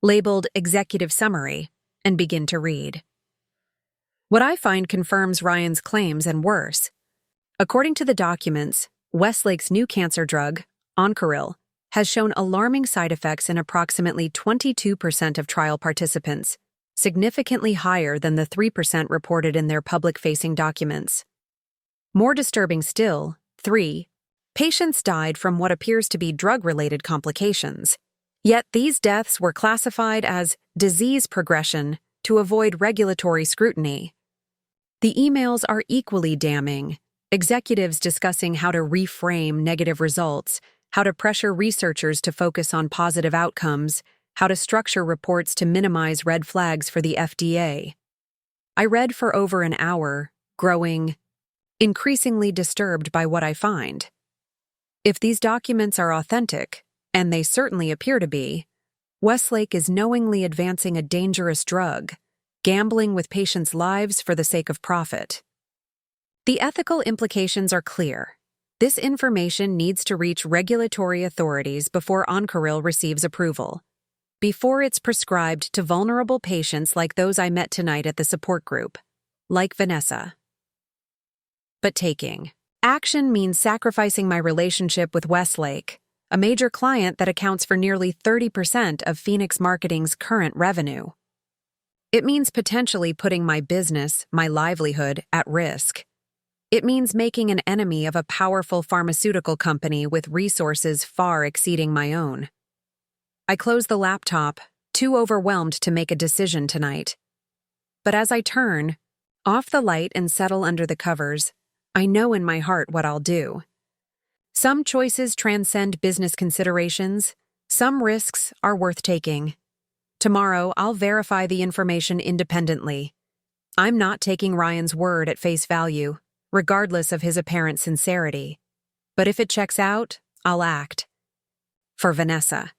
labeled Executive Summary, and begin to read. What I find confirms Ryan's claims and worse. According to the documents, Westlake's new cancer drug, Oncoril, has shown alarming side effects in approximately 22% of trial participants, significantly higher than the 3% reported in their public-facing documents. More disturbing still, 3 patients died from what appears to be drug-related complications. Yet these deaths were classified as disease progression to avoid regulatory scrutiny. The emails are equally damning, executives discussing how to reframe negative results, how to pressure researchers to focus on positive outcomes, how to structure reports to minimize red flags for the FDA. I read for over an hour, growing increasingly disturbed by what I find. If these documents are authentic, and they certainly appear to be, Westlake is knowingly advancing a dangerous drug, gambling with patients' lives for the sake of profit. The ethical implications are clear. This information needs to reach regulatory authorities before Oncoril receives approval, before it's prescribed to vulnerable patients like those I met tonight at the support group, like Vanessa. But taking action means sacrificing my relationship with Westlake, a major client that accounts for nearly 30% of Phoenix Marketing's current revenue. It means potentially putting my business, my livelihood, at risk. It means making an enemy of a powerful pharmaceutical company with resources far exceeding my own. I close the laptop, too overwhelmed to make a decision tonight. But as I turn off the light and settle under the covers, I know in my heart what I'll do. Some choices transcend business considerations. Some risks are worth taking. Tomorrow, I'll verify the information independently. I'm not taking Ryan's word at face value, regardless of his apparent sincerity. But if it checks out, I'll act. For Vanessa.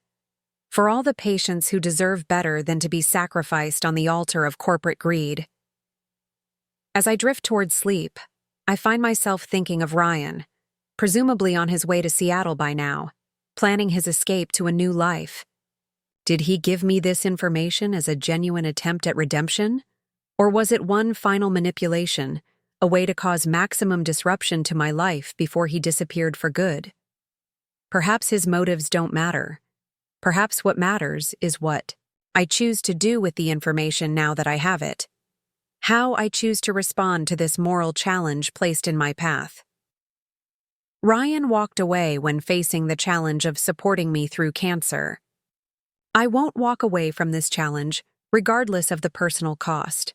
For all the patients who deserve better than to be sacrificed on the altar of corporate greed. As I drift toward sleep, I find myself thinking of Ryan, presumably on his way to Seattle by now, planning his escape to a new life. Did he give me this information as a genuine attempt at redemption? Or was it one final manipulation, a way to cause maximum disruption to my life before he disappeared for good? Perhaps his motives don't matter. Perhaps what matters is what I choose to do with the information now that I have it. How I choose to respond to this moral challenge placed in my path. Ryan walked away when facing the challenge of supporting me through cancer. I won't walk away from this challenge, regardless of the personal cost.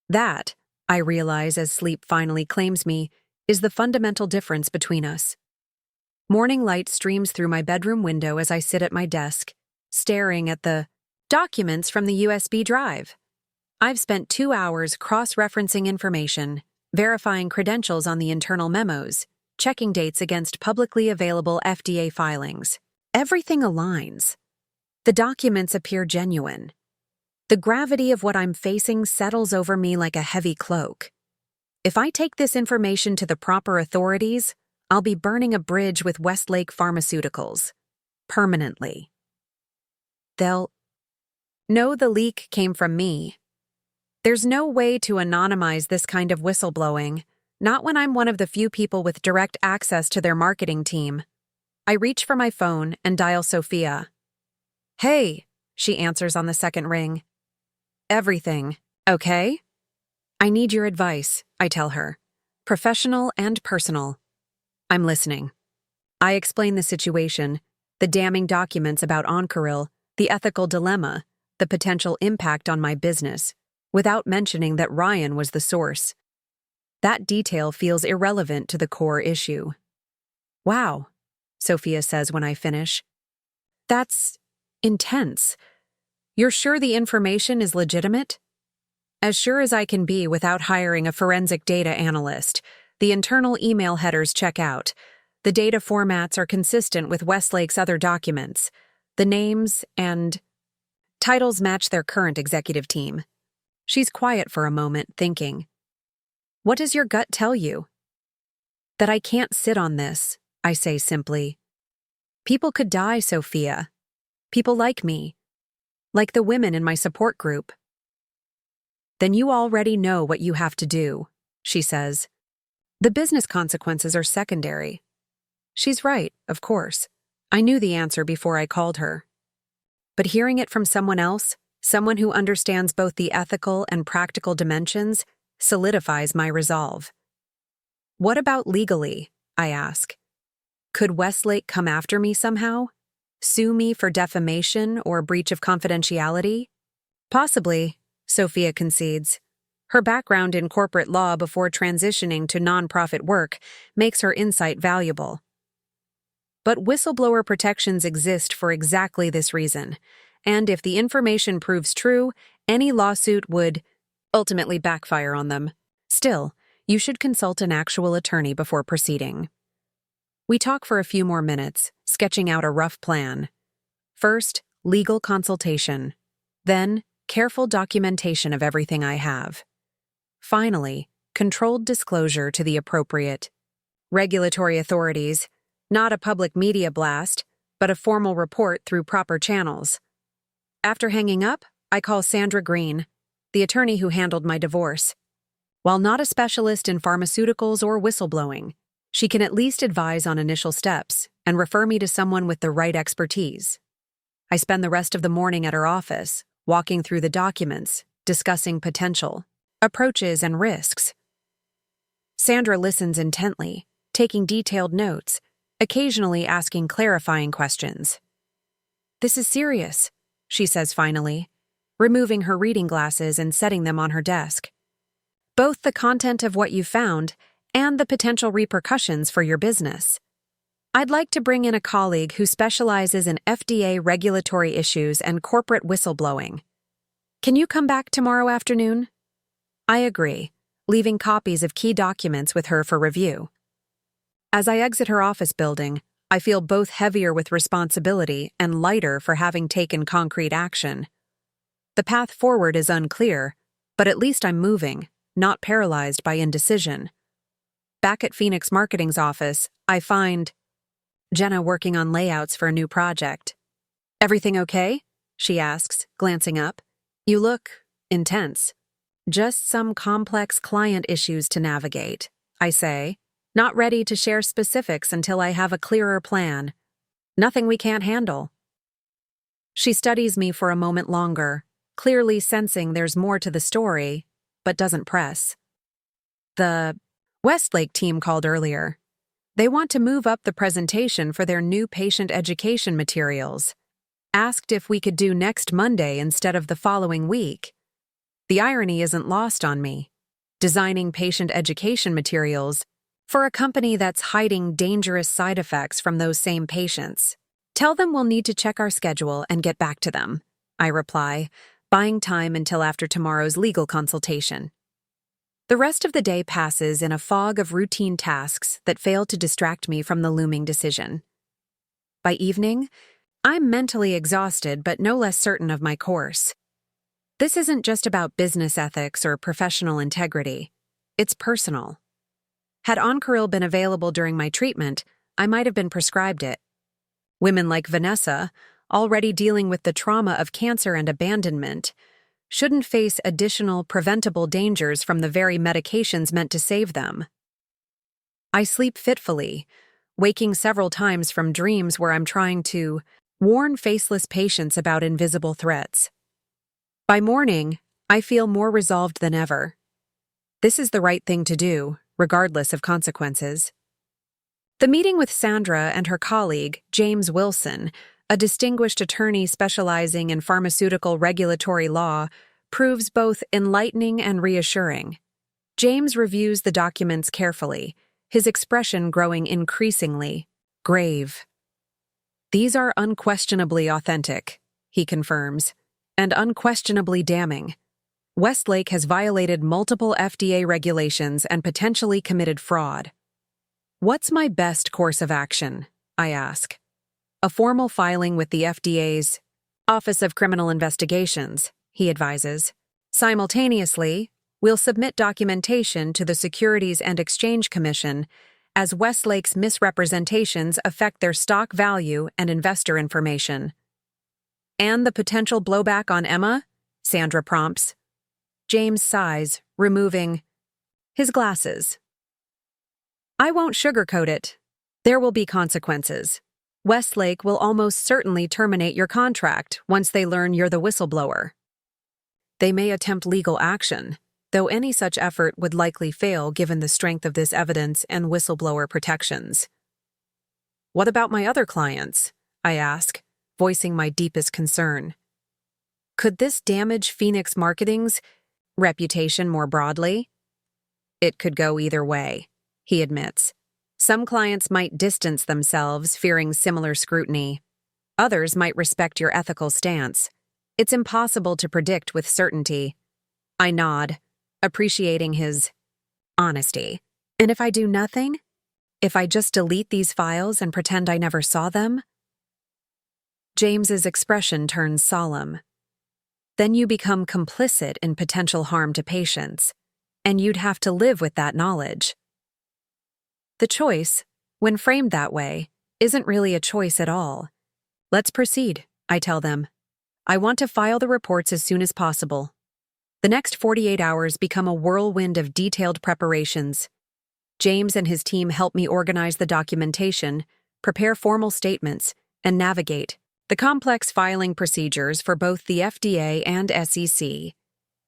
That, I realize as sleep finally claims me, is the fundamental difference between us. Morning light streams through my bedroom window as I sit at my desk, staring at the documents from the USB drive. I've spent 2 hours cross-referencing information, verifying credentials on the internal memos, checking dates against publicly available FDA filings. Everything aligns. The documents appear genuine. The gravity of what I'm facing settles over me like a heavy cloak. If I take this information to the proper authorities, I'll be burning a bridge with Westlake Pharmaceuticals. Permanently. They'll know the leak came from me. There's no way to anonymize this kind of whistleblowing, not when I'm one of the few people with direct access to their marketing team. I reach for my phone and dial Sophia. "Hey," she answers on the second ring. "Everything, okay?" "I need your advice," I tell her. Professional and personal. "I'm listening." I explain the situation, the damning documents about Oncoril, the ethical dilemma, the potential impact on my business, without mentioning that Ryan was the source. That detail feels irrelevant to the core issue. "Wow," Sophia says when I finish. "That's intense. You're sure the information is legitimate?" "As sure as I can be without hiring a forensic data analyst. The internal email headers check out. The data formats are consistent with Westlake's other documents. The names and titles match their current executive team." She's quiet for a moment, thinking. "What does your gut tell you?" "That I can't sit on this," I say simply. "People could die, Sophia. People like me. Like the women in my support group." "Then you already know what you have to do," she says. "The business consequences are secondary." She's right, of course. I knew the answer before I called her. But hearing it from someone else, someone who understands both the ethical and practical dimensions, solidifies my resolve. "What about legally?" I ask. "Could Westlake come after me somehow? Sue me for defamation or breach of confidentiality?" "Possibly," Sophia concedes. Her background in corporate law before transitioning to nonprofit work makes her insight valuable. But whistleblower protections exist for exactly this reason, and if the information proves true, any lawsuit would ultimately backfire on them. Still, you should consult an actual attorney before proceeding. We talk for a few more minutes, sketching out a rough plan. First, legal consultation. Then, careful documentation of everything I have. Finally, controlled disclosure to the appropriate regulatory authorities, not a public media blast, but a formal report through proper channels. After hanging up, I call Sandra Green, the attorney who handled my divorce. While not a specialist in pharmaceuticals or whistleblowing, she can at least advise on initial steps and refer me to someone with the right expertise. I spend the rest of the morning at her office, walking through the documents, discussing potential approaches and risks. Sandra listens intently, taking detailed notes, occasionally asking clarifying questions. "This is serious," she says finally, removing her reading glasses and setting them on her desk. "Both the content of what you found and the potential repercussions for your business. I'd like to bring in a colleague who specializes in FDA regulatory issues and corporate whistleblowing. Can you come back tomorrow afternoon?" I agree, leaving copies of key documents with her for review. As I exit her office building, I feel both heavier with responsibility and lighter for having taken concrete action. The path forward is unclear, but at least I'm moving, not paralyzed by indecision. Back at Phoenix Marketing's office, I find Jenna working on layouts for a new project. "Everything okay?" she asks, glancing up. "You look intense." "Just some complex client issues to navigate," I say, not ready to share specifics until I have a clearer plan. "Nothing we can't handle." She studies me for a moment longer, clearly sensing there's more to the story, but doesn't press. "The Westlake team called earlier. They want to move up the presentation for their new patient education materials. Asked if we could do next Monday instead of the following week. The irony isn't lost on me. Designing patient education materials for a company that's hiding dangerous side effects from those same patients. Tell them we'll need to check our schedule and get back to them," I reply, buying time until after tomorrow's legal consultation. The rest of the day passes in a fog of routine tasks that fail to distract me from the looming decision. By evening, I'm mentally exhausted but no less certain of my course. This isn't just about business ethics or professional integrity. It's personal. Had Oncaril been available during my treatment, I might have been prescribed it. Women like Vanessa, already dealing with the trauma of cancer and abandonment, shouldn't face additional preventable dangers from the very medications meant to save them. I sleep fitfully, waking several times from dreams where I'm trying to warn faceless patients about invisible threats. By morning, I feel more resolved than ever. This is the right thing to do, regardless of consequences. The meeting with Sandra and her colleague, James Wilson, a distinguished attorney specializing in pharmaceutical regulatory law, proves both enlightening and reassuring. James reviews the documents carefully, his expression growing increasingly grave. "These are unquestionably authentic," he confirms, "and unquestionably damning. Westlake has violated multiple FDA regulations and potentially committed fraud." "What's my best course of action?" I ask. "A formal filing with the FDA's Office of Criminal Investigations," he advises. "Simultaneously, we'll submit documentation to the Securities and Exchange Commission as Westlake's misrepresentations affect their stock value and investor information." "And the potential blowback on Emma?" Sandra prompts. James sighs, removing his glasses. "I won't sugarcoat it. There will be consequences. Westlake will almost certainly terminate your contract once they learn you're the whistleblower. They may attempt legal action, though any such effort would likely fail given the strength of this evidence and whistleblower protections." "What about my other clients?" I ask, voicing my deepest concern. "Could this damage Phoenix Marketing's reputation more broadly?" "It could go either way," he admits. "Some clients might distance themselves, fearing similar scrutiny. Others might respect your ethical stance. It's impossible to predict with certainty." I nod, appreciating his honesty. "And if I do nothing? If I just delete these files and pretend I never saw them?" James's expression turns solemn. "Then you become complicit in potential harm to patients, and you'd have to live with that knowledge." The choice, when framed that way, isn't really a choice at all. Let's proceed, I tell them. I want to file the reports as soon as possible. The next 48 hours become a whirlwind of detailed preparations. James and his team help me organize the documentation, prepare formal statements, and navigate the complex filing procedures for both the FDA and SEC.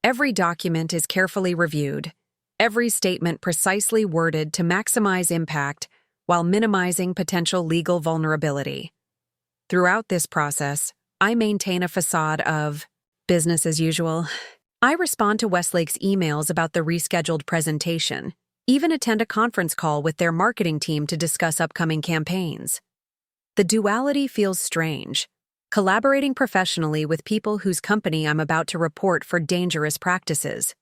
Every document is carefully reviewed, every statement precisely worded to maximize impact while minimizing potential legal vulnerability. Throughout this process, I maintain a facade of business as usual. I respond to Westlake's emails about the rescheduled presentation, even attend a conference call with their marketing team to discuss upcoming campaigns. The duality feels strange, collaborating professionally with people whose company I'm about to report for dangerous practices.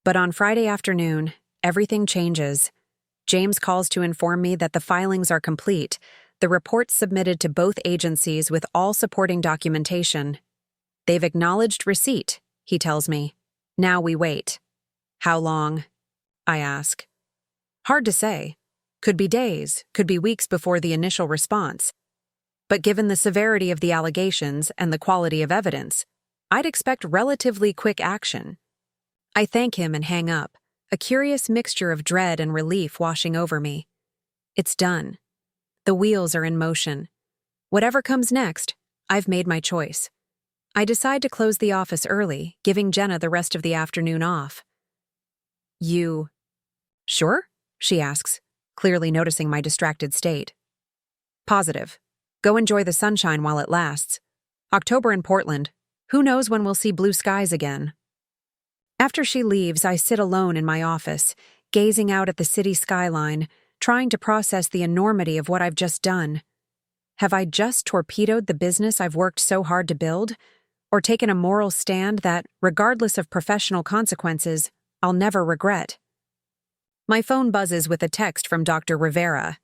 But on Friday afternoon, everything changes. James calls to inform me that the filings are complete, the reports submitted to both agencies with all supporting documentation. They've acknowledged receipt, he tells me. Now we wait. How long? I ask. Hard to say. Could be days, could be weeks before the initial response. But given the severity of the allegations and the quality of evidence, I'd expect relatively quick action. I thank him and hang up, a curious mixture of dread and relief washing over me. It's done. The wheels are in motion. Whatever comes next, I've made my choice. I decide to close the office early, giving Jenna the rest of the afternoon off. You sure? She asks, clearly noticing my distracted state. Positive. Go enjoy the sunshine while it lasts. October in Portland. Who knows when we'll see blue skies again? After she leaves, I sit alone in my office, gazing out at the city skyline, trying to process the enormity of what I've just done. Have I just torpedoed the business I've worked so hard to build, or taken a moral stand that, regardless of professional consequences, I'll never regret? My phone buzzes with a text from Dr. Rivera.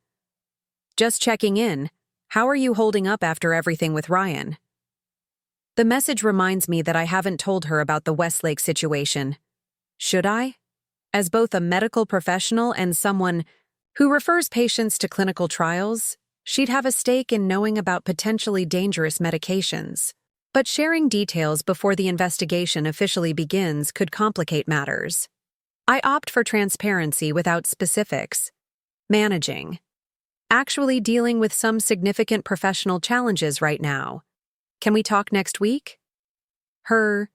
Just checking in. How are you holding up after everything with Ryan? The message reminds me that I haven't told her about the Westlake situation. Should I? As both a medical professional and someone who refers patients to clinical trials, she'd have a stake in knowing about potentially dangerous medications. But sharing details before the investigation officially begins could complicate matters. I opt for transparency without specifics. Managing. Actually dealing with some significant professional challenges right now. Can we talk next week? Her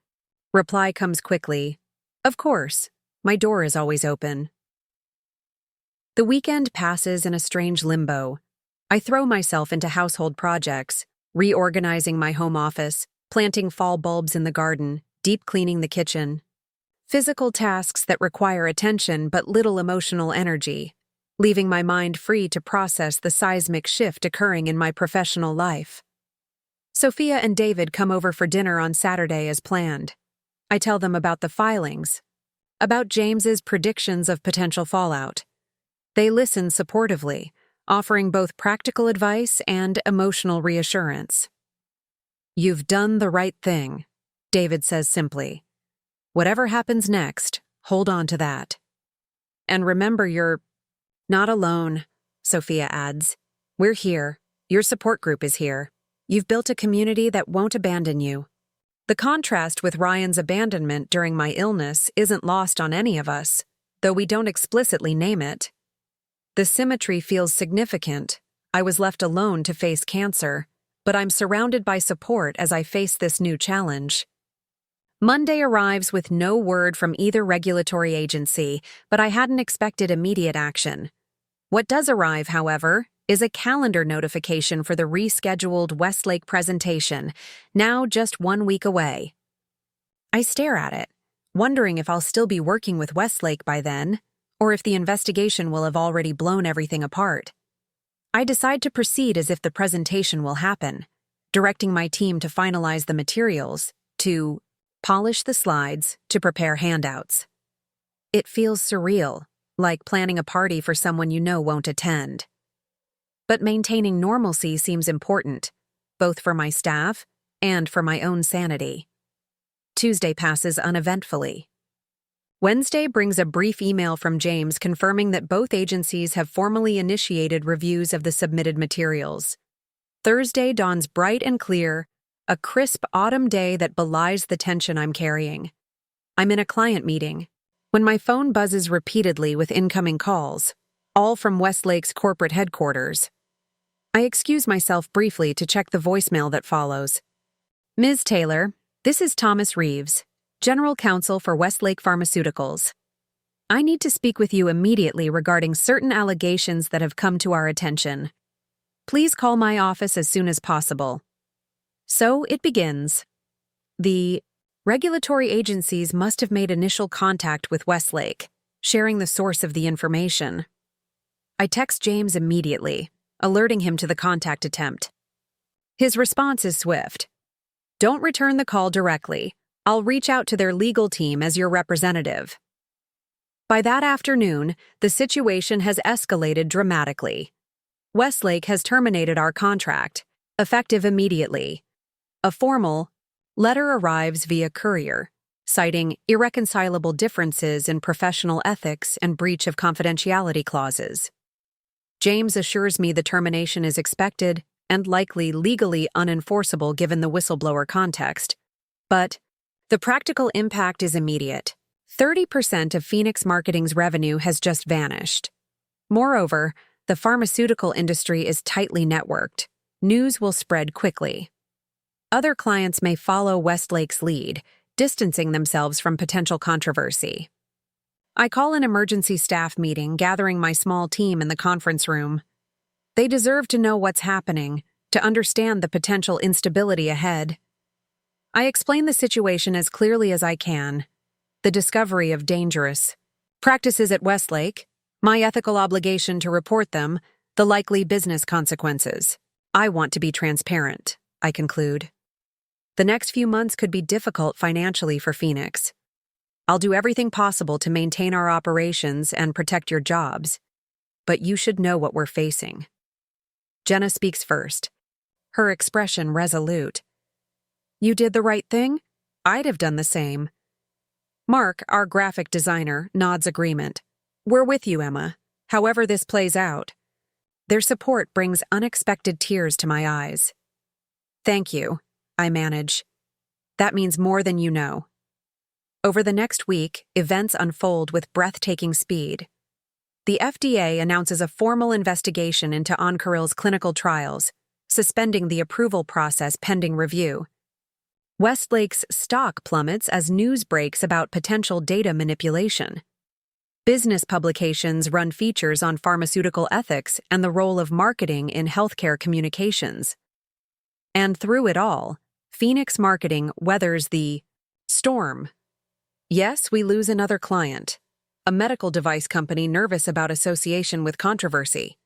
reply comes quickly. Of course, my door is always open. The weekend passes in a strange limbo. I throw myself into household projects, reorganizing my home office, planting fall bulbs in the garden, deep cleaning the kitchen. Physical tasks that require attention but little emotional energy, leaving my mind free to process the seismic shift occurring in my professional life. Sophia and David come over for dinner on Saturday as planned. I tell them about the filings, about James's predictions of potential fallout. They listen supportively, offering both practical advice and emotional reassurance. You've done the right thing, David says simply. Whatever happens next, hold on to that. And remember you're not alone, Sophia adds. We're here. Your support group is here. You've built a community that won't abandon you. The contrast with Ryan's abandonment during my illness isn't lost on any of us, though we don't explicitly name it. The symmetry feels significant. I was left alone to face cancer, but I'm surrounded by support as I face this new challenge. Monday arrives with no word from either regulatory agency, but I hadn't expected immediate action. What does arrive, however, is a calendar notification for the rescheduled Westlake presentation, now just 1 week away. I stare at it, wondering if I'll still be working with Westlake by then, or if the investigation will have already blown everything apart. I decide to proceed as if the presentation will happen, directing my team to finalize the materials, to polish the slides, to prepare handouts. It feels surreal, like planning a party for someone you know won't attend. But maintaining normalcy seems important, both for my staff and for my own sanity. Tuesday passes uneventfully. Wednesday brings a brief email from James confirming that both agencies have formally initiated reviews of the submitted materials. Thursday dawns bright and clear, a crisp autumn day that belies the tension I'm carrying. I'm in a client meeting when my phone buzzes repeatedly with incoming calls, all from Westlake's corporate headquarters. I excuse myself briefly to check the voicemail that follows. Ms. Taylor, this is Thomas Reeves, General Counsel for Westlake Pharmaceuticals. I need to speak with you immediately regarding certain allegations that have come to our attention. Please call my office as soon as possible. So it begins. The regulatory agencies must have made initial contact with Westlake, sharing the source of the information. I text James immediately, alerting him to the contact attempt. His response is swift. Don't return the call directly. I'll reach out to their legal team as your representative. By that afternoon, the situation has escalated dramatically. Westlake has terminated our contract, effective immediately. A formal letter arrives via courier, citing irreconcilable differences in professional ethics and breach of confidentiality clauses. James assures me the termination is expected and likely legally unenforceable given the whistleblower context. But the practical impact is immediate. 30% of Phoenix Marketing's revenue has just vanished. Moreover, the pharmaceutical industry is tightly networked. News will spread quickly. Other clients may follow Westlake's lead, distancing themselves from potential controversy. I call an emergency staff meeting, gathering my small team in the conference room. They deserve to know what's happening, to understand the potential instability ahead. I explain the situation as clearly as I can. The discovery of dangerous practices at Westlake, my ethical obligation to report them, the likely business consequences. I want to be transparent, I conclude. The next few months could be difficult financially for Phoenix. I'll do everything possible to maintain our operations and protect your jobs, but you should know what we're facing. Jenna speaks first, her expression resolute. You did the right thing? I'd have done the same. Mark, our graphic designer, nods agreement. We're with you, Emma, however this plays out. Their support brings unexpected tears to my eyes. Thank you, I manage. That means more than you know. Over the next week, events unfold with breathtaking speed. The FDA announces a formal investigation into Oncaril's clinical trials, suspending the approval process pending review. Westlake's stock plummets as news breaks about potential data manipulation. Business publications run features on pharmaceutical ethics and the role of marketing in healthcare communications. And through it all, Phoenix Marketing weathers the storm. Yes, we lose another client, a medical device company nervous about association with controversy.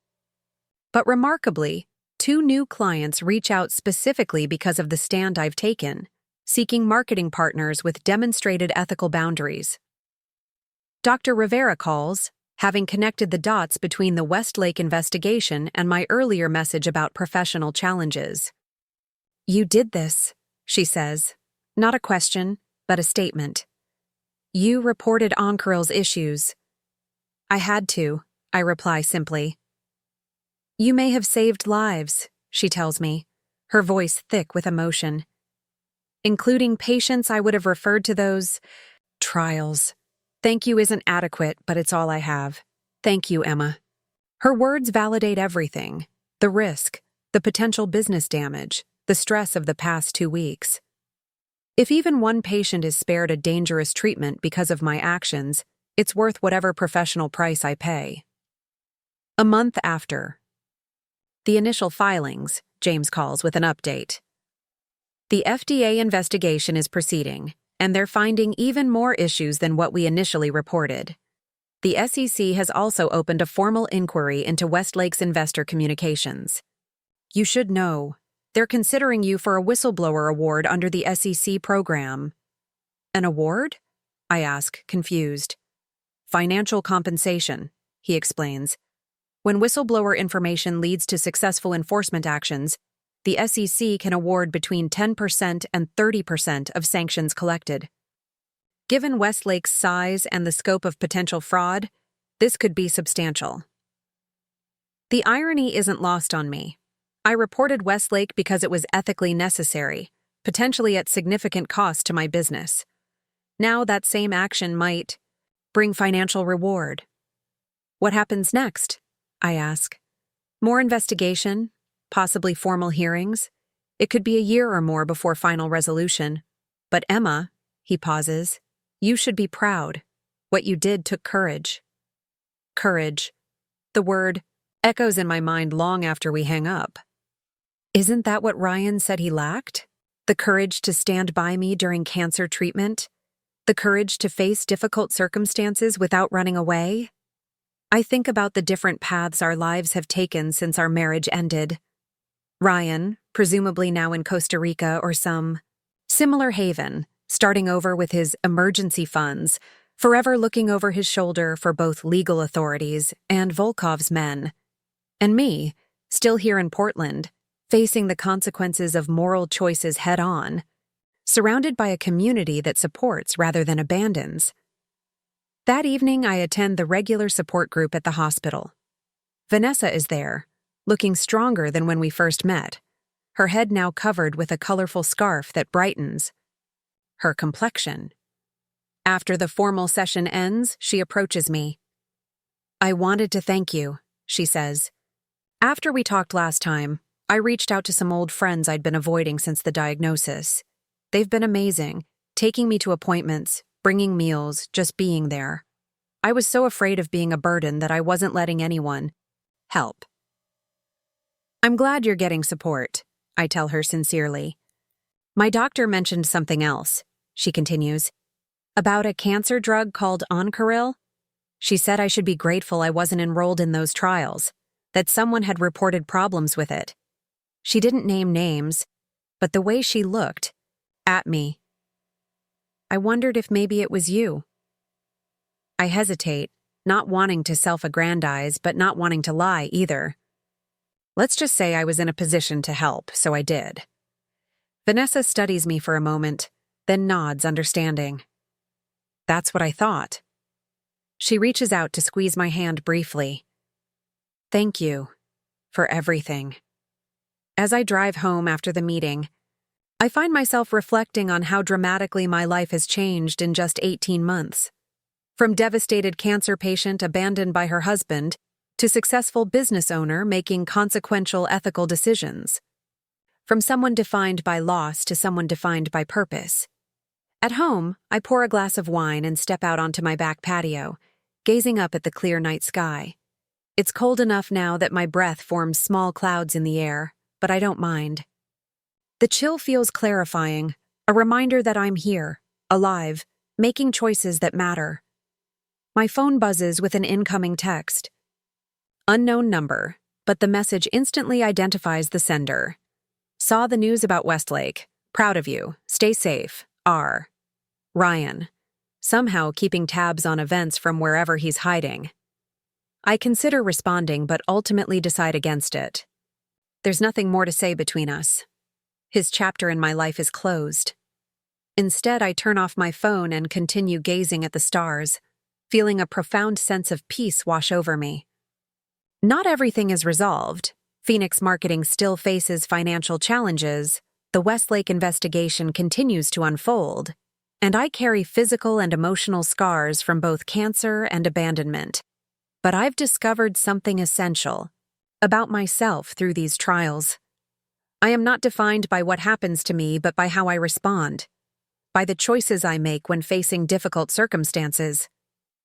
But remarkably, 2 new clients reach out specifically because of the stand I've taken, seeking marketing partners with demonstrated ethical boundaries. Dr. Rivera calls, having connected the dots between the Westlake investigation and my earlier message about professional challenges. You did this, she says. Not a question, but a statement. You reported Oncaril's issues. I had to, I reply simply. You may have saved lives, she tells me, her voice thick with emotion. Including patients I would have referred to those trials. Thank you isn't adequate, but it's all I have. Thank you, Emma. Her words validate everything. The risk, the potential business damage, the stress of the past 2 weeks. If even one patient is spared a dangerous treatment because of my actions, it's worth whatever professional price I pay. A month after. The initial filings, James calls with an update. The FDA investigation is proceeding, and they're finding even more issues than what we initially reported. The SEC has also opened a formal inquiry into Westlake's investor communications. You should know, they're considering you for a whistleblower award under the SEC program. An award? I ask, confused. Financial compensation, he explains. When whistleblower information leads to successful enforcement actions, the SEC can award between 10% and 30% of sanctions collected. Given Westlake's size and the scope of potential fraud, this could be substantial. The irony isn't lost on me. I reported Westlake because it was ethically necessary, potentially at significant cost to my business. Now that same action might bring financial reward. What happens next? I ask. More investigation, possibly formal hearings. It could be a year or more before final resolution. But Emma, he pauses, you should be proud. What you did took courage. Courage. The word echoes in my mind long after we hang up. Isn't that what Ryan said he lacked? The courage to stand by me during cancer treatment? The courage to face difficult circumstances without running away? I think about the different paths our lives have taken since our marriage ended. Ryan, presumably now in Costa Rica or some similar haven, starting over with his emergency funds, forever looking over his shoulder for both legal authorities and Volkov's men. And me, still here in Portland, facing the consequences of moral choices head-on, surrounded by a community that supports rather than abandons. That evening, I attend the regular support group at the hospital. Vanessa is there, looking stronger than when we first met, her head now covered with a colorful scarf that brightens her complexion. After the formal session ends, she approaches me. I wanted to thank you, she says. After we talked last time, I reached out to some old friends I'd been avoiding since the diagnosis. They've been amazing, taking me to appointments, bringing meals, just being there. I was so afraid of being a burden that I wasn't letting anyone help. I'm glad you're getting support, I tell her sincerely. My doctor mentioned something else, she continues, about a cancer drug called Oncoril. She said I should be grateful I wasn't enrolled in those trials, that someone had reported problems with it. She didn't name names, but the way she looked at me, I wondered if maybe it was you. I hesitate, not wanting to self-aggrandize, but not wanting to lie either. Let's just say I was in a position to help, so I did. Vanessa studies me for a moment, then nods understanding. That's what I thought. She reaches out to squeeze my hand briefly. Thank you for everything. As I drive home after the meeting, I find myself reflecting on how dramatically my life has changed in just 18 months. From devastated cancer patient abandoned by her husband to successful business owner making consequential ethical decisions. From someone defined by loss to someone defined by purpose. At home, I pour a glass of wine and step out onto my back patio, gazing up at the clear night sky. It's cold enough now that my breath forms small clouds in the air, but I don't mind. The chill feels clarifying, a reminder that I'm here, alive, making choices that matter. My phone buzzes with an incoming text. Unknown number, but the message instantly identifies the sender. Saw the news about Westlake. Proud of you. Stay safe. R. Ryan. Somehow keeping tabs on events from wherever he's hiding. I consider responding but ultimately decide against it. There's nothing more to say between us. His chapter in my life is closed. Instead, I turn off my phone and continue gazing at the stars, feeling a profound sense of peace wash over me. Not everything is resolved. Phoenix Marketing still faces financial challenges, the Westlake investigation continues to unfold, and I carry physical and emotional scars from both cancer and abandonment. But I've discovered something essential about myself through these trials. I am not defined by what happens to me, but by how I respond, by the choices I make when facing difficult circumstances,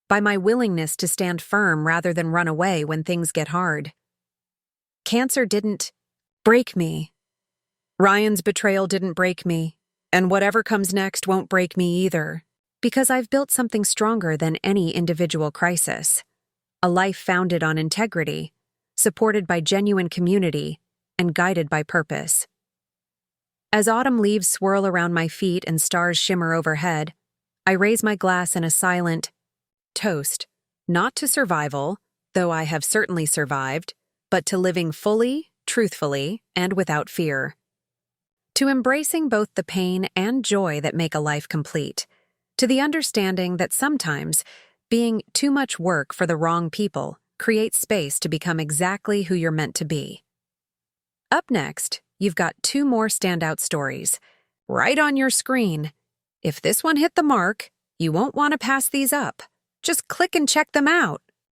by my willingness to stand firm rather than run away when things get hard. Cancer didn't break me. Ryan's betrayal didn't break me, and whatever comes next won't break me either, because I've built something stronger than any individual crisis. A life founded on integrity, supported by genuine community, and guided by purpose. As autumn leaves swirl around my feet and stars shimmer overhead, I raise my glass in a silent toast, not to survival, though I have certainly survived, but to living fully, truthfully, and without fear. To embracing both the pain and joy that make a life complete, to the understanding that sometimes being too much work for the wrong people creates space to become exactly who you're meant to be. Up next, you've got 2 more standout stories, right on your screen. If this one hit the mark, you won't want to pass these up. Just click and check them out.